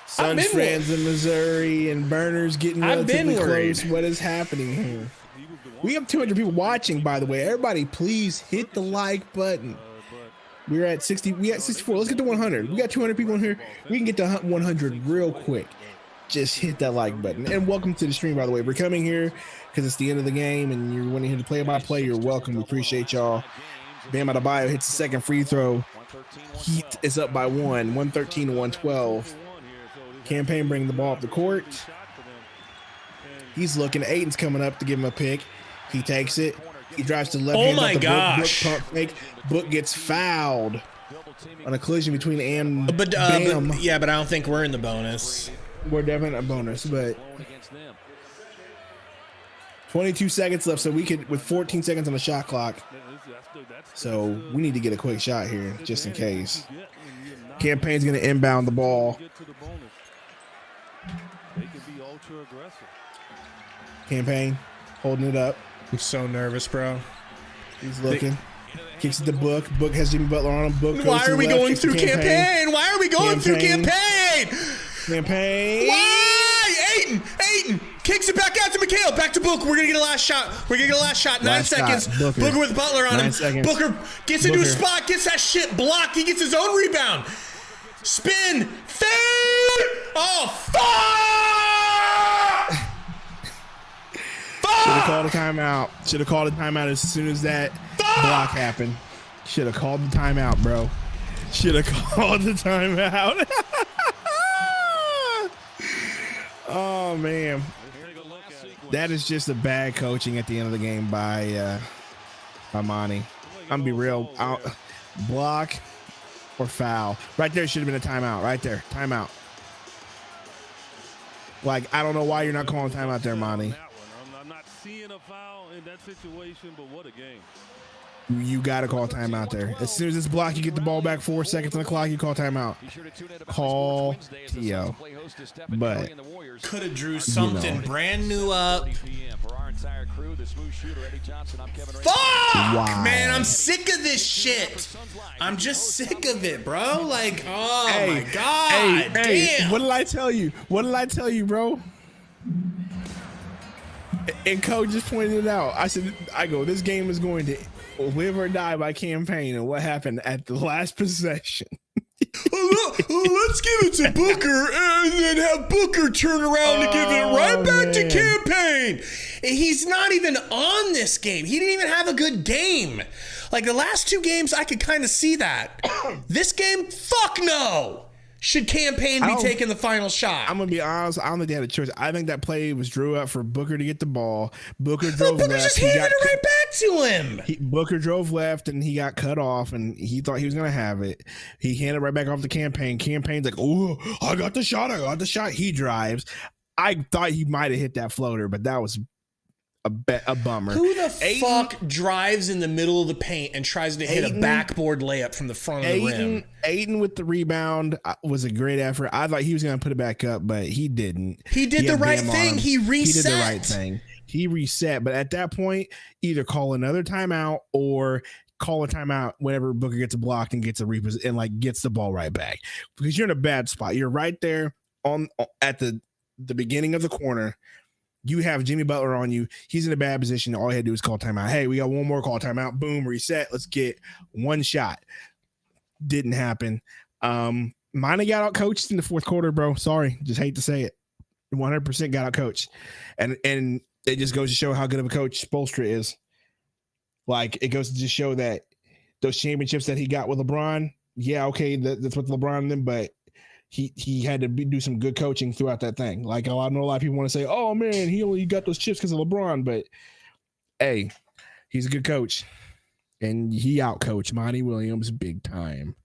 Suns fans in Missouri and Burners getting relatively close. What is happening here? We have 200 people watching, by the way. Everybody, please hit the like button. We're at 60. We at 64. Let's get to 100. We got 200 people in here. We can get to 100 real quick. Just hit that like button. And welcome to the stream, by the way. We're coming here because it's the end of the game and you're wanting to play by play. You're welcome. We appreciate y'all. Bam Adebayo hits the second free throw. Heat is up by 113 to 112. Campaign bringing the ball up the court. He's looking. Ayton's coming up to give him a pick. He takes it. He drives to the left. Oh my gosh. Book pump fake. Book gets fouled on a collision between Bam. But I don't think we're in the bonus. We're definitely in a bonus, but 22 seconds left, so we could, with 14 seconds on the shot clock. So we need to get a quick shot here, just in case. Campaign's going to inbound the ball. Campaign holding it up. I'm so nervous, bro. He's looking. Kicks it to Book. Book has Jimmy Butler on him. Book. Why are we going through Campaign? Why are we going through Campaign? Campaign. Why? Ayton. Kicks it back out to Mikal. Back to Booker. We're going to get a last shot. 9 seconds. Booker with Butler on him. Booker gets into a spot, gets that shit blocked. He gets his own rebound. Spin. Fade. Oh, fuck! Should have called a timeout. Should have called a timeout as soon as that block happened. Should have called the timeout, bro. Should have called the timeout. Oh, man. That is just a bad coaching at the end of the game by Monty. I'm going to be real. Block or foul. Right there should have been a timeout. Right there. Timeout. Like, I don't know why you're not calling timeout there, Monty. I'm not seeing a foul in that situation, but what a game. You got to call timeout there. As soon as this block, you get the ball back 4 seconds on the clock, you call timeout. Call T.O. But could have drew something brand new up. Fuck! Wow. Man, I'm sick of this shit. I'm just sick of it, bro. Like, oh my God. Damn. What did I tell you? What did I tell you, bro? And Coach just pointed it out. I go, this game is going to live or die by campaign. And what happened at the last possession? Let's give it to Booker and then have Booker turn around and give it right back to campaign. He's not even on this game. He didn't even have a good game. Like the last 2 games, I could kind of see that. This game, fuck no. Should campaign be taking the final shot? I'm gonna be honest. I don't think they had a choice. I think that play was drew up for Booker to get the ball. Booker drove left. Just handed it right back to him. Booker drove left and he got cut off, and he thought he was gonna have it. He handed right back off to Campaign. Campaign's like, "Oh, I got the shot. He drives. I thought he might have hit that floater, but that was a bummer. Who the fuck drives in the middle of the paint and tries to hit a backboard layup from the front of the rim? Ayton with the rebound was a great effort. I thought he was going to put it back up, but he didn't. He did the right thing. He reset. He did the right thing. He reset. But at that point, either call another timeout or call a timeout whenever Booker gets blocked and gets a repossession and like gets the ball right back, because you're in a bad spot. You're right there at the beginning of the corner. You have Jimmy Butler on you. He's in a bad position. All he had to do is call timeout. Hey, we got one more call timeout. Boom, reset. Let's get one shot. Didn't happen. Mine got out coached in the fourth quarter, bro. Sorry. Just hate to say it. 100% got out coached. And it just goes to show how good of a coach Spoelstra is. Like, it goes to just show that those championships that he got with LeBron, yeah, okay, that's with LeBron and them, but he had to do some good coaching throughout that thing. Like, I know a lot of people want to say, oh, man, he only got those chips because of LeBron. But, hey, he's a good coach. And he out-coached Monty Williams big time.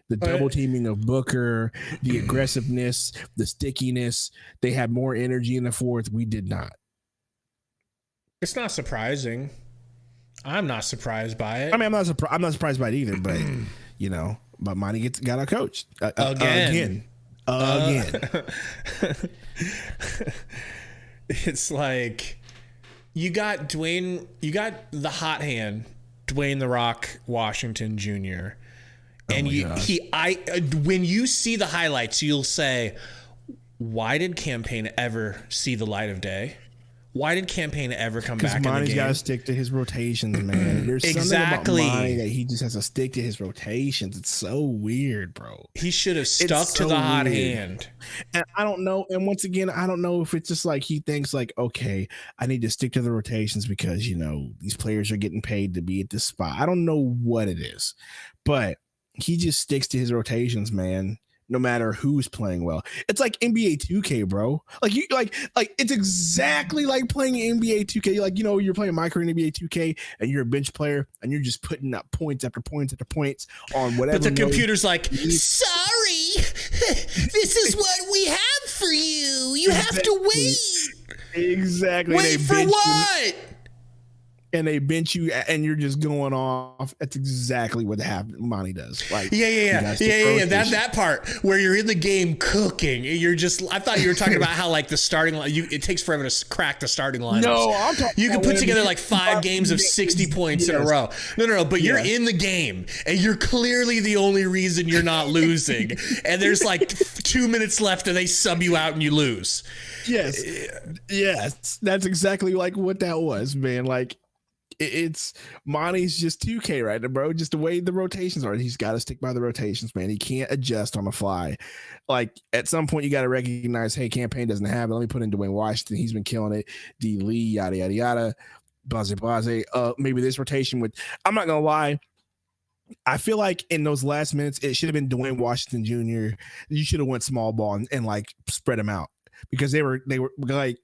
The double teaming of Booker, the aggressiveness, the stickiness. They had more energy in the fourth. We did not. It's not surprising. I'm not surprised by it. I mean, I'm not surprised by it either, but, you know. But Monty got out coached again. It's like you got the hot hand, Dwayne "The Rock" Washington Jr. And when you see the highlights, you'll say, "Why did Campaign ever see the light of day? Why did Campaign ever come back in the game?" Because Monty's got to stick to his rotations, man. There's something about Monty that he just has to stick to his rotations. It's so weird, bro. He should have stuck to the hot hand. And I don't know. And once again, I don't know if it's just like he thinks like, okay, I need to stick to the rotations because, you know, these players are getting paid to be at this spot. I don't know what it is, but he just sticks to his rotations, man. No matter who's playing well. It's like NBA 2K, bro. Like you like it's exactly like playing NBA 2K. Like, you know, you're playing micro NBA 2K and you're a bench player and you're just putting up points after points after points on whatever. But the computer's like, sorry, this is what we have for you. You have to wait. Exactly. Wait for what? and they bench you and you're just going off. That's exactly what Monty does. Like, yeah. That part where you're in the game cooking, you're just. I thought you were talking about how like the starting line. It takes forever to crack the starting line. No, I'm talking. You can put together like 5 games of 60 points in a row. No. But you're in the game, and you're clearly the only reason you're not losing. And there's like 2 minutes left, and they sub you out, and you lose. Yes, that's exactly like what that was, man. Like. It's Monty's just 2K right now, bro. Just the way the rotations are. He's got to stick by the rotations, man. He can't adjust on the fly. Like at some point, you got to recognize, hey, campaign doesn't have it. Let me put in Dwayne Washington. He's been killing it. D. Lee, yada, yada, yada. Blase. Maybe this rotation with, I'm not going to lie. I feel like in those last minutes, it should have been Dwayne Washington Jr. You should have went small ball and like spread them out because they were like,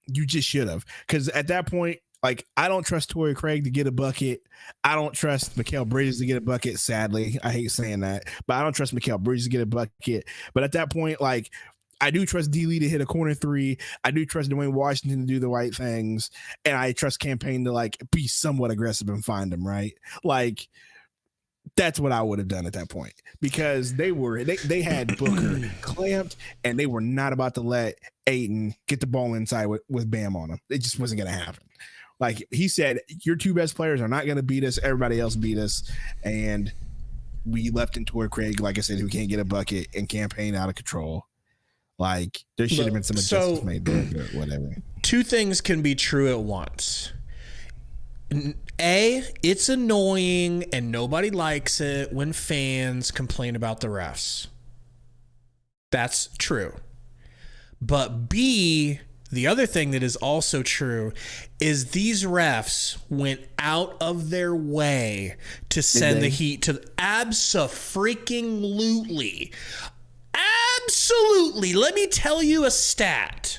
you just should have. Because at that point, like, I don't trust Torrey Craig to get a bucket. I don't trust Mikal Bridges to get a bucket, sadly. I hate saying that. But I don't trust Mikal Bridges to get a bucket. But at that point, like, I do trust D. Lee to hit a corner 3. I do trust Dwayne Washington to do the right things. And I trust campaign to, like, be somewhat aggressive and find them, right? Like, that's what I would have done at that point. Because they had Booker clamped, and they were not about to let Ayton get the ball inside with Bam on him. It just wasn't going to happen. Like he said, your 2 best players are not going to beat us. Everybody else beat us. And we left in Torrey Craig, like I said, who can't get a bucket and campaign out of control. Like there should have been some adjustments made there, but whatever. 2 things can be true at once. A, it's annoying and nobody likes it when fans complain about the refs. That's true. But B, the other thing that is also true is these refs went out of their way to send the Heat to absolutely. Let me tell you a stat.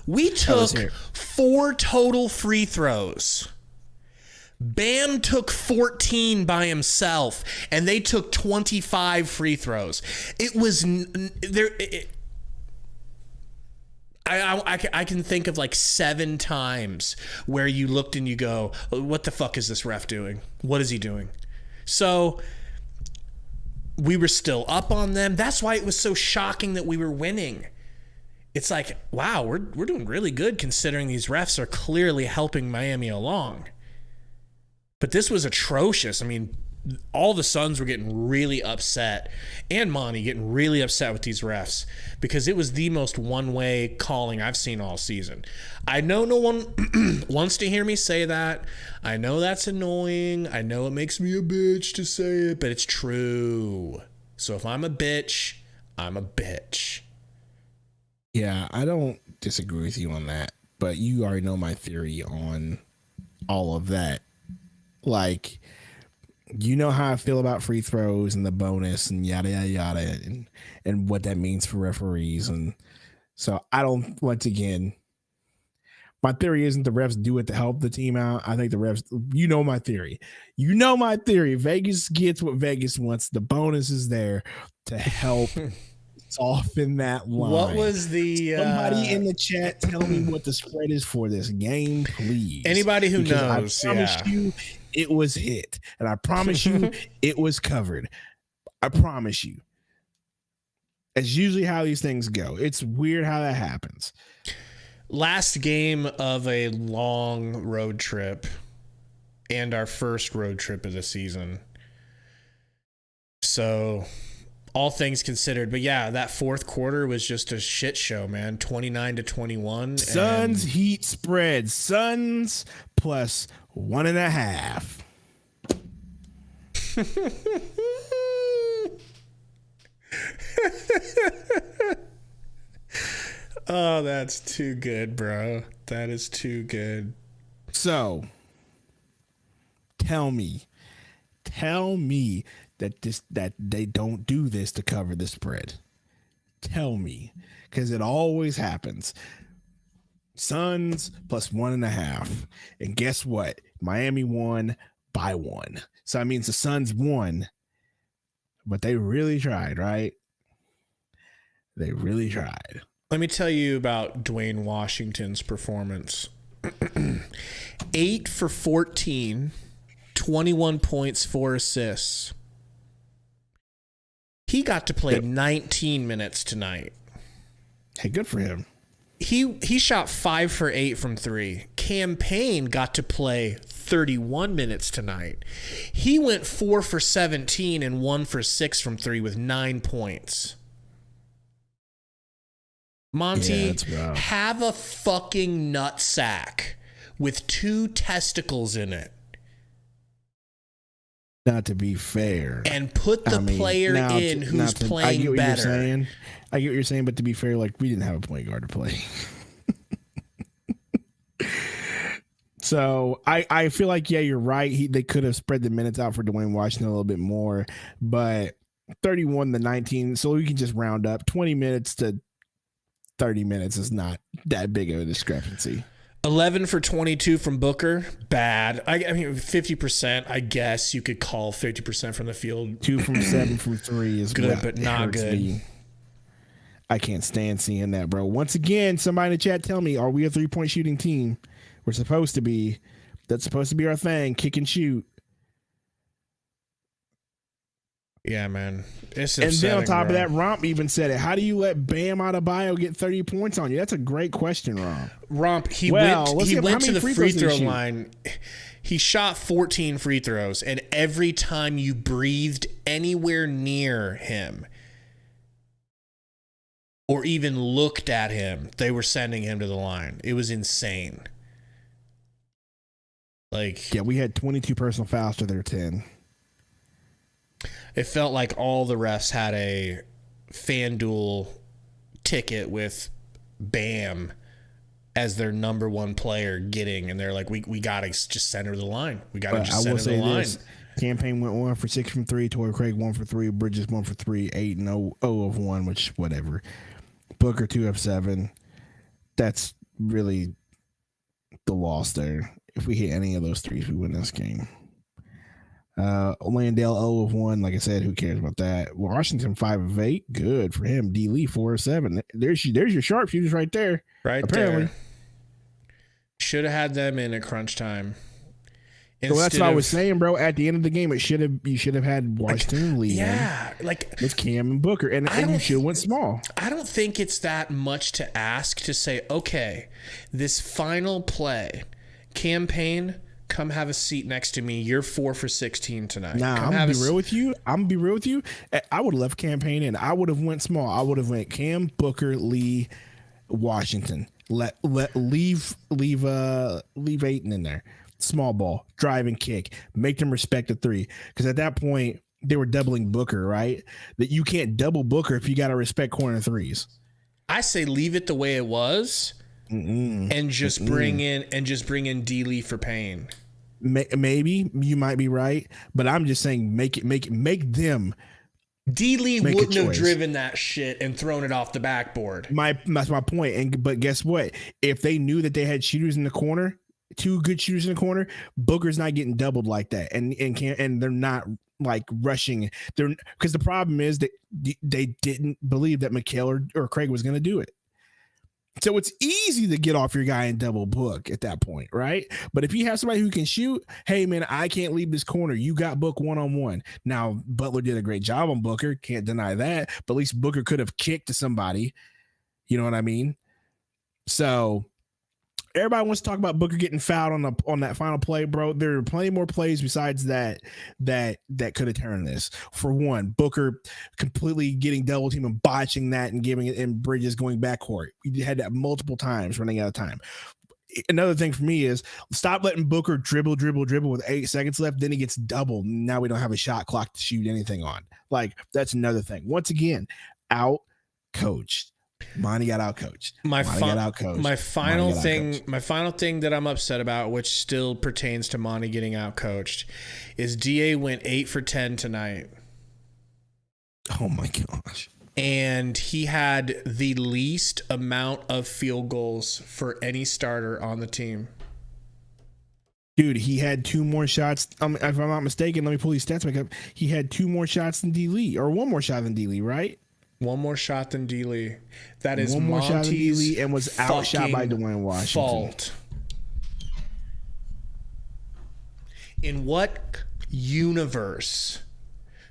We took 4 total free throws. Bam took 14 by himself, and they took 25 free throws. It was there. I can think of like 7 times where you looked and you go, what the fuck is this ref doing? What is he doing? So we were still up on them. That's why it was so shocking that we were winning. It's like, wow, we're doing really good considering these refs are clearly helping Miami along. But this was atrocious. I mean, all the Suns were getting really upset, and Monty getting really upset with these refs because it was the most one-way calling I've seen all season. I know no one wants to hear me say that. I know that's annoying. I know it makes me a bitch to say it, but it's true. So if I'm a bitch, I'm a bitch. Yeah, I don't disagree with you on that, but you already know my theory on all of that. Like, you know how I feel about free throws and the bonus and yada, yada, yada, and what that means for referees. And so I don't, once again, my theory isn't the refs do it to help the team out. I think the refs, you know my theory. Vegas gets what Vegas wants. The bonus is there to help soften that line. What was the... Somebody in the chat tell me what the spread is for this game, please. Anybody who knows, I promise you it was hit. And I promise you it was covered. I promise you. It's usually how these things go. It's weird how that happens. Last game of a long road trip and our first road trip of the season. So... all things considered, but yeah, that fourth quarter was just a shit show, man. 29-21. Suns Heat spread. Suns plus 1.5. Oh, that's too good, bro. That is too good. So, tell me that they don't do this to cover the spread. Tell me, because it always happens. Suns plus 1.5, and guess what? Miami won by 1, so that means the Suns won. But they really tried, right? They really tried. Let me tell you about Dwayne Washington's performance 8 for 14, 21 points, 4 assists. He got to play 19 minutes tonight. Hey, good for him. He shot 5 for 8 from 3. Cam Payne got to play 31 minutes tonight. He went 4 for 17 and 1 for 6 from 3 with 9 points. Monty, have a fucking nutsack with 2 testicles in it. Not to be fair. And put the player in who's playing better. I get what you're saying, but to be fair, like, we didn't have a point guard to play. So I feel like, yeah, you're right. They could have spread the minutes out for Dwayne Washington a little bit more, but 31 to 19, so we can just round up 20 minutes to 30 minutes is not that big of a discrepancy. 11 for 22 from Booker, bad. I mean, 50%, I guess you could call 50% from the field. 2 from 7 from 3 is good, but not good. Me. I can't stand seeing that, bro. Once again, somebody in the chat tell me, are we a 3-point shooting team? We're supposed to be. That's supposed to be our thing, kick and shoot. Yeah, man. It's and upsetting, then on top bro. of that, Romp even said it. How do you let Bam Adebayo get 30 points on you? That's a great question, Romp. Romp, he went to the free throw line. He shot 14 free throws, and every time you breathed anywhere near him or even looked at him, they were sending him to the line. It was insane. Yeah, we had 22 personal fouls to their 10. It felt like all the refs had a FanDuel ticket with Bam as their number 1 player getting, and they're like, we got to just send her to the line. We got to just send her to the line. Campaign went 1 for 6 from 3. Torrey Craig 1 for 3. Bridges 1 for 3. 8 and 0 of 1, which whatever. Booker 2 of 7. That's really the loss there. If we hit any of those threes, we win this game. Landale 0 of 1. Like I said, who cares about that? Washington 5 of 8. Good for him. D. Lee 4 of 7. There's your sharpshooters right there. Right apparently. there. Should have had them in at crunch time. So that's what I was saying, bro. At the end of the game, you should have had Washington lead. Yeah, with Cam and Booker, and you should have went small. I don't think it's that much to ask to say, okay, this final play, Cam Payne, come have a seat next to me. You're 4 for 16 tonight. Nah, I'm gonna be real with you. I would have left Cam Payne in. I would have went small. I would have went Cam, Booker, Lee, Washington. Leave Ayton in there. Small ball, drive and kick, make them respect the 3. Because at that point, they were doubling Booker, right? That you can't double Booker if you got to respect corner 3s. I say leave it the way it was, and just bring in D. Lee for Payne. Maybe you might be right, but I'm just saying make them. D. Lee wouldn't have driven that shit and thrown it off the backboard. That's my point. But guess what? If they knew that they had shooters in the corner, 2 good shooters in the corner, Booker's not getting doubled like that, and they're not like rushing. Because the problem is that they didn't believe that Mikal or Craig was going to do it. So it's easy to get off your guy and double book at that point, right? But if you have somebody who can shoot, hey man, I can't leave this corner. You got Book 1-on-1. Now Butler did a great job on Booker, can't deny that. But at least Booker could have kicked to somebody. You know what I mean? So everybody wants to talk about Booker getting fouled on that final play, bro. There are plenty more plays besides that could have turned this. For one, Booker completely getting double team and botching that and giving it, and Bridges going backcourt. We had that multiple times, running out of time. Another thing for me is stop letting Booker dribble with 8 seconds left. Then he gets doubled. Now we don't have a shot clock to shoot anything on. Like, that's another thing. Once again, out coached. Monty got out coached. My final thing that I'm upset about, which still pertains to Monty getting out coached, is DA went 8 for 10 tonight. Oh my gosh. And he had the least amount of field goals for any starter on the team. Dude, he had 2 more shots. If I'm not mistaken, let me pull these stats back up. He had 2 more shots than D. Lee, or 1 more shot than D. Lee, right? 1 more shot than D. Lee. That is 1 more shot than D. Monty's Lee, and was outshot by Dwayne Washington. Fault. In what universe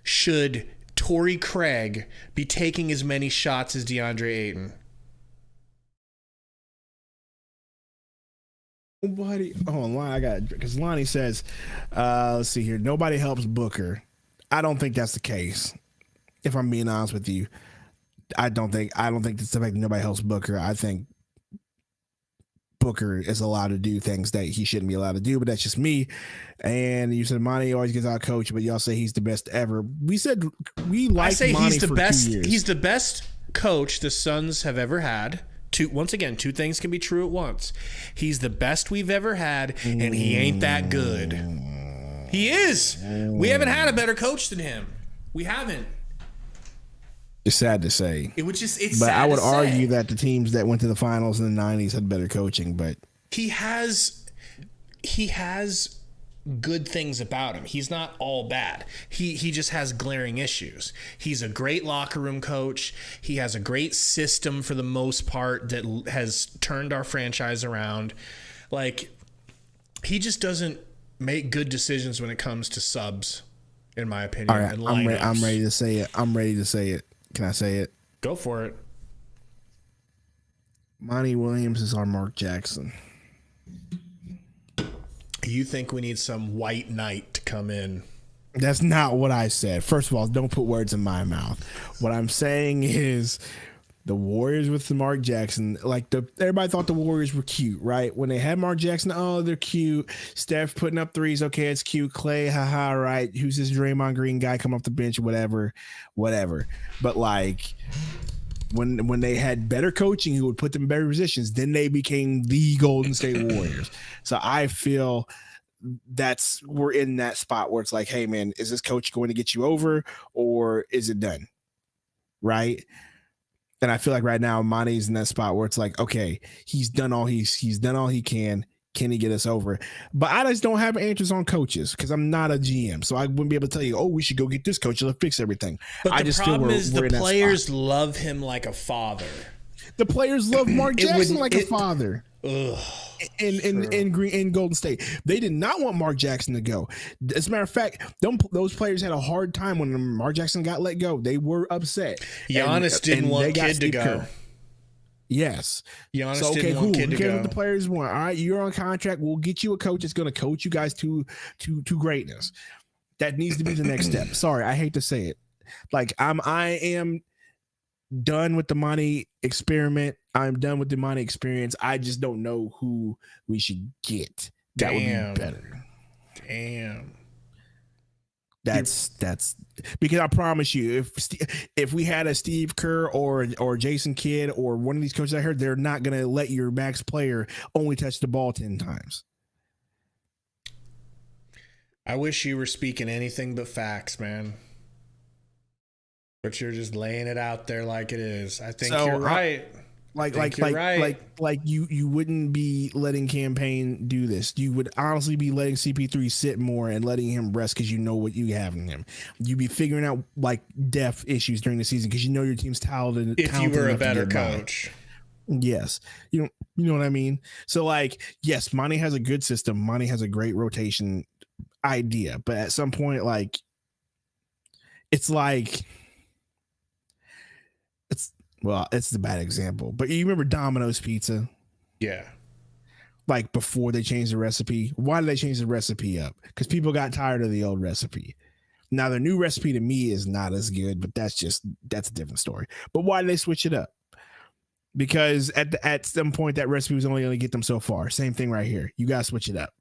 should Torrey Craig be taking as many shots as DeAndre Ayton? Nobody. Oh, I got because Lonnie says, let's see here. Nobody helps Booker. I don't think that's the case. If I'm being honest with you, I don't think it's the fact that nobody helps Booker. I think Booker is allowed to do things that he shouldn't be allowed to do, but that's just me. And you said Monty always gets out coached, but y'all say he's the best ever. We said we like. I say Monty he's the for best. 2 years. He's the best coach the Suns have ever had. Once again, two things can be true at once. He's the best we've ever had, and he ain't that good. He is. We haven't had a better coach than him. We haven't. It's sad to say. It's but sad I would to argue say. that the teams that went to the finals in the 90s had better coaching, but he has good things about him. He's not all bad. He just has glaring issues. He's a great locker room coach. He has a great system for the most part that has turned our franchise around. Like, he just doesn't make good decisions when it comes to subs, in my opinion. all right, and I'm ready to say it. I'm ready to say it. Can I say it? Go for it. Monty Williams is our Mark Jackson. You think we need some white knight to come in? That's not what I said. First of all, don't put words in my mouth. What I'm saying is the Warriors with the Mark Jackson, everybody thought the Warriors were cute, right? When they had Mark Jackson, oh, they're cute. Steph putting up threes, okay, it's cute. Clay, haha, right? Who's this Draymond Green guy come off the bench, whatever. But when they had better coaching who would put them in better positions, then they became the Golden State Warriors. So I feel we're in that spot where it's like, hey man, is this coach going to get you over or is it done? Right? And I feel like right now Monty's in that spot where it's like, okay, he's done all he can. Can he get us over? But I just don't have answers on coaches because I'm not a GM. So I wouldn't be able to tell you, oh, we should go get this coach. He'll fix everything. But the problem is the players love him like a father. The players love Mark Jackson like a father. Ugh, in Golden State. They did not want Mark Jackson to go. As a matter of fact, those players had a hard time when Mark Jackson got let go. They were upset. Giannis didn't want Kid to go. Kerr. Yes. Giannis didn't want Kid to go. What the players want. All right, you're on contract. We'll get you a coach that's going to coach you guys to greatness. That needs to be the next step. Sorry, I hate to say it. I am done with the Monty experiment. I'm done with the Monty experience. I just don't know who we should get. That would be better. Damn. That's because I promise you, if we had a Steve Kerr or Jason Kidd or one of these coaches I heard, they're not going to let your max player only touch the ball 10 times. I wish you were speaking anything but facts, man. But you're just laying it out there like it is. I think you're right. You wouldn't be letting Campaign do this. You would honestly be letting CP3 sit more and letting him rest because you know what you have in him. You'd be figuring out depth issues during the season because you know your team's talented. If you were a better coach. Yes. You know what I mean? So yes, Monty has a good system. Monty has a great rotation idea, but at some point, it's the bad example, but you remember Domino's Pizza? Yeah. Before they changed the recipe. Why did they change the recipe up? Because people got tired of the old recipe. Now the new recipe to me is not as good, but that's a different story. But why did they switch it up? Because at some point that recipe was only going to get them so far. Same thing right here. You got to switch it up.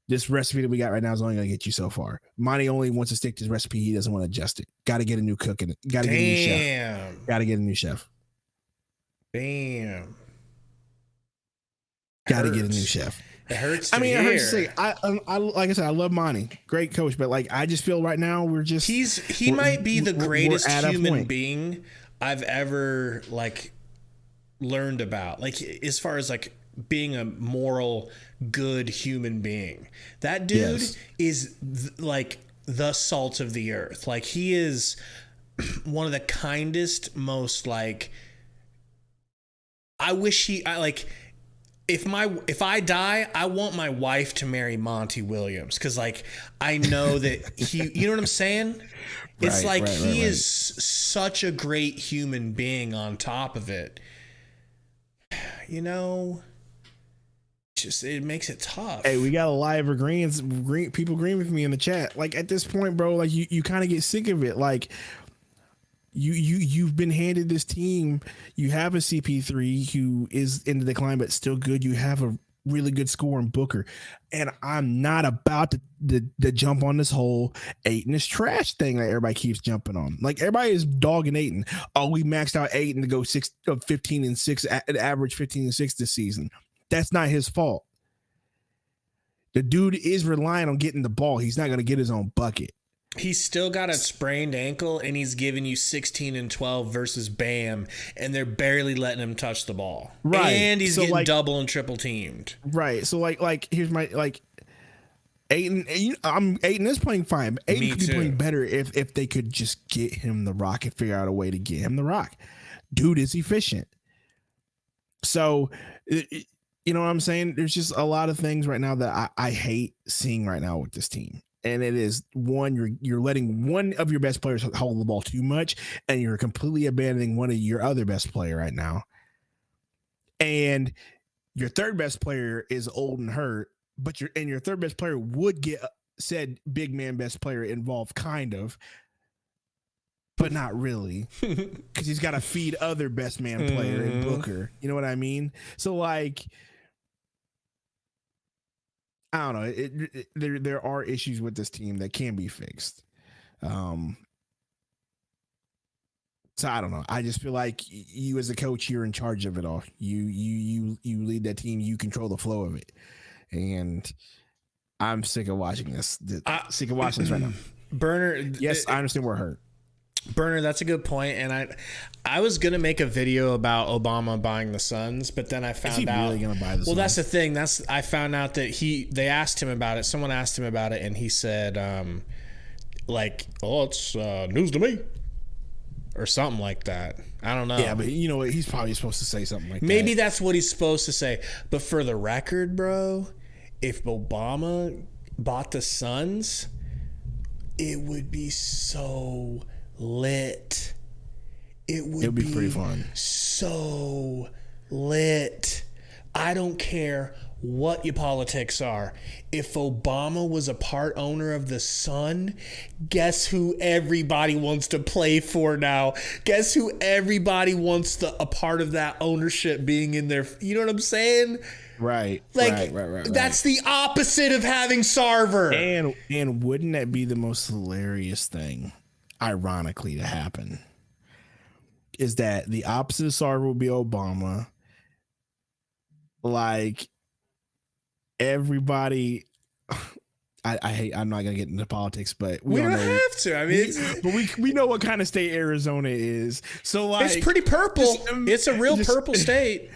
This recipe that we got right now is only going to get you so far. Monty only wants to stick to his recipe. He doesn't want to adjust it. Got to get a new cook in it. Got to get a new chef. Got to get a new chef. Damn. Got to get a new chef. It hurts. I mean, it hurts to say. I like I said, I love Monty, great coach, but I just feel right now he might be the greatest human being I've ever learned about. As far as being a moral, good human being, that dude is the salt of the earth. He is one of the kindest, most I wish if I die, I want my wife to marry Monty Williams, because like I know that he, you know what I'm saying? It's he is such a great human being on top of it. You know, just it makes it tough. Hey, we got a live agreements. People agreeing with me in the chat. Like at this point, bro, like you kind of get sick of it. Like you've been handed this team. You have a CP3 who is in the decline but still good. You have a really good scorer in Booker, and I'm not about to jump on this whole Ayton is trash thing that everybody keeps jumping on. Like everybody is dogging Ayton. Oh, we maxed out Ayton to go 15-6, average 15-6 this season. That's not his fault. The dude is relying on getting the ball. He's not going to get his own bucket. He's still got a sprained ankle, and he's giving you 16 and 12 versus Bam, and they're barely letting him touch the ball. Right. And he's getting double and triple teamed. Right. So like here's my Ayton. Ayton is playing fine. Ayton could be playing better if they could just get him the rock and figure out a way to get him the rock. Dude is efficient. So you know what I'm saying? There's just a lot of things right now that I hate seeing right now with this team. And it is one, you're letting one of your best players hold the ball too much, and you're completely abandoning one of your other best player right now. And your third best player is old and hurt, but your third best player would get said big man best player involved, kind of, but not really, because he's got to feed other best man player in Booker. You know what I mean? So like, I don't know. There are issues with this team that can be fixed. So I don't know. I just feel like you as a coach, you're in charge of it all. You lead that team. You control the flow of it. And I'm sick of watching this. Sick of watching this right now. Burner. Yes, I understand we're hurt. Burner, that's a good point. And I was gonna make a video about Obama buying the Suns, but then I found out. Really gonna buy the Suns? That's the thing. I found out that they asked him about it. Someone asked him about it, and he said, it's news to me, or something like that. I don't know. Yeah, but you know what? He's probably supposed to say something like that. Maybe that's what he's supposed to say. But for the record, bro, if Obama bought the Suns, it would be so lit. It would be pretty fun. So lit. I don't care what your politics are. If Obama was a part owner of the Sun, guess who everybody wants to play for now? Guess who everybody wants a part of that ownership being in there? You know what I'm saying? Right. Right. That's the opposite of having Sarver. And wouldn't that be the most hilarious thing, ironically, to happen? Is that the opposite of Sarver would be Obama. Like everybody, I'm not gonna get into politics, but we don't have to. I mean, we know what kind of state Arizona is. So like, it's pretty purple. It's a real purple state.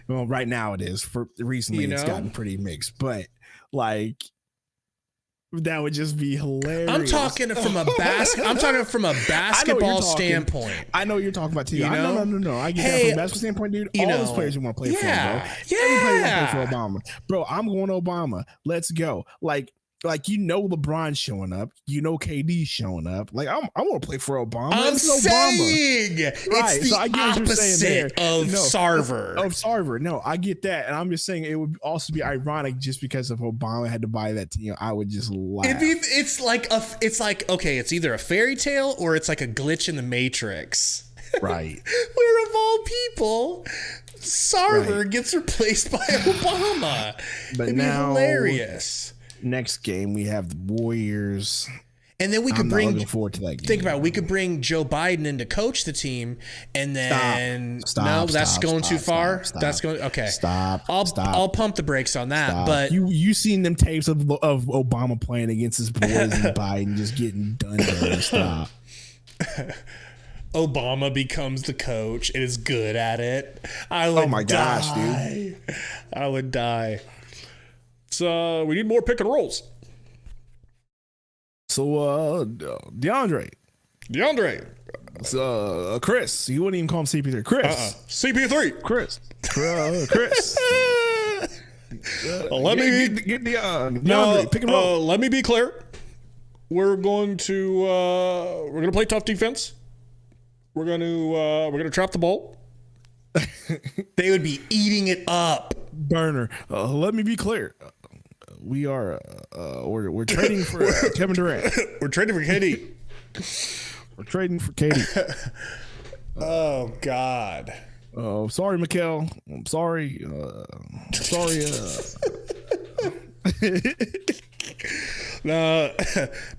Well, right now it is. For recently, it's gotten pretty mixed, but like, that would just be hilarious. I'm talking from a basketball standpoint. I know what you're talking about too. You know? No. I get that from a basketball standpoint, dude. All those players who want to play for him, bro. Every player want to play for Obama, bro. I'm going to Obama. Let's go. Like LeBron's showing up. KD's showing up. Like I want to play for Obama. I'm saying right. It's the opposite of Sarver. Of Sarver. No, I get that, and I'm just saying it would also be ironic just because if Obama had to buy that team, I would just laugh. It's like okay, it's either a fairy tale or it's like a glitch in the Matrix. Right. Where of all people, Sarver gets replaced by Obama. But It'd now, be hilarious. Next game we have the Warriors, and then we could looking forward to that game. Think about it. We could bring Joe Biden in to coach the team, and then that's going too far. That's going okay. I'll pump the brakes on that. Stop. But you seen them tapes of Obama playing against his boys and Biden just getting done. Stop. Obama becomes the coach and is good at it. I would gosh, dude. I would die. So we need more pick and rolls. So DeAndre. Chris. You wouldn't even call him CP3. Chris. CP3. Chris. Let me get the no. pick him up. Let me be clear. We're going to play tough defense. We're gonna trap the ball. They would be eating it up. Burner. Let me be clear. We're trading for Kevin Durant. We're trading for KD. We're trading for KD. Oh God. Oh, sorry, Mikal. I'm sorry. No,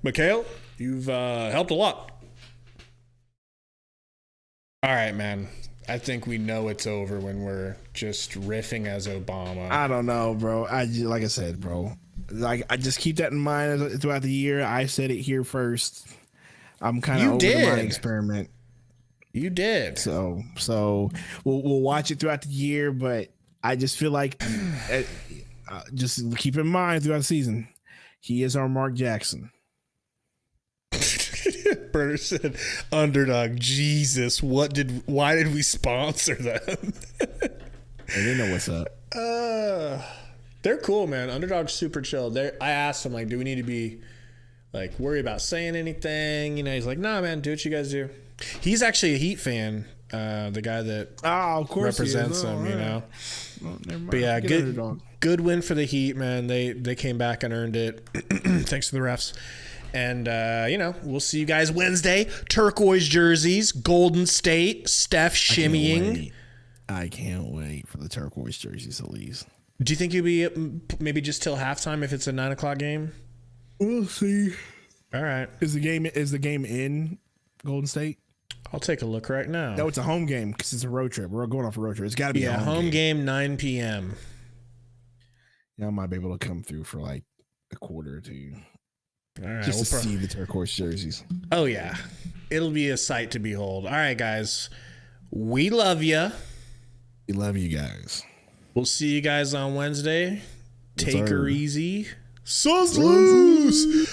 Mikal, you've helped a lot. All right, man. I think we know it's over when we're just riffing as Obama. I don't know, bro. Like I said, bro. Like I just keep that in mind throughout the year. I said it here first. I'm kind of over the mind experiment. You did. So we'll watch it throughout the year, but I just feel like just keep in mind throughout the season, he is our Mark Jackson. Burner said, "Underdog, Jesus, why did we sponsor them?" Hey, they know what's up. They're cool, man. Underdog's super chill. I asked him, like, do we need to be like worry about saying anything? You know, he's like, nah, man, do what you guys do. He's actually a Heat fan. The guy that of course represents them, you know. Well, never mind. But yeah, good win for the Heat, man. They came back and earned it. Thanks to the refs. And, we'll see you guys Wednesday. Turquoise jerseys, Golden State, Steph shimmying. I can't wait for the turquoise jerseys at least. Do you think you'll be maybe just till halftime if it's a 9 o'clock game? We'll see. All right. Is the game in Golden State? I'll take a look right now. No, it's a home game because it's a road trip. We're going off a road trip. It's got to be a home game, 9 p.m. Yeah, I might be able to come through for like a quarter or two. All right, just to see the turquoise jerseys. Oh, yeah. It'll be a sight to behold. All right, guys. We love you. We love you guys. We'll see you guys on Wednesday. Take her easy. Suns lose.